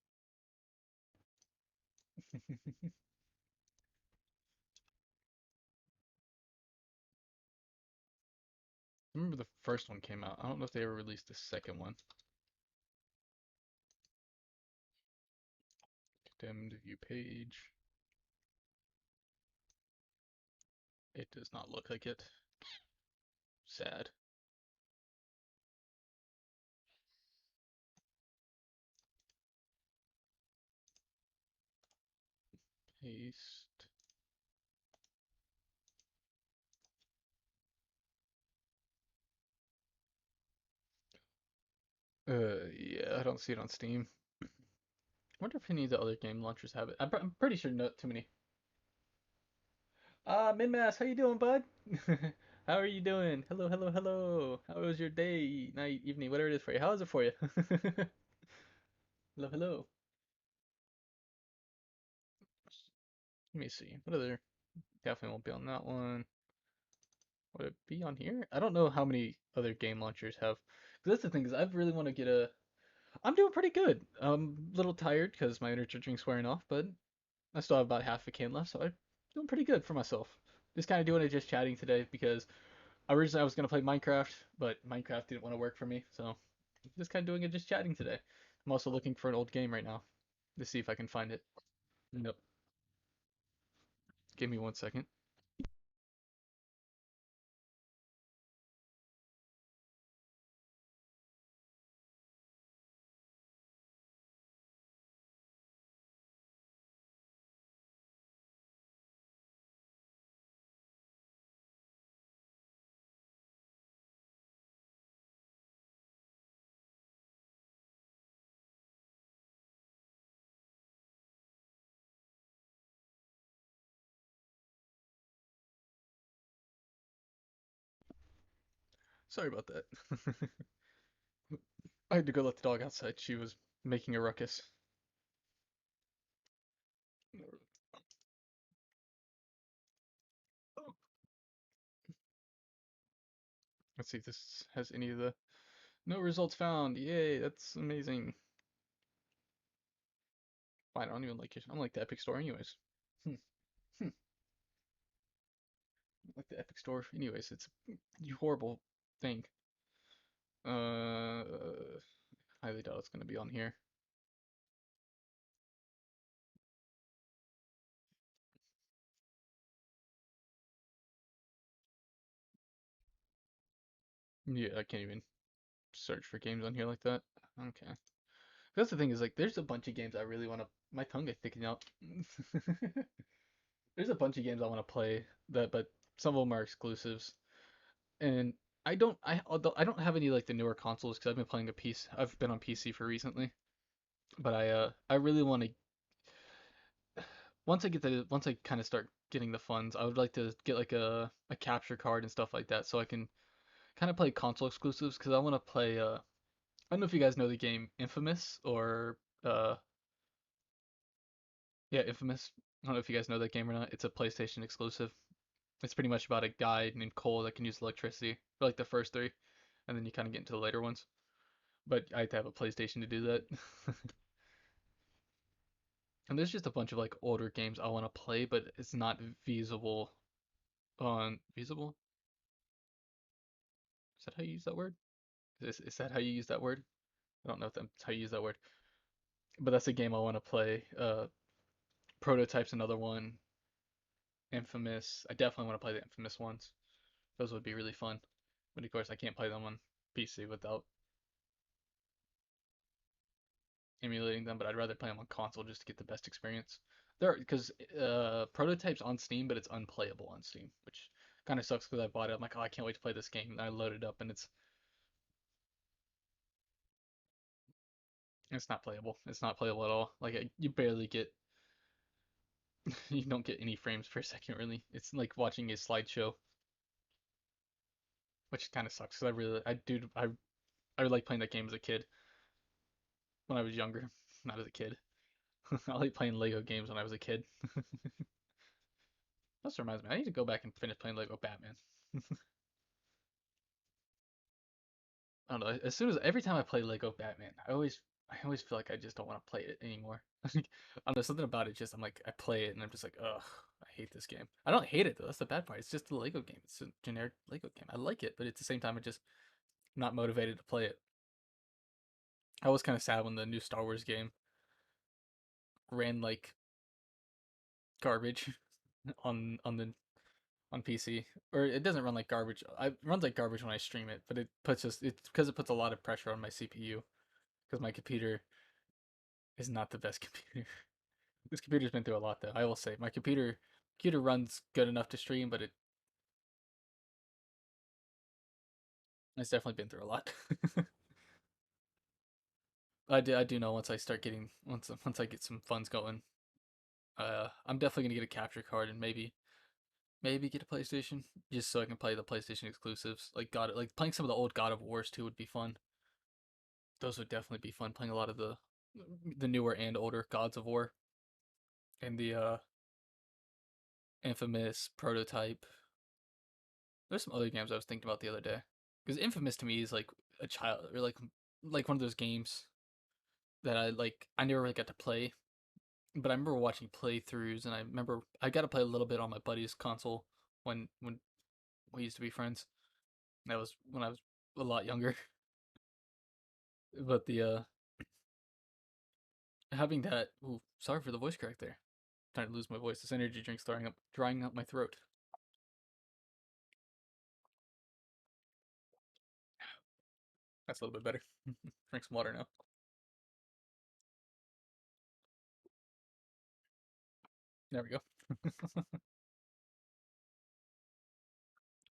I remember the first one came out. I don't know if they ever released the second one. Condemned view page. It does not look like it. Sad. Paste. Yeah, I don't see it on Steam. I wonder if any of the other game launchers have it. I'm pretty sure not too many. Minmas, how you doing, bud? How are you doing? Hello, hello, hello. How was your day, night, evening, whatever it is for you? How is it for you? Hello, hello. Let me see. What other? Definitely won't be on that one. Would it be on here? I don't know how many other game launchers have. 'Cause that's the thing is I really want to get a. I'm doing pretty good. I'm a little tired because my energy drink's wearing off, but I still have about half a can left, so I'm doing pretty good for myself. Just kind of doing it, just chatting today because originally I was gonna play Minecraft, but Minecraft didn't want to work for me, so just kind of doing it, just chatting today. I'm also looking for an old game right now to see if I can find it. Nope. Give me 1 second. Sorry about that. I had to go let the dog outside. She was making a ruckus. Let's see if this has any of the no results found. Yay, that's amazing. Fine, I don't even like it. I don't like the Epic Store anyways. Hmm. Hmm. I don't like the Epic Store anyways. It's a horrible thing. Uh, highly doubt it's gonna be on here. Yeah, I can't even search for games on here like that. Okay. That's the thing is like there's a bunch of games I really want to my tongue is sticking out. There's a bunch of games I want to play that but some of them are exclusives. And although I don't have any like the newer consoles because I've been playing a piece I've been on PC for recently. But I really want to once I kind of start getting the funds, I would like to get like a capture card and stuff like that so I can kind of play console exclusives because I want to play I don't know if you guys know the game Infamous or yeah, Infamous. I don't know if you guys know that game or not. It's a PlayStation exclusive. It's pretty much about a guy named Cole that can use electricity for like the first three, and then you kind of get into the later ones. But I have to have a PlayStation to do that. And there's just a bunch of like older games I want to play, but it's not feasible on feasible. Is that how you use that word? Is that how you use that word? I don't know if that's how you use that word, but that's a game I want to play. Prototype's another one. Infamous. I definitely want to play the Infamous ones. Those would be really fun. But of course, I can't play them on PC without emulating them. But I'd rather play them on console just to get the best experience. There, because Prototype's on Steam, but it's unplayable on Steam, which kind of sucks because I bought it. I'm like, oh, I can't wait to play this game. And I load it up, and it's not playable. It's not playable at all. Like you barely get, you don't get any frames per second really. It's like watching a slideshow, which kind of sucks. Cause I like playing that game as a kid when I was younger, not as a kid. I like playing Lego games when I was a kid. That reminds me, I need to go back and finish playing Lego Batman. I don't know. As soon as every time I play Lego Batman, I always feel like I just don't want to play it anymore. Like, I don't know, something about it just I'm like I play it and I'm just like, ugh, I hate this game. I don't hate it though. That's the bad part. It's just a Lego game. It's a generic Lego game. I like it, but at the same time, I'm just not motivated to play it. I was kind of sad when the new Star Wars game ran like garbage on PC, or it doesn't run like garbage. It runs like garbage when I stream it, but it's because it puts a lot of pressure on my CPU because my computer is not the best computer. This computer's been through a lot though. I will say my computer runs good enough to stream, but it's definitely been through a lot. I do know once I get some funds going, I'm definitely gonna get a capture card and maybe get a PlayStation just so I can play the PlayStation exclusives. Like playing some of the old God of Wars too would be fun. Those would definitely be fun. Playing a lot of the newer and older Gods of War and the Infamous Prototype. There's some other games I was thinking about the other day because Infamous to me is like a child or like one of those games that I never really got to play, but I remember watching playthroughs and I remember I got to play a little bit on my buddy's console when we used to be friends. That was when I was a lot younger. But the having that, ooh, sorry for the voice crack there. Trying to lose my voice. This energy drink's drying up my throat. That's a little bit better. Drink some water now. There we go.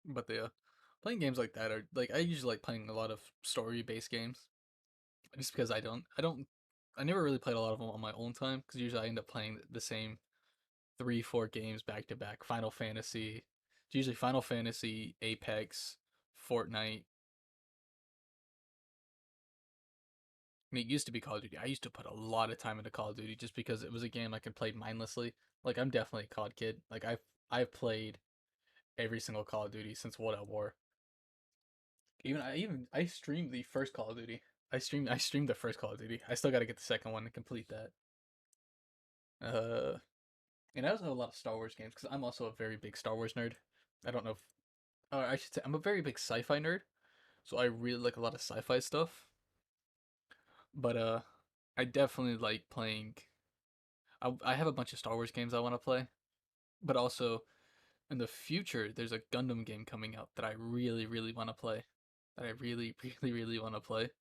But the playing games like that are like I usually like playing a lot of story based games just because I never really played a lot of them on my own time because usually I end up playing the same 3 4 games back to back. Final Fantasy, it's usually Final Fantasy, Apex, Fortnite. I mean, it used to be Call of Duty. I used to put a lot of time into Call of Duty just because it was a game I could play mindlessly. Like I'm definitely a COD kid. Like I've played every single Call of Duty since World at War. I streamed the first Call of Duty. I streamed the first Call of Duty. I still got to get the second one to complete that. Uh, and I also have a lot of Star Wars games because I'm also a very big Star Wars nerd. I don't know if, I should say I'm a very big sci-fi nerd. So I really like a lot of sci-fi stuff. But I definitely like playing. I have a bunch of Star Wars games I want to play, but also in the future there's a Gundam game coming out that I really really want to play. That I really really want to play.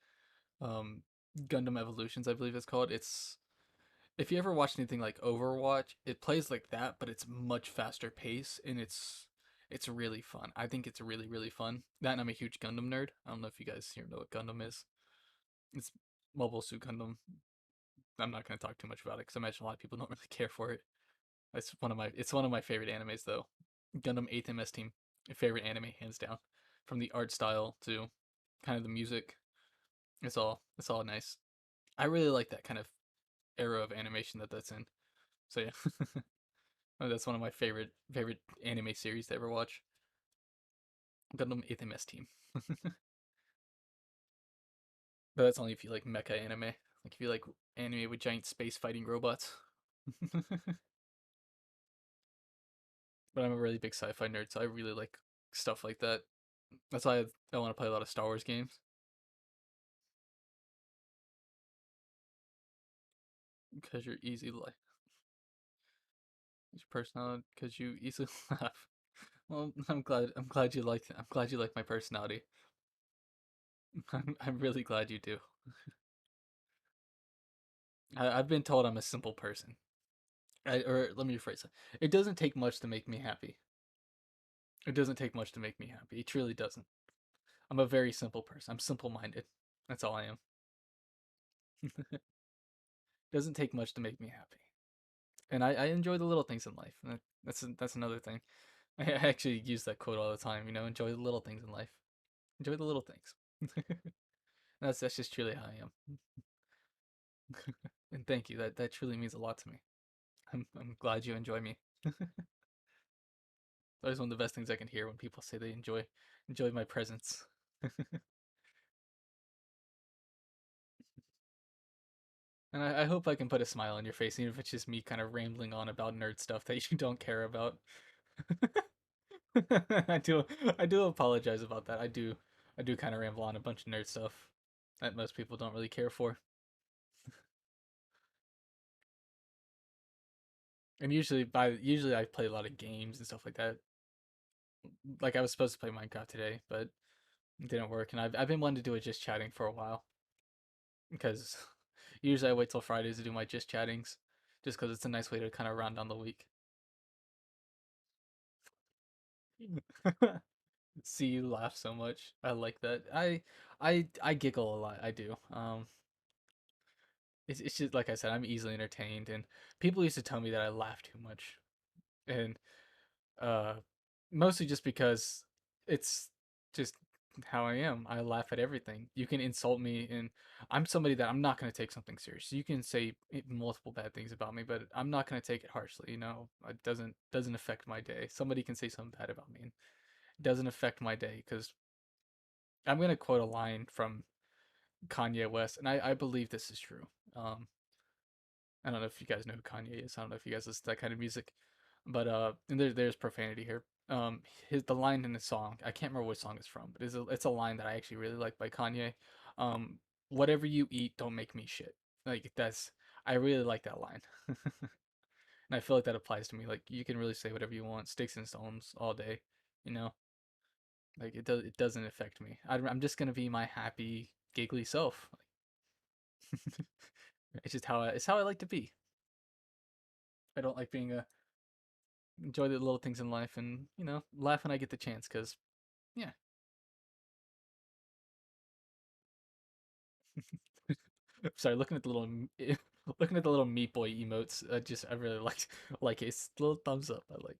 Um, Gundam Evolutions, I believe it's called. It's if you ever watched anything like Overwatch, it plays like that, but it's much faster pace and it's really fun. I think it's really really fun. That and I'm a huge Gundam nerd. I don't know if you guys here know what Gundam is. It's Mobile Suit Gundam. I'm not going to talk too much about it because I imagine a lot of people don't really care for it. It's one of my favorite animes though. Gundam 8th MS Team, favorite anime hands down. From the art style to kind of the music, it's all nice. I really like that kind of era of animation that's in. So yeah, that's one of my favorite anime series to ever watch. Gundam 8th MS Team. But that's only if you like mecha anime. Like if you like anime with giant space fighting robots. But I'm a really big sci-fi nerd, so I really like stuff like that. That's why I want to play a lot of Star Wars games. Because you're easy like your personality. Because you easily laugh. Well, I'm glad you like my personality. I'm really glad you do. I've been told I'm a simple person. Or let me rephrase it. It doesn't take much to make me happy. It doesn't take much to make me happy. It truly doesn't. I'm a very simple person. I'm simple-minded. That's all I am. Doesn't take much to make me happy. And I enjoy the little things in life. That's another thing. I actually use that quote all the time. Enjoy the little things in life. Enjoy the little things. That's just truly how I am. And thank you. That truly means a lot to me. I'm glad you enjoy me. That is one of the best things I can hear when people say they enjoy my presence. And I hope I can put a smile on your face, even if it's just me kind of rambling on about nerd stuff that you don't care about. I do I do apologize about that. I do kind of ramble on a bunch of nerd stuff that most people don't really care for. And usually I play a lot of games and stuff like that. Like I was supposed to play Minecraft today, but it didn't work. And I've been wanting to do it just chatting for a while because usually I wait till Fridays to do my just chattings, just because it's a nice way to kind of round down the week. See you laugh so much. I like that. I giggle a lot. I do. It's just like I said, I'm easily entertained, and people used to tell me that I laugh too much, and uh, mostly just because it's just how I am. I laugh at everything. You can insult me, and I'm somebody that I'm not gonna take something serious. You can say multiple bad things about me, but I'm not gonna take it harshly. It doesn't affect my day. Somebody can say something bad about me, and it doesn't affect my day because I'm gonna quote a line from Kanye West, and I believe this is true. Um, I don't know if you guys know who Kanye is. I don't know if you guys listen to that kind of music, but and there's profanity here. The line in the song, I can't remember which song it's from, but it's a line that I actually really like by Kanye. Um, Whatever you eat, don't make me shit. Like I really like that line, and I feel like that applies to me. Like you can really say whatever you want, sticks and stones all day, you know. Like it doesn't affect me. I'm just gonna be my happy, giggly self. It's just it's how I like to be. I don't like being a enjoy the little things in life and laugh when I get the chance because yeah. Sorry, looking at the little looking at the little meat boy emotes. I really like it. It's a little thumbs up. I like.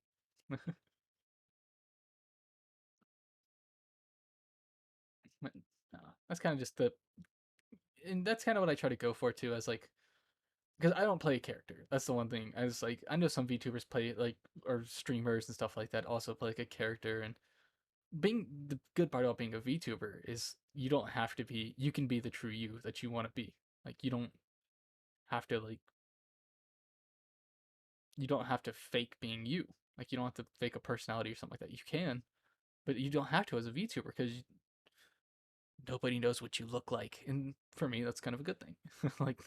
But, that's kind of just and that's kind of what I try to go for too. As like because I don't play a character. That's the one thing. I know some VTubers play like or streamers and stuff like that also play like a character and being the good part about being a VTuber is you can be the true you that you want to be. Like have to like you don't have to fake being you. Like you don't have to fake a personality or something like that. You can, but you don't have to as a VTuber because nobody knows what you look like. And for me, that's kind of a good thing. Like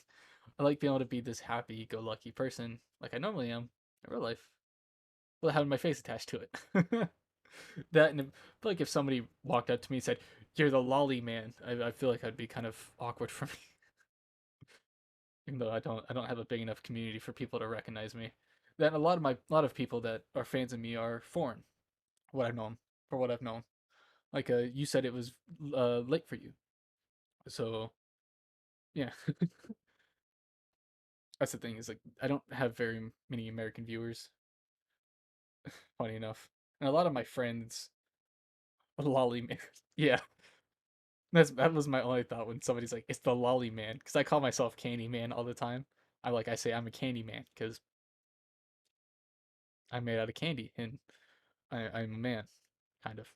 I like being able to be this happy-go-lucky person, like I normally am in real life, without having my face attached to it. That and I feel like if somebody walked up to me and said, "You're the lolly man," I feel like I'd be kind of awkward for me, even though I don't have a big enough community for people to recognize me. That a lot of people that are fans of me are foreign. What I've known for what I've known. Like you said it was late for you, so yeah. That's the thing is like I don't have very many American viewers. Funny enough, and a lot of my friends, lolly man. Yeah, that was my only thought when somebody's like, "It's the lolly man," because I call myself Candy Man all the time. I say I'm a candy man because I'm made out of candy and I'm a man, kind of.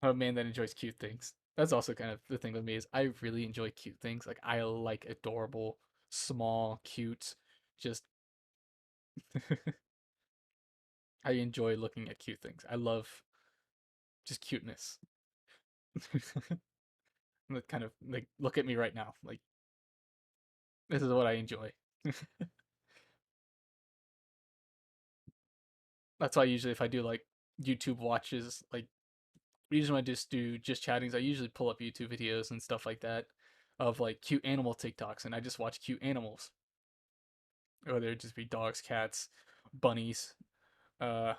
I'm a man that enjoys cute things. That's also kind of the thing with me is I really enjoy cute things. Like I like adorable, small, cute, just I enjoy looking at cute things. I love just cuteness. That kind of like look at me right now. Like This is what I enjoy. That's why usually if I do like YouTube watches, like usually when I just do just chattings, I usually pull up YouTube videos and stuff like that of like cute animal TikToks, and I just watch cute animals, whether it just be dogs, cats, bunnies, uh,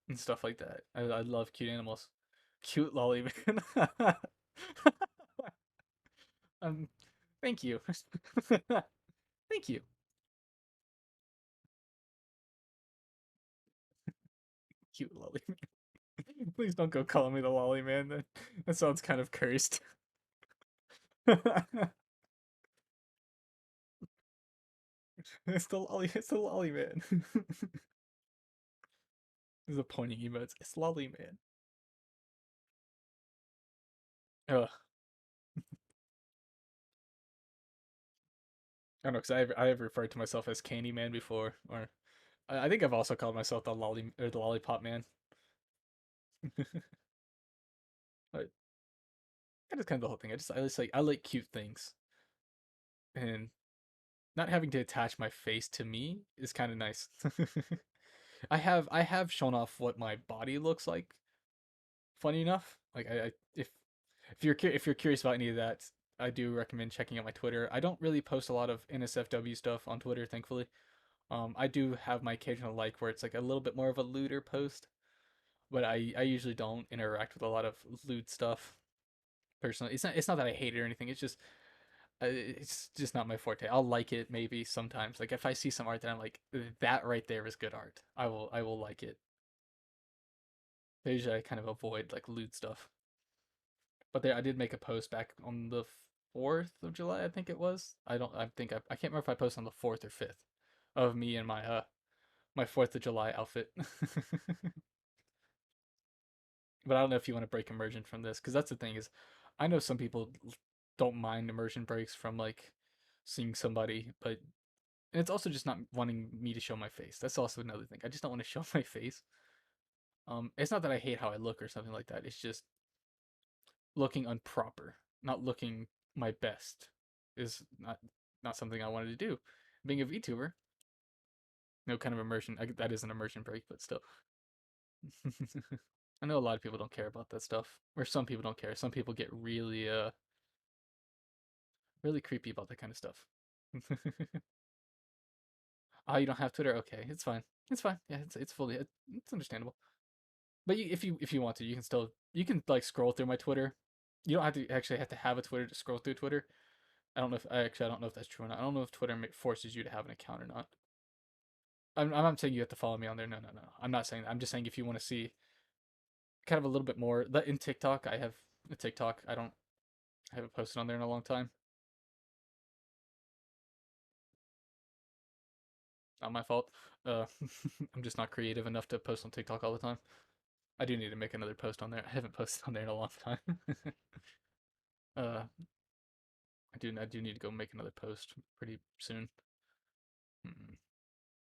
and stuff like that. I love cute animals. Cute lolly man. um, thank you. Thank you. Cute lolly man. Please don't go calling me the lolly man. That sounds kind of cursed. It's the lolly man. This is a pointing emotes. It's lolly man. Ugh. I don't know, because I have referred to myself as Candy Man before, or I think I've also called myself the lolly or the lollipop man. But that is kind of the whole thing. I just like I like cute things, and not having to attach my face to me is kind of nice. I have shown off what my body looks like. Funny enough, like if you're curious about any of that, I do recommend checking out my Twitter. I don't really post a lot of NSFW stuff on Twitter, thankfully. I do have my occasional like where it's like a little bit more of a looter post, but I usually don't interact with a lot of lewd stuff personally. It's not that I hate it or anything. It's just not my forte. I'll like it maybe sometimes. Like if I see some art that I'm like that right there is good art, I will like it. But usually I kind of avoid like lewd stuff. But there I did make a post back on the 4th of July, I think it was. I can't remember if I posted on the 4th or 5th of me and my 4th of July outfit. But I don't know if you want to break immersion from this, because that's the thing is, I know some people don't mind immersion breaks from like seeing somebody, but and it's also just not wanting me to show my face. That's also another thing. I just don't want to show my face. It's not that I hate how I look or something like that. It's just looking unproper, not looking my best, is not something I wanted to do. Being a VTuber, no kind of immersion. That is an immersion break, but still. I know a lot of people don't care about that stuff, or some people don't care. Some people get really creepy about that kind of stuff. Oh, you don't have Twitter? Okay, it's fine. It's fine. Yeah, it's understandable. But if you want to, you can like scroll through my Twitter. You don't have to actually have to have a Twitter to scroll through Twitter. I don't know if that's true or not. I don't know if Twitter forces you to have an account or not. I'm not saying you have to follow me on there. No, no, no. I'm not saying that. I'm just saying if you want to see kind of a little bit more. In TikTok, I have a TikTok. I haven't posted on there in a long time. Not my fault. Uh, I'm just not creative enough to post on TikTok all the time. I do need to make another post on there. I haven't posted on there in a long time. uh, I do need to go make another post pretty soon. Mm,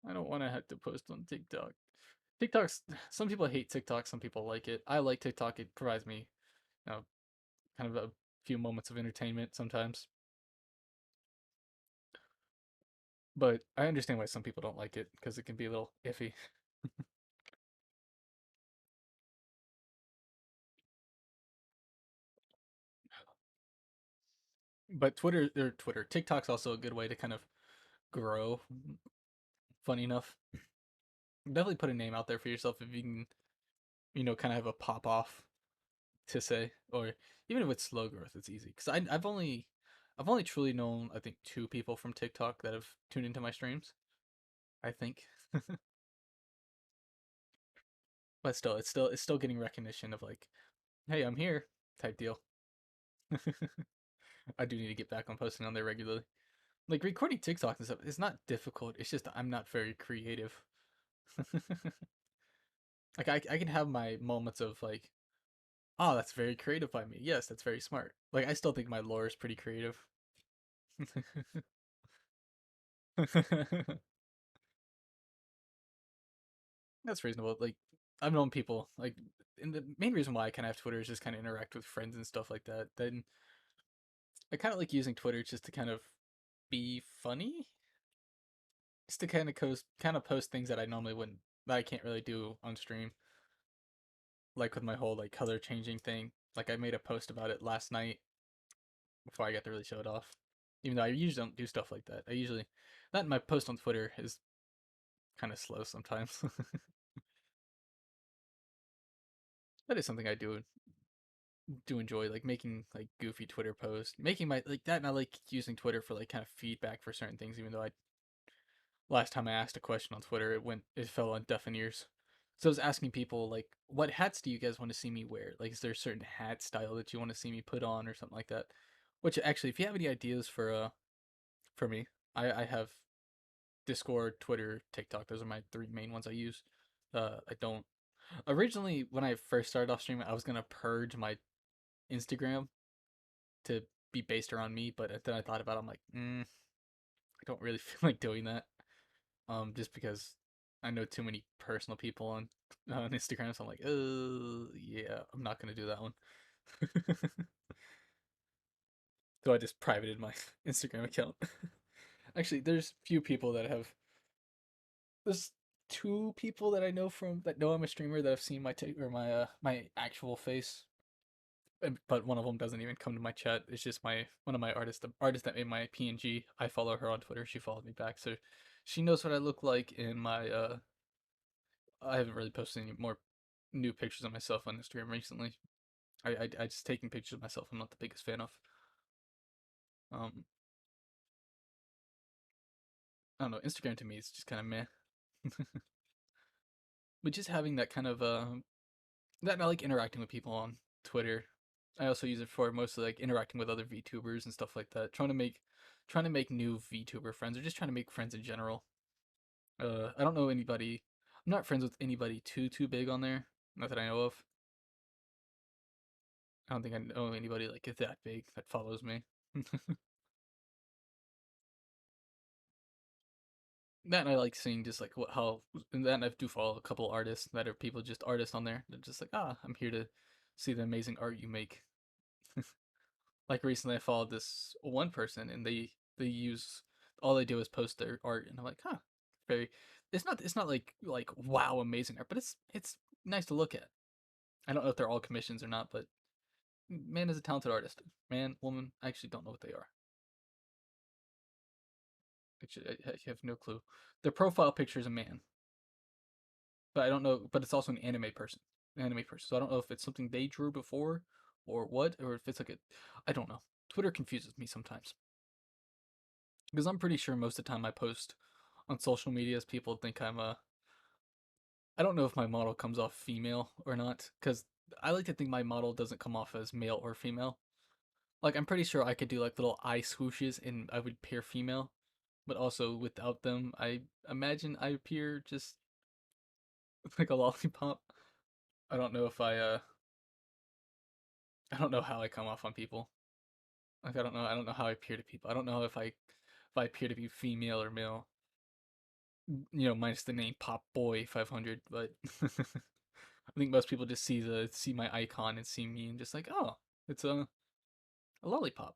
I don't want to have to post on TikTok. TikTok's some people hate TikTok, some people like it. I like TikTok. It provides me, you know, kind of a few moments of entertainment sometimes. But I understand why some people don't like it because it can be a little iffy. But TikTok's also a good way to kind of grow. Funny enough, definitely put a name out there for yourself if you can, kind of have a pop off to say, or even if it's slow growth, it's easy. Because I've only truly known I think two people from TikTok that have tuned into my streams. I think, but still, it's still getting recognition of like, hey, I'm here type deal. I do need to get back on posting on there regularly. Like recording TikTok and stuff is not difficult. It's just I'm not very creative. Like I can have my moments of like, oh, that's very creative by me. Yes, that's very smart. Like I still think my lore is pretty creative. That's reasonable. Like I've known people like, and the main reason why I kind of have Twitter is just kind of interact with friends and stuff like that. Then I kind of like using Twitter just to kind of be funny. Just to kind of post things that I normally wouldn't, that I can't really do on stream. Like with my whole like color changing thing. Like I made a post about it last night before I got to really show it off. Even though I usually don't do stuff like that. I usually that my post on Twitter is kind of slow sometimes. That is something I do enjoy, like making like goofy Twitter posts, making my like that, and I like using Twitter for like kind of feedback for certain things. Even though I last time I asked a question on Twitter, it fell on deaf ears. So I was asking people like, what hats do you guys want to see me wear? Like, is there a certain hat style that you want to see me put on or something like that? Which actually, if you have any ideas for me, I have Discord, Twitter, TikTok. Those are my three main ones I use. I don't originally when I first started off streaming, I was gonna purge my Instagram to be based around me, but then I thought about it, I'm like, I don't really feel like doing that. Just because I know too many personal people on Instagram, so I'm like, yeah, I'm not gonna do that one. So I just privated my Instagram account. Actually, there's few people that have. There's two people that I know from that know I'm a streamer that have seen my or my actual face, but one of them doesn't even come to my chat. It's just my one of my artists, the artist that made my PNG. I follow her on Twitter. She followed me back, so she knows what I look like in my. I haven't really posted any more new pictures of myself on Instagram recently. I just taking pictures of myself. I'm not the biggest fan of. Um, I don't know. Instagram to me is just kind of meh. But just having that kind of that I like interacting with people on Twitter. I also use it for mostly like interacting with other VTubers and stuff like that. Trying to make new VTuber friends or just trying to make friends in general. I don't know anybody. I'm not friends with anybody too big on there. Not that I know of. I don't think I know anybody like that big that follows me. That and I like seeing just like what how and then I do follow a couple artists that are people just artists on there. They're just like, I'm here to see the amazing art you make. Like recently I followed this one person and they use all they do is post their art and I'm like, very it's not like wow amazing art, but it's nice to look at. I don't know if they're all commissions or not, but man is a talented artist. Man, woman, I actually don't know what they are. Actually, I have no clue. Their profile picture is a man, but I don't know. But it's also an anime person. So I don't know if it's something they drew before, or what, or if it's like a, I don't know. Twitter confuses me sometimes because I'm pretty sure most of the time I post on social medias, people think I'm a. I don't know if my model comes off female or not, because I like to think my model doesn't come off as male or female. Like I'm pretty sure I could do like little eye swooshes and I would appear female, but also without them, I imagine I appear just like a lollipop. I don't know if I don't know how I come off on people. Like I don't know how I appear to people. I don't know if I appear to be female or male. Minus the name Pop Boy 500, but I think most people just see my icon and see me and just like, oh, it's a lollipop.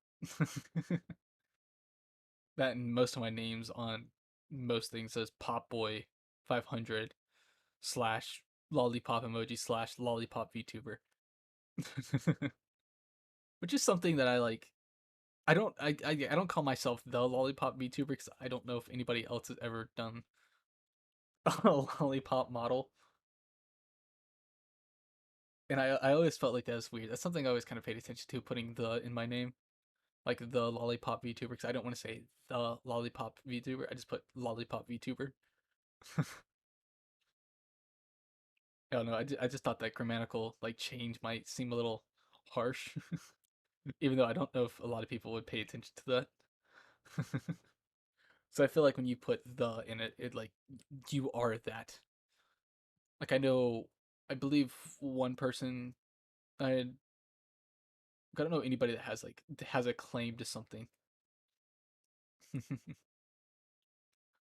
That and most of my names on most things says Pop Boy 500 slash lollipop emoji slash lollipop VTuber. Which is something that I like. I don't call myself the lollipop VTuber because I don't know if anybody else has ever done a lollipop model, and I always felt like that was weird. That's something I always kind of paid attention to, putting the in my name, like the lollipop VTuber, because I don't want to say the lollipop VTuber. I just put lollipop VTuber. I don't know. I just thought that grammatical like change might seem a little harsh, even though I don't know if a lot of people would pay attention to that. So I feel like when you put the in it, it like you are that. Like I believe one person. I don't know anybody that has a claim to something.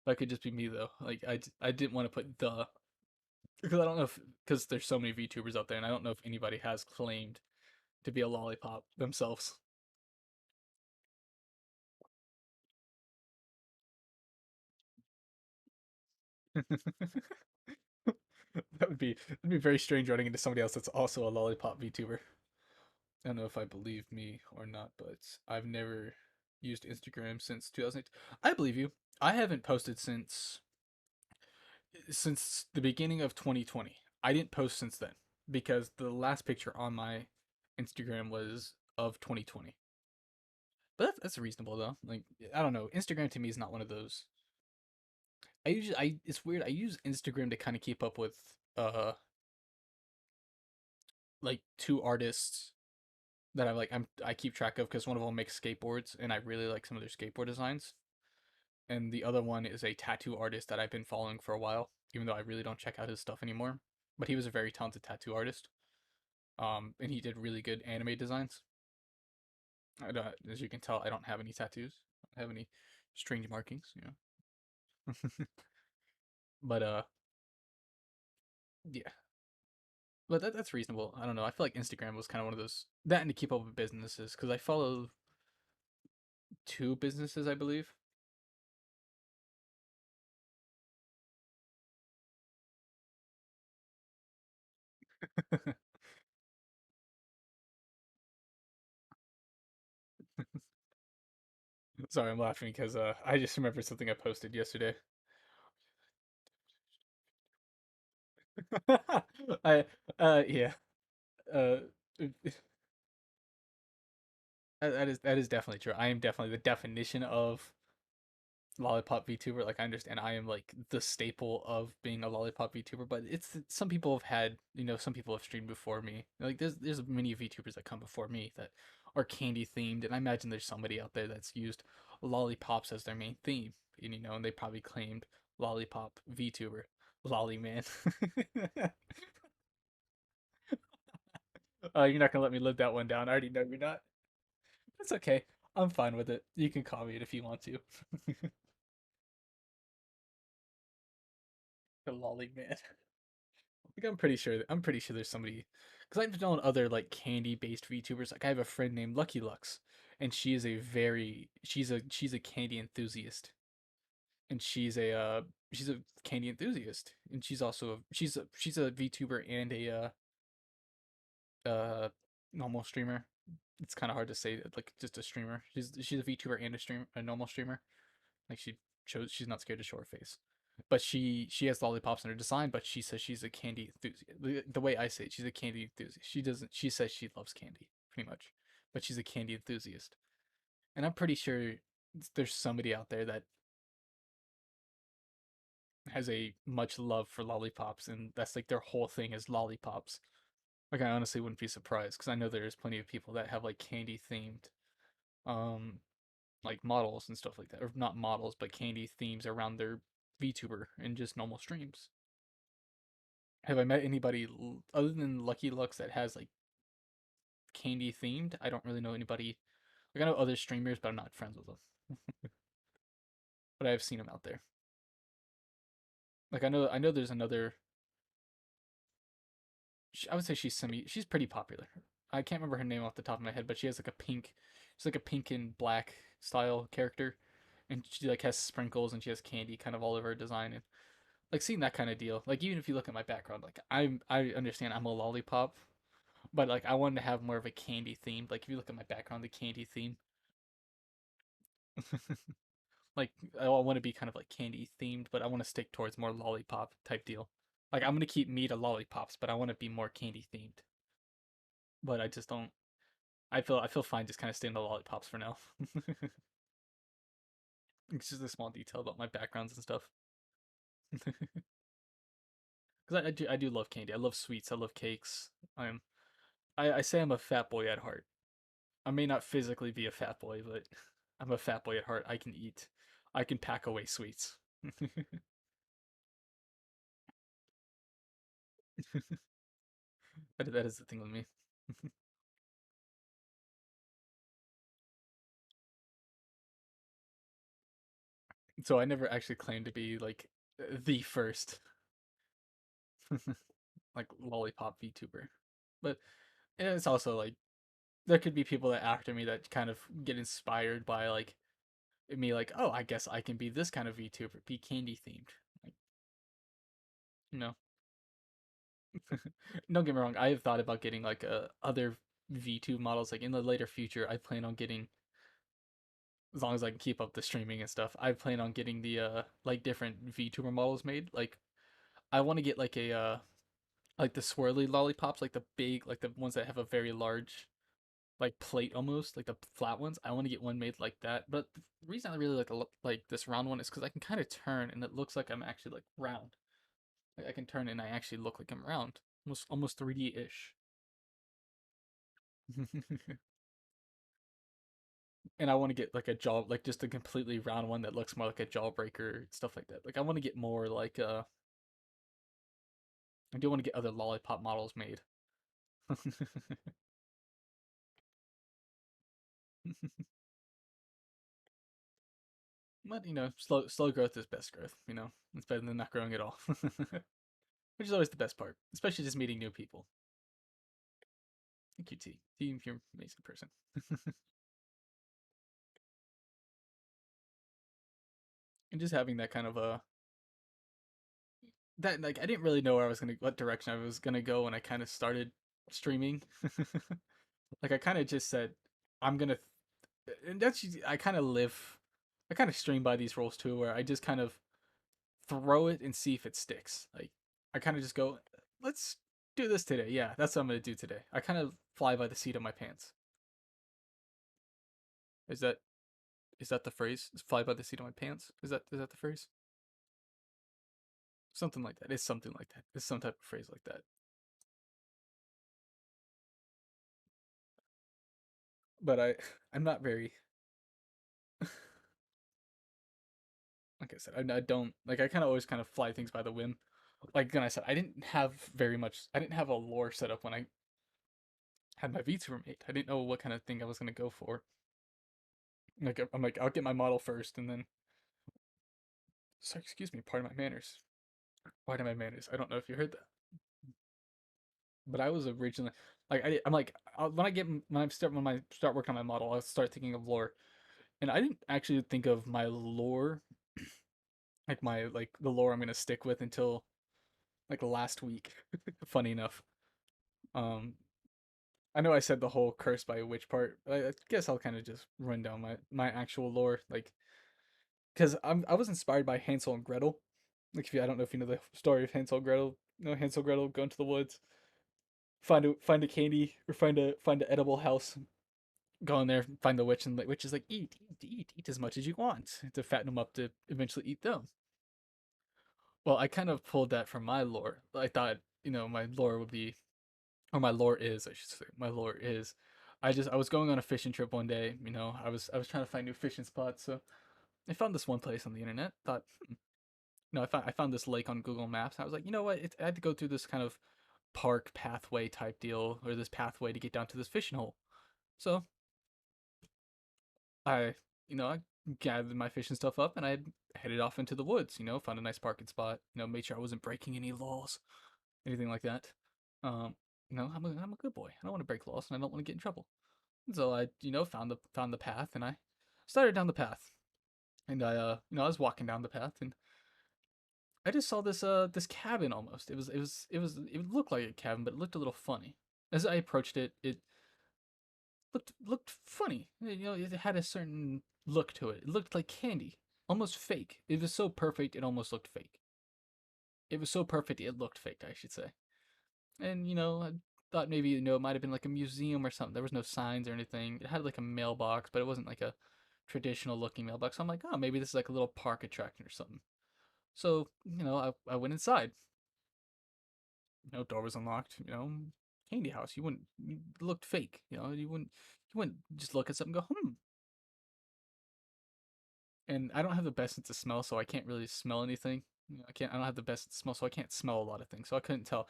That could just be me though. Like I didn't want to put the because I don't know if because there's so many VTubers out there, and I don't know if anybody has claimed to be a lollipop themselves. That'd be very strange running into somebody else that's also a lollipop VTuber. I don't know if I believe me or not, but I've never used Instagram since 2008. I believe you. I haven't posted since the beginning of 2020. I didn't post since then because the last picture on my Instagram was of 2020. But that's reasonable though. Like I don't know, Instagram to me is not one of those. I it's weird. I use Instagram to kind of keep up with like two artists that I keep track of because one of them makes skateboards and I really like some of their skateboard designs, and the other one is a tattoo artist that I've been following for a while, even though I really don't check out his stuff anymore. But he was a very talented tattoo artist, and he did really good anime designs. As you can tell, I don't have any tattoos. I don't have any strange markings, you know. But yeah, but that's reasonable. I don't know. I feel like Instagram was kind of one of those that and to keep up with businesses because I follow two businesses, I believe. Sorry, I'm laughing because I just remembered something I posted yesterday. I yeah uh that is definitely true. I am definitely the definition of lollipop VTuber. Like I understand I am like the staple of being a lollipop VTuber, but it's some people have had some people have streamed before me. Like there's many VTubers that come before me that are candy themed, and I imagine there's somebody out there that's used lollipops as their main theme, and and they probably claimed lollipop VTuber, lolly man. You're not gonna let me live that one down. I already know you're not. It's okay. I'm fine with it. You can call me it if you want to. The lolly man. Like I'm pretty sure there's somebody because I've known other like candy based VTubers. Like I have a friend named Lucky Lux, and she's a candy enthusiast, and she's a candy enthusiast, and she's a VTuber and a normal streamer. It's kind of hard to say like just a streamer. She's a VTuber and a normal streamer. Like she's not scared to show her face. But she has lollipops in her design, but she says she's a candy enthusiast. The way I say it, she's a candy enthusiast. She says she loves candy, pretty much. But she's a candy enthusiast. And I'm pretty sure there's somebody out there that has a much love for lollipops and that's like their whole thing is lollipops. Like I honestly wouldn't be surprised because I know there's plenty of people that have like candy themed um like models and stuff like that. Or not models, but candy themes around their VTuber and just normal streams. Have I met anybody other than Lucky Lux that has like candy themed? I don't really know anybody. Like I know other streamers, but I'm not friends with them. But I've seen them out there. Like I know there's another. I would say she's pretty popular. I can't remember her name off the top of my head, but she has like she's like a pink and black style character, and she like has sprinkles and she has candy kind of all over her design and like seeing that kind of deal. Like even if you look at my background, like I understand I'm a lollipop, but like I wanted to have more of a candy theme. Like if you look at my background, the candy theme, like I want to be kind of like candy themed, but I want to stick towards more lollipop type deal. Like I'm gonna keep me to lollipops, but I want to be more candy themed. But I just don't. I feel fine just kind of staying to lollipops for now. It's just a small detail about my backgrounds and stuff. Because I do love candy. I love sweets. I love cakes. I say I'm a fat boy at heart. I may not physically be a fat boy, but I'm a fat boy at heart. I can eat. I can pack away sweets. That is the thing with me. So I never actually claimed to be like the first like lollipop VTuber. But it's also like there could be people that after me that kind of get inspired by like me like, oh, I guess I can be this kind of VTuber, be candy themed. You know, don't get me wrong. I have thought about getting like other V2 models. Like in the later future, I plan on getting, as long as I can keep up the streaming and stuff. I plan on getting the like different VTuber models made. Like I want to get like a like the swirly lollipops, like the big, like the ones that have a very large like plate almost, like the flat ones. I want to get one made like that. But the reason I really like like this round one is because I can kind of turn and it looks like I'm actually like round. Like I can turn and I actually look like I'm round, almost 3D ish. And I want to get like a jaw, like just a completely round one that looks more like a jawbreaker, stuff like that. Like I want to get more like I do want to get other lollipop models made. But slow growth is best growth. It's better than not growing at all, which is always the best part, especially just meeting new people. Thank you, T. T, you're an amazing person. And just having that kind of that like I didn't really know what direction I was gonna go when I kind of started streaming. Like I kind of just said I'm gonna, and that's I kind of live, I kind of stream by these rules too, where I just kind of throw it and see if it sticks. Like I kind of just go, let's do this today. Yeah, that's what I'm gonna do today. I kind of fly by the seat of my pants. Is that is that the phrase? Fly by the seat of my pants? Is that the phrase? Something like that. It's something like that. It's some type of phrase like that. But I'm not very, like I said, I don't like, I kind of always kind of fly things by the whim. Like when I said, I didn't have very much. I didn't have a lore set up when I had my VTuber made. I didn't know what kind of thing I was gonna go for. Like I'm like, I'll get my model first, and then, sorry, excuse me, pardon my manners. Pardon my manners. I don't know if you heard that, but I was originally like, I'm like, when I start working on my model, I'll start thinking of lore, and I didn't actually think of my lore, like the lore I'm gonna stick with until like last week. Funny enough, um, I know I said the whole cursed by a witch part. I guess I'll kind of just run down my actual lore, like, because I was inspired by Hansel and Gretel. Like, if you, I don't know if you know the story of Hansel and Gretel. Hansel and Gretel go into the woods, find a candy, or find a edible house. Go in there, find the witch, and the witch is like, eat as much as you want to fatten them up to eventually eat them. Well, I kind of pulled that from my lore. I thought, my lore would be, or my lore is, I should say, my lore is. I was going on a fishing trip one day. I was trying to find new fishing spots, so I found this one place on the internet. Thought, no, I found this lake on Google Maps. I was like, you know what? I had to go through this kind of park pathway type deal, or this pathway to get down to this fishing hole. So I, I gathered my fishing stuff up and I headed off into the woods. Found a nice parking spot. Made sure I wasn't breaking any laws, anything like that. Um, I'm a good boy. I don't want to break laws and I don't want to get in trouble. And so I, found the path and I started down the path. And I was walking down the path and I just saw this cabin almost. It looked like a cabin, but it looked a little funny. As I approached it, it looked funny. It had a certain look to it. It looked like candy, almost fake. It was so perfect, it almost looked fake. It was so perfect, it looked fake, I should say. And I thought maybe it might have been like a museum or something. There was no signs or anything. It had like a mailbox, but it wasn't like a traditional looking mailbox. So I'm like, oh, maybe this is like a little park attraction or something. So I went inside. Door was unlocked. Candy house. You wouldn't, it looked fake. You wouldn't just look at something and go, hmm. And I don't have the best sense of smell, so I can't really smell anything. I don't have the best smell, so I can't smell a lot of things. So I couldn't tell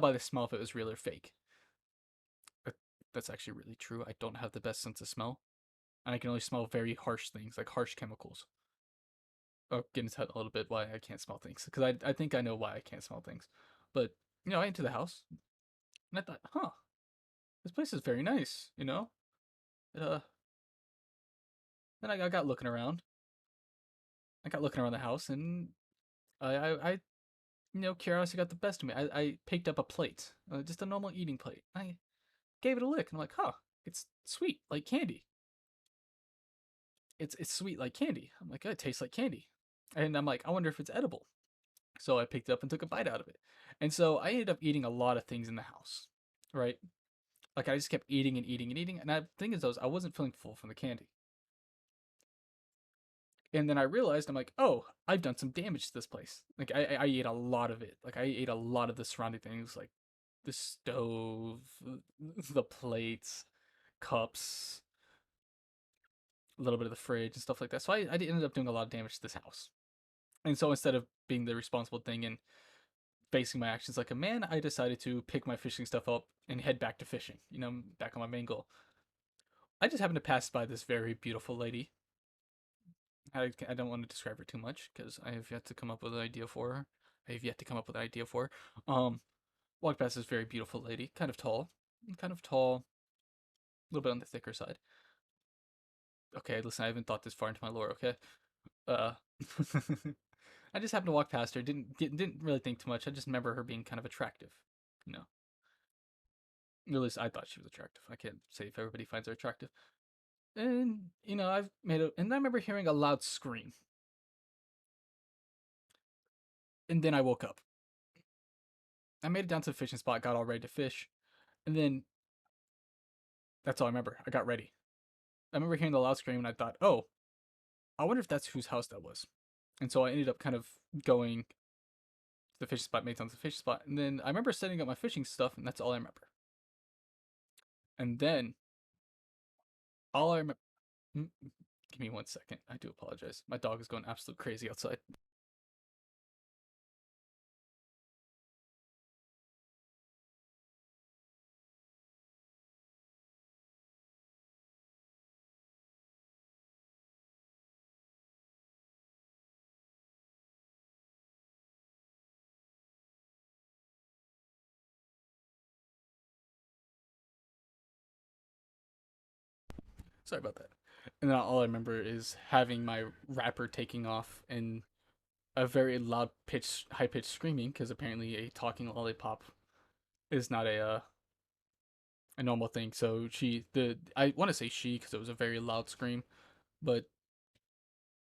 by the smell if it was real or fake. But that's actually really true. I don't have the best sense of smell, and I can only smell very harsh things, like harsh chemicals. I'll get into that a little bit why I can't smell things, because I think I know why I can't smell things. But I entered the house and I thought, huh, this place is very nice. Uh, then I got looking around. I got looking around the house, and I curiosity got the best of me. I picked up a plate, just a normal eating plate. I gave it a lick, and I'm like, huh, it's sweet like candy. It's sweet like candy. I'm like, oh, it tastes like candy, and I'm like, I wonder if it's edible. So I picked it up and took a bite out of it, and so I ended up eating a lot of things in the house, right? Like I just kept eating and eating and eating, and the thing is, I wasn't feeling full from the candy. And then I realized I'm like, oh, I've done some damage to this place. Like I ate a lot of it. Like I ate a lot of the surrounding things, like the stove, the plates, cups, a little bit of the fridge and stuff like that. So I ended up doing a lot of damage to this house. And so instead of being the responsible thing and facing my actions like a man, I decided to pick my fishing stuff up and head back to fishing. Back on my main goal. I just happened to pass by this very beautiful lady. I don't want to describe her too much because I have yet to come up with an idea for her. I have yet to come up with an idea for her. Walked past this very beautiful lady, kind of tall, a little bit on the thicker side. Okay, listen, I haven't thought this far into my lore. Okay, uh, I just happened to walk past her. Didn't really think too much. I just remember her being kind of attractive. You know, at least I thought she was attractive. I can't say if everybody finds her attractive. And and I remember hearing a loud scream. And then I woke up. I made it down to the fishing spot, got all ready to fish, and then that's all I remember. I got ready. I remember hearing the loud scream, and I thought, oh, I wonder if that's whose house that was. And so I ended up kind of going to the fishing spot, made it down to the fishing spot, and then I remember setting up my fishing stuff, and that's all I remember. And then all I remember. Give me 1 second. I do apologize. My dog is going absolute crazy outside. Sorry about that. And then all I remember is having my wrapper taking off and a very loud pitch, high pitched screaming because apparently a talking lollipop is not a normal thing. So I want to say she because it was a very loud scream, but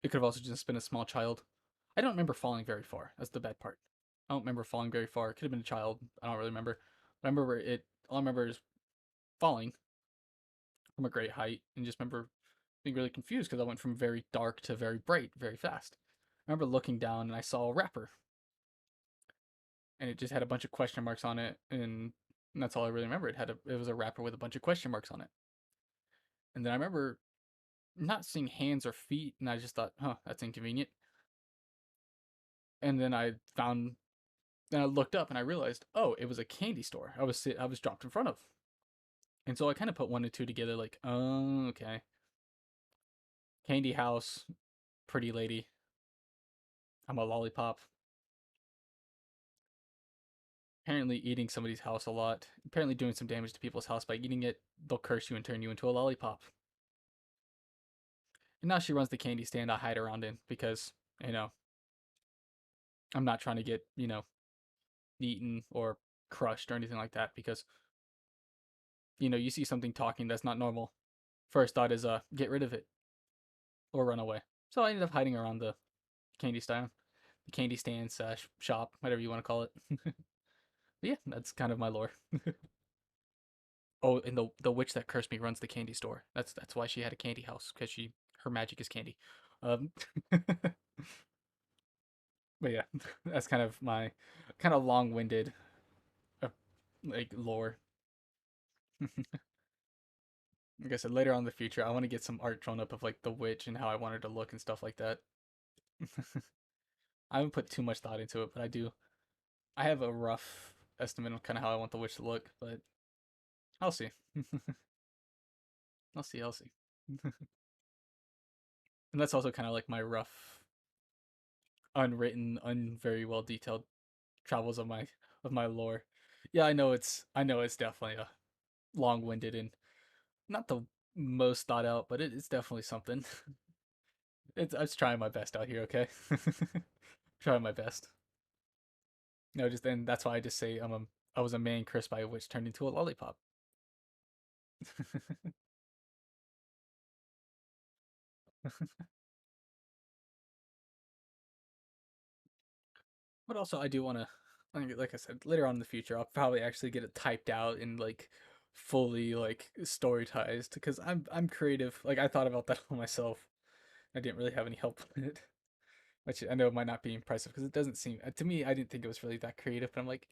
it could have also just been a small child. I don't remember falling very far. That's the bad part. I don't remember falling very far. It could have been a child. I don't really remember. I remember it. All I remember is falling from a great height, and just remember being really confused because I went from very dark to very bright very fast. I remember looking down and I saw a wrapper, and it just had a bunch of question marks on it, and that's all I really remember. It was a wrapper with a bunch of question marks on it, and then I remember not seeing hands or feet, and I just thought, huh, that's inconvenient. And then I looked up and I realized, oh, it was a candy store. I was dropped in front of, and so I kind of put one and two together, like, oh, okay, candy house, pretty lady. I'm a lollipop. Apparently, eating somebody's house a lot. Apparently, doing some damage to people's house by eating it. They'll curse you and turn you into a lollipop. And now she runs the candy stand I hide around in because, you know, I'm not trying to get, eaten or crushed or anything like that because, you see something talking that's not normal. First thought is, get rid of it or run away. So I ended up hiding around the candy stand slash shop, whatever you want to call it. But yeah, that's kind of my lore. Oh, and the witch that cursed me runs the candy store. That's why she had a candy house because her magic is candy. Um, but yeah, that's kind of my kind of long-winded uh, like lore. Like I said, later on in the future, I want to get some art drawn up of like the witch and how I want her to look and stuff like that. I haven't put too much thought into it, but I do. I have a rough estimate on kind of how I want the witch to look, but I'll see. I'll see. I'll see. And that's also kind of like my rough, unwritten, very well detailed travels of my lore. Yeah, I know it's definitely a long winded and not the most thought out, but it's definitely something. I'm just trying my best out here, okay? Trying my best. No, just then that's why I just say I was a man cursed by a witch turned into a lollipop. But also, I do want to, like I said, later on in the future, I'll probably actually get it typed out and like fully like storytized because I'm creative. Like I thought about that on myself. I didn't really have any help with it, which I know might not be impressive because it doesn't seem to me. I didn't think it was really that creative, but I'm like,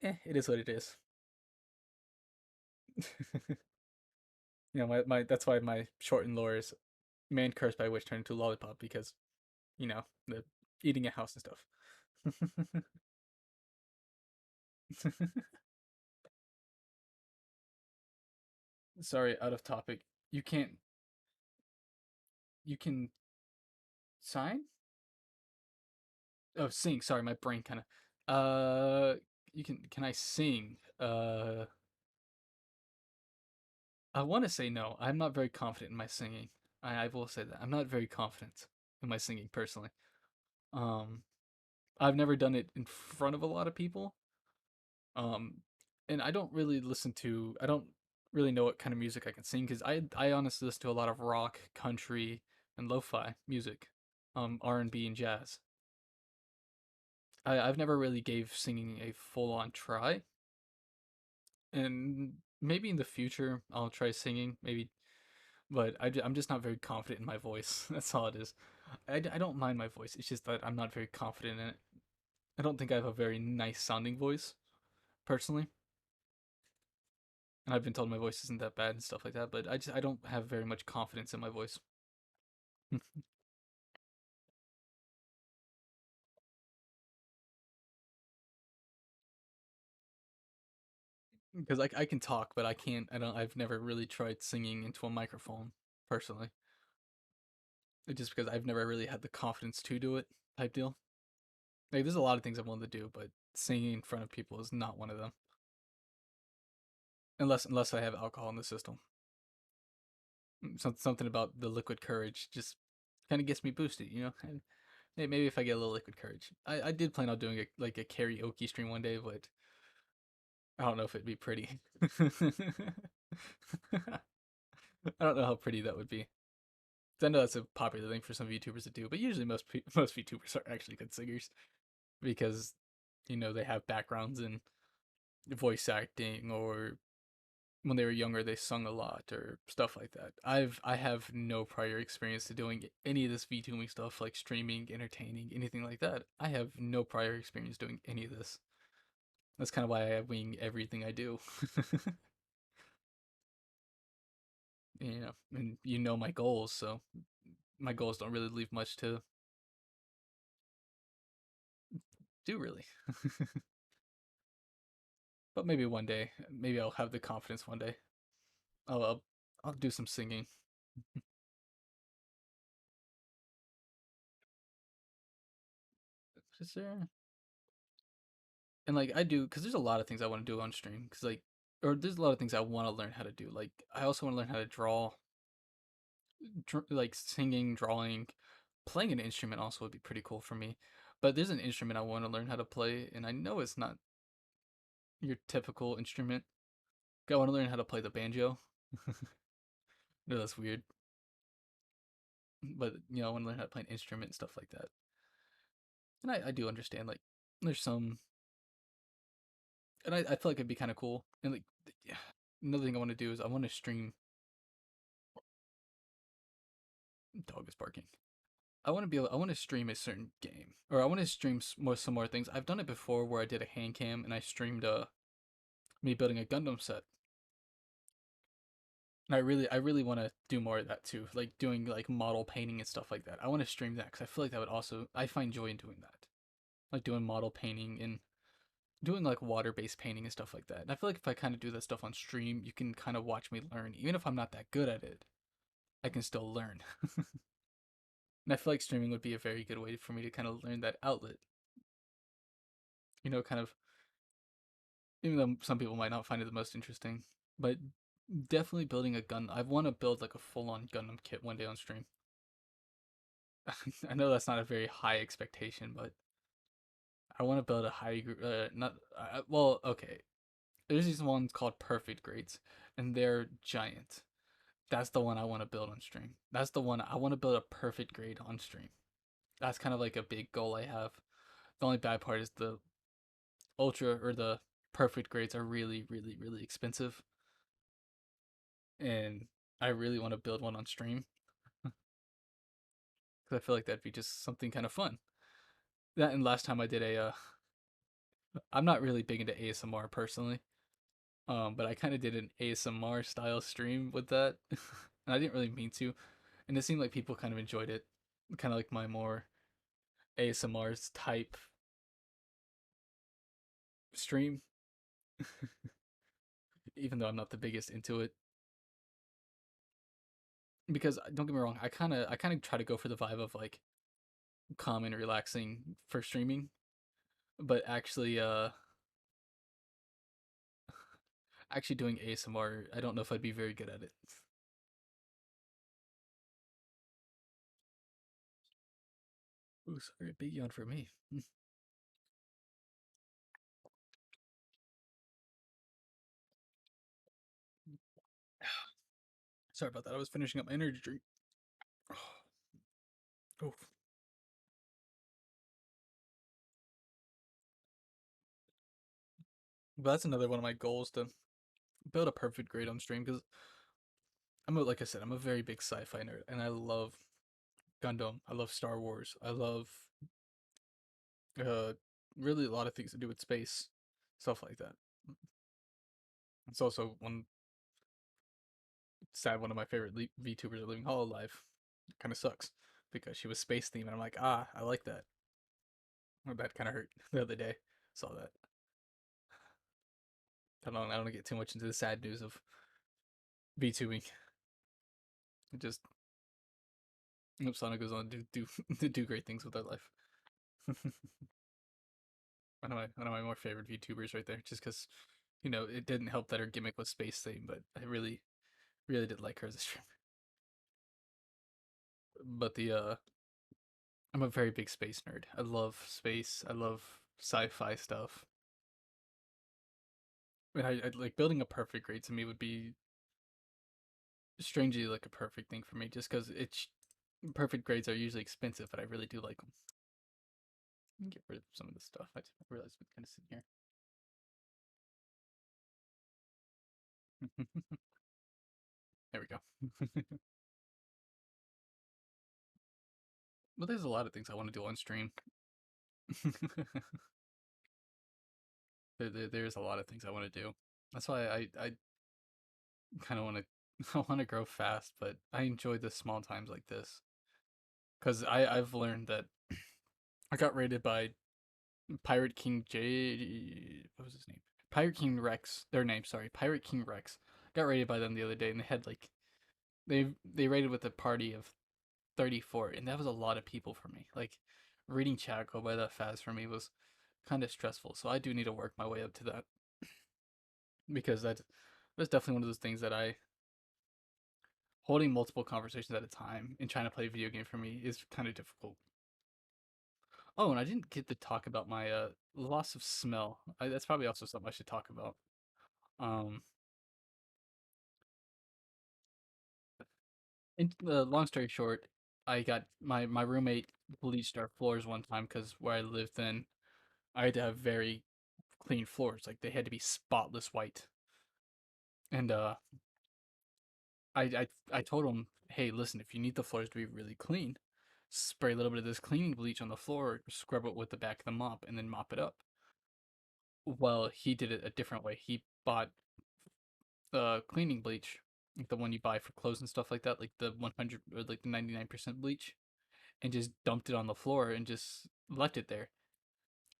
it is what it is. My that's why my shortened lore is man cursed by witch turned into a lollipop because the eating a house and stuff. Sorry, out of topic. You can't. You can sign? Oh, sing. Sorry, my brain kind of. You can. Can I sing? I want to say no. I'm not very confident in my singing. I will say that I'm not very confident in my singing personally. Um, I've never done it in front of a lot of people. Um, and I don't really listen to. I don't really know what kind of music I can sing because I honestly listen to a lot of rock, country, and lo-fi music, R&B and jazz. I've never really gave singing a full on try, and maybe in the future I'll try singing, maybe, but I'm just not very confident in my voice. That's all it is. I don't mind my voice. It's just that I'm not very confident in it. I don't think I have a very nice sounding voice, personally, and I've been told my voice isn't that bad and stuff like that. But I don't have very much confidence in my voice because I can talk, but I can't. I don't. I've never really tried singing into a microphone personally. Just because I've never really had the confidence to do it, type deal. Like, there's a lot of things I want to do, but singing in front of people is not one of them. Unless I have alcohol in the system. Something about the liquid courage just kind of gets me boosted, you know. And maybe if I get a little liquid courage, I did plan on doing like a karaoke stream one day, but I don't know if it'd be pretty. I don't know how pretty that would be. I know that's a popular thing for some YouTubers to do, but usually most YouTubers are actually good singers because they have backgrounds in voice acting, or when they were younger they sung a lot or stuff like that. I have no prior experience to doing any of this VTubing stuff like streaming, entertaining, anything like that. I have no prior experience doing any of this. That's kind of why I wing everything I do. And my goals, so my goals don't really leave much to do really. But maybe one day, maybe I'll have the confidence one day. I'll do some singing. Is there and like I do because there's a lot of things I want to do on stream because or there's a lot of things I want to learn how to do. Like I also want to learn how to draw, like singing, drawing, playing an instrument also would be pretty cool for me. But there's an instrument I want to learn how to play, and I know it's not your typical instrument. I want to learn how to play the banjo. No, that's weird, but I want to learn how to play an instrument and stuff like that. And I do understand like there's some, and I feel like it'd be kind of cool. And like yeah, another thing I want to do is I want to stream. Dog is barking. I want to stream a certain game, or I want to stream some more things. I've done it before where I did a hand cam and I streamed me building a Gundam set. And I really want to do more of that too, like doing like model painting and stuff like that. I want to stream that because I feel like that would also I find joy in doing that, like doing model painting and doing like water-based painting and stuff like that. And I feel like if I kind of do that stuff on stream, you can kind of watch me learn, even if I'm not that good at it. I can still learn. And I feel like streaming would be a very good way for me to kind of learn that outlet. Kind of, even though some people might not find it the most interesting, but definitely building a gun. I want to build like a full-on Gundam kit one day on stream. I know that's not a very high expectation, but I want to build a not well, okay. There's these ones called perfect grades, and they're giant. That's the one I want to build on stream. That's the one I want to build a perfect grade on stream. That's kind of like a big goal I have. The only bad part is the ultra or the perfect grades are really, really, really expensive, and I really want to build one on stream because I feel like that'd be just something kind of fun. That and last time I did I'm not really big into ASMR personally, but I kind of did an ASMR style stream with that, and I didn't really mean to, and it seemed like people kind of enjoyed it, kind of like my more ASMR's type stream, even though I'm not the biggest into it. Because don't get me wrong, I kind of try to go for the vibe of like calm and relaxing for streaming, but actually doing ASMR, I don't know if I'd be very good at it. Ooh, sorry, a big yawn for me. Sorry about that. I was finishing up my energy drink. Oof. But that's another one of my goals to build a perfect grade on stream because like I said, I'm a very big sci-fi nerd, and I love Gundam. I love Star Wars. I love uh really a lot of things to do with space, stuff like that. It's also one of my favorite VTubers are living Hololive. It kind of sucks because she was space themed, and I'm like, I like that. Well, that kind of hurt the other day. Saw that. I don't get too much into the sad news of VTubing. It just Sana goes on to do to do great things with their life. One of my more favorite VTubers right there, just because it didn't help that her gimmick was space theme, but I really really did like her as a streamer. But I'm a very big space nerd. I love space. I love sci-fi stuff. And I like building a perfect grade to me would be strangely like a perfect thing for me, just because it's perfect grades are usually expensive, but I really do like them. Get rid of some of this stuff. I realized we kind of sit here. There we go. But there's a lot of things I want to do on stream. There's a lot of things I want to do. That's why I kind of want to I want to grow fast, but I enjoy the small times like this because I've learned that I got rated by Pirate King J. What was his name? Pirate King Rex. Their name, sorry, Pirate King Rex. Got rated by them the other day, and they had like they rated with a party of 34, and that was a lot of people for me. Like reading chat go by that fast for me was kind of stressful. So I do need to work my way up to that because that's definitely one of those things that I holding multiple conversations at a time and trying to play a video game for me is kind of difficult. Oh, and I didn't get to talk about my loss of smell. That's probably also something I should talk about. Um, long story short, I got my roommate bleached our floors one time because where I lived then, I had to have very clean floors. Like they had to be spotless white. And I told him, hey, listen, if you need the floors to be really clean, spray a little bit of this cleaning bleach on the floor, scrub it with the back of the mop, and then mop it up. Well, he did it a different way. He bought cleaning bleach, like the one you buy for clothes and stuff like that, like the 100 or like the 99% bleach, and just dumped it on the floor and just left it there.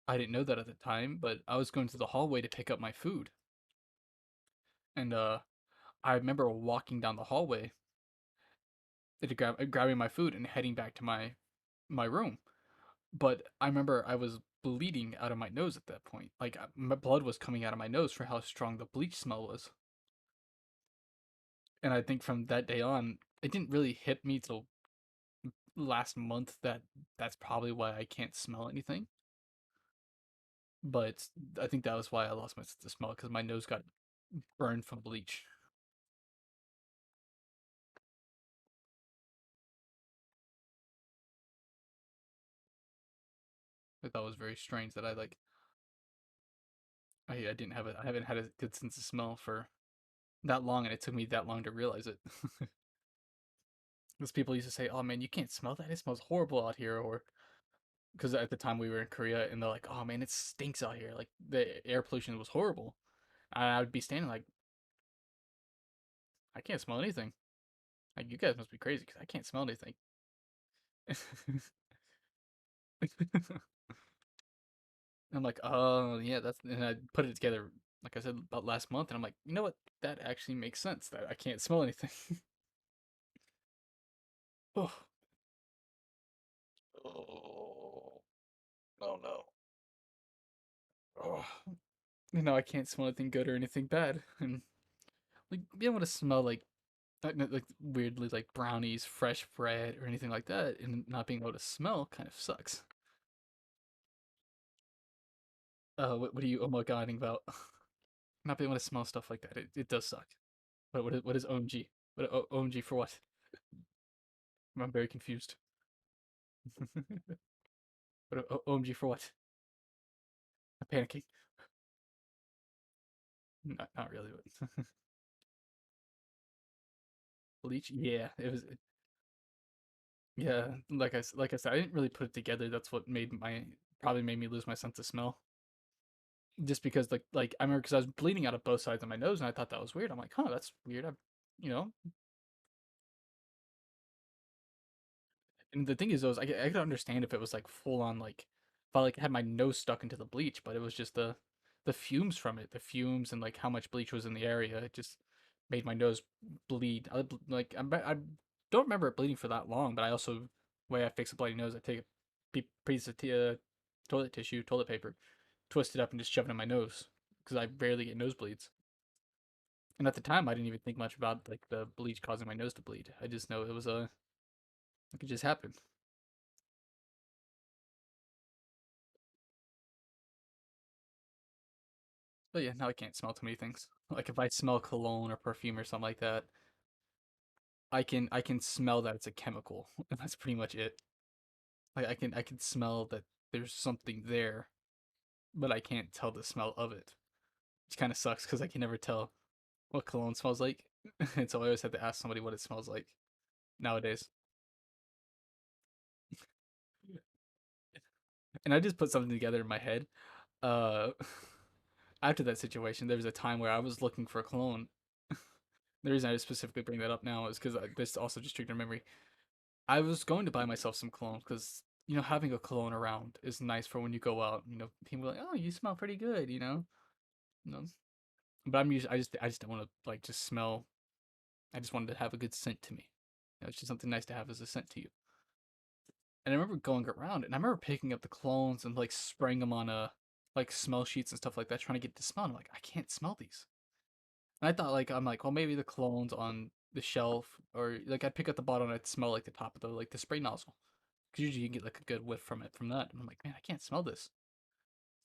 I didn't know that at the time, but I was going to the hallway to pick up my food, and I remember walking down the hallway to grabbing my food and heading back to my room. But I remember I was bleeding out of my nose at that point. Like my blood was coming out of my nose for how strong the bleach smell was. And I think from that day on, it didn't really hit me till last month that that's probably why I can't smell anything. but I think that was why I lost my sense of smell because my nose got burned from bleach. I thought it was very strange that I didn't have I haven't had a good sense of smell for that long, and it took me that long to realize it. Because people used to say, "Oh man, you can't smell that. It smells horrible out here," or because at the time we were in Korea, and they're like, "Oh man, it stinks out here. Like the air pollution was horrible." And I would be standing like, "I can't smell anything. Like you guys must be crazy because I can't smell anything." I'm like, "Oh yeah, that's," and I put it together, like I said about last month, and I'm like, you know what? That actually makes sense. That I can't smell anything. Oh, oh, oh no. Oh, I can't smell anything good or anything bad, and like being able to smell like weirdly like brownies, fresh bread, or anything like that, and not being able to smell kind of sucks. What are you oh my godding about? Not being able to smell stuff like that, it does suck. But what is OMG? OMG for what? I'm very confused. OMG for what? I'm panicking. Not really. But bleach? Yeah, it was. Yeah, like I said, I didn't really put it together. That's what made my probably made me lose my sense of smell. Just because like I remember because I was bleeding out of both sides of my nose, and I thought that was weird. I'm like, huh, that's weird. You know, and the thing is, though, is I could understand if it was like full on like if I like had my nose stuck into the bleach, but it was just the fumes from it, the fumes and like how much bleach was in the area. It just made my nose bleed. Like I don't remember it bleeding for that long, but I also the way I fix a bloody nose, I take a piece of toilet tissue, toilet paper, twist it up, and just shove it in my nose because I rarely get nosebleeds. And at the time, I didn't even think much about like the bleach causing my nose to bleed. I just know it was a like it just happened. But yeah, now I can't smell too many things. Like if I smell cologne or perfume or something like that, I can smell that it's a chemical, and that's pretty much it. Like I can smell that there's something there, but I can't tell the smell of it. Which kind of sucks because I can never tell what cologne smells like, and so I always have to ask somebody what it smells like nowadays. And I just put something together in my head. Uh, after that situation, there was a time where I was looking for a cologne. The reason I specifically bring that up now is because this also just triggered a memory. I was going to buy myself some cologne because having a cologne around is nice for when you go out. People are like, "Oh, you smell pretty good," You know. But I just don't want to like just smell. I just wanted to have a good scent to me. It's just something nice to have as a scent to you. And I remember going around and I remember picking up the colognes and like spraying them on like smell sheets and stuff like that, trying to get the smell. And I'm like, I can't smell these. And I thought I'm like, well, maybe the colognes on the shelf, or like I'd pick up the bottle and I'd smell like the top of the spray nozzle. Because usually you can get like a good whiff from it from that. And I'm like, man, I can't smell this.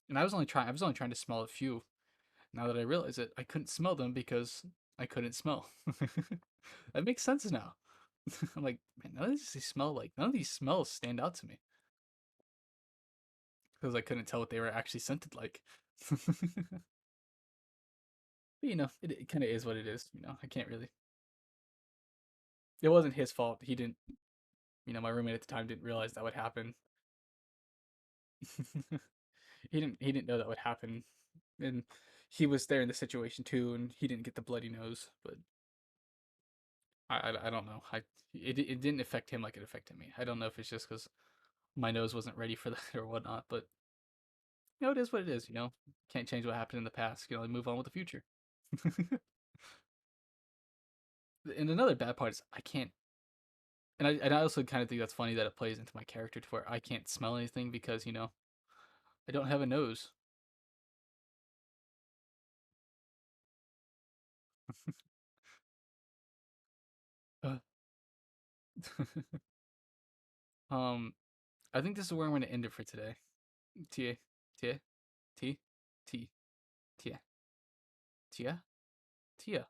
And I was only trying to smell a few. Now that I realize it, I couldn't smell them because I couldn't smell. That makes sense now. I'm like, man, none of these smells stand out to me because I couldn't tell what they were actually scented like. But it kind of is what it is. I can't really. It wasn't his fault. He didn't. My roommate at the time didn't realize that would happen. He didn't know that would happen, and he was there in the situation too, and he didn't get the bloody nose. But I don't know. It didn't affect him like it affected me. I don't know if it's just because my nose wasn't ready for that or whatnot, but it is what it is. Can't change what happened in the past. You can only move on with the future. And another bad part is I can't, and I also kind of think that's funny that it plays into my character to where I can't smell anything because I don't have a nose. Uh, um, I think this is where I'm going to end it for today. TA, TA. T, T, Tia, Tia, Tia.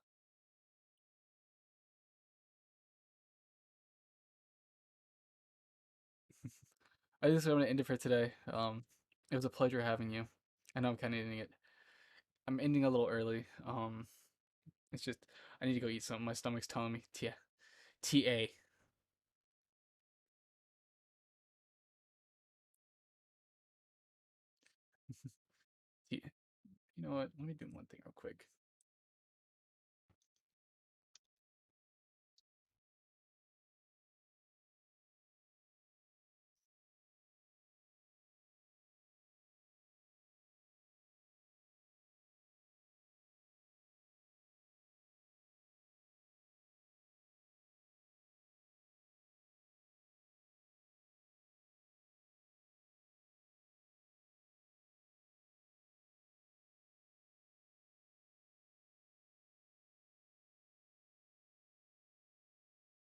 I just want to end it for today. It was a pleasure having you. I know I'm kind of ending it. I'm ending a little early. It's just I need to go eat something. My stomach's telling me Tia, T A. T. You know what? Let me do one thing real quick.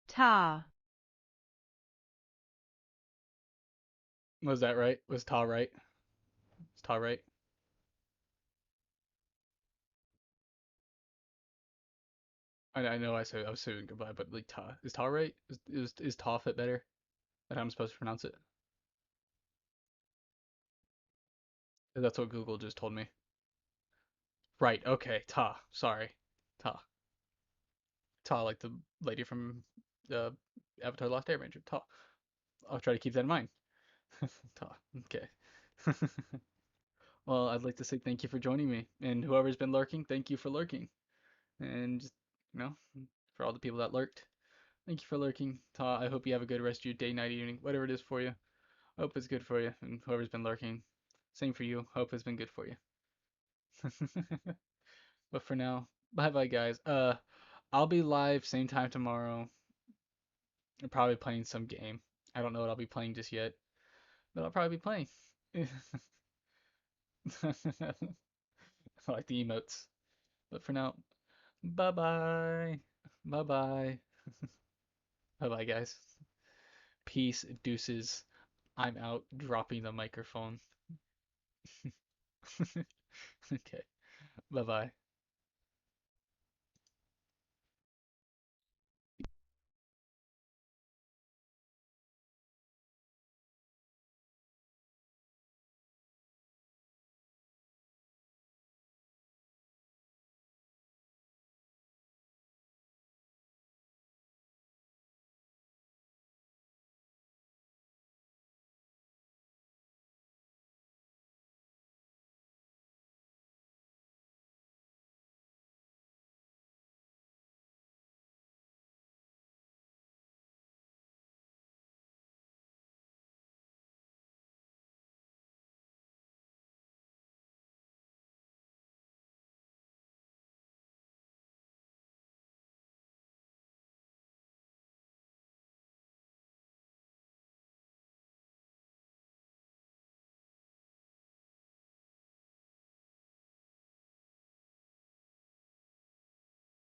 Ta. Was that right? Was Ta right? Was Ta right? I know I was saying goodbye, but like Ta is Ta right? Is Ta fit better? That how I'm supposed to pronounce it? 'Cause that's what Google just told me. Right. Okay. Ta. Sorry. Ta. Ta, like the lady from uh, Avatar: The Last Airbender. Ta. I'll try to keep that in mind. Ta. Okay. Well, I'd like to say thank you for joining me, and whoever's been lurking, thank you for lurking, and just you know, for all the people that lurked, thank you for lurking. Ta, I hope you have a good rest of your day, night, evening, whatever it is for you. I hope it's good for you, and whoever's been lurking, same for you. Hope it's been good for you. But for now, bye bye, guys. I'll be live same time tomorrow. I'm probably playing some game. I don't know what I'll be playing just yet, but I'll probably be playing. I like the emotes. But for now, bye bye. Bye bye. Bye bye, guys. Peace, deuces. I'm out dropping the microphone. Okay. Bye bye.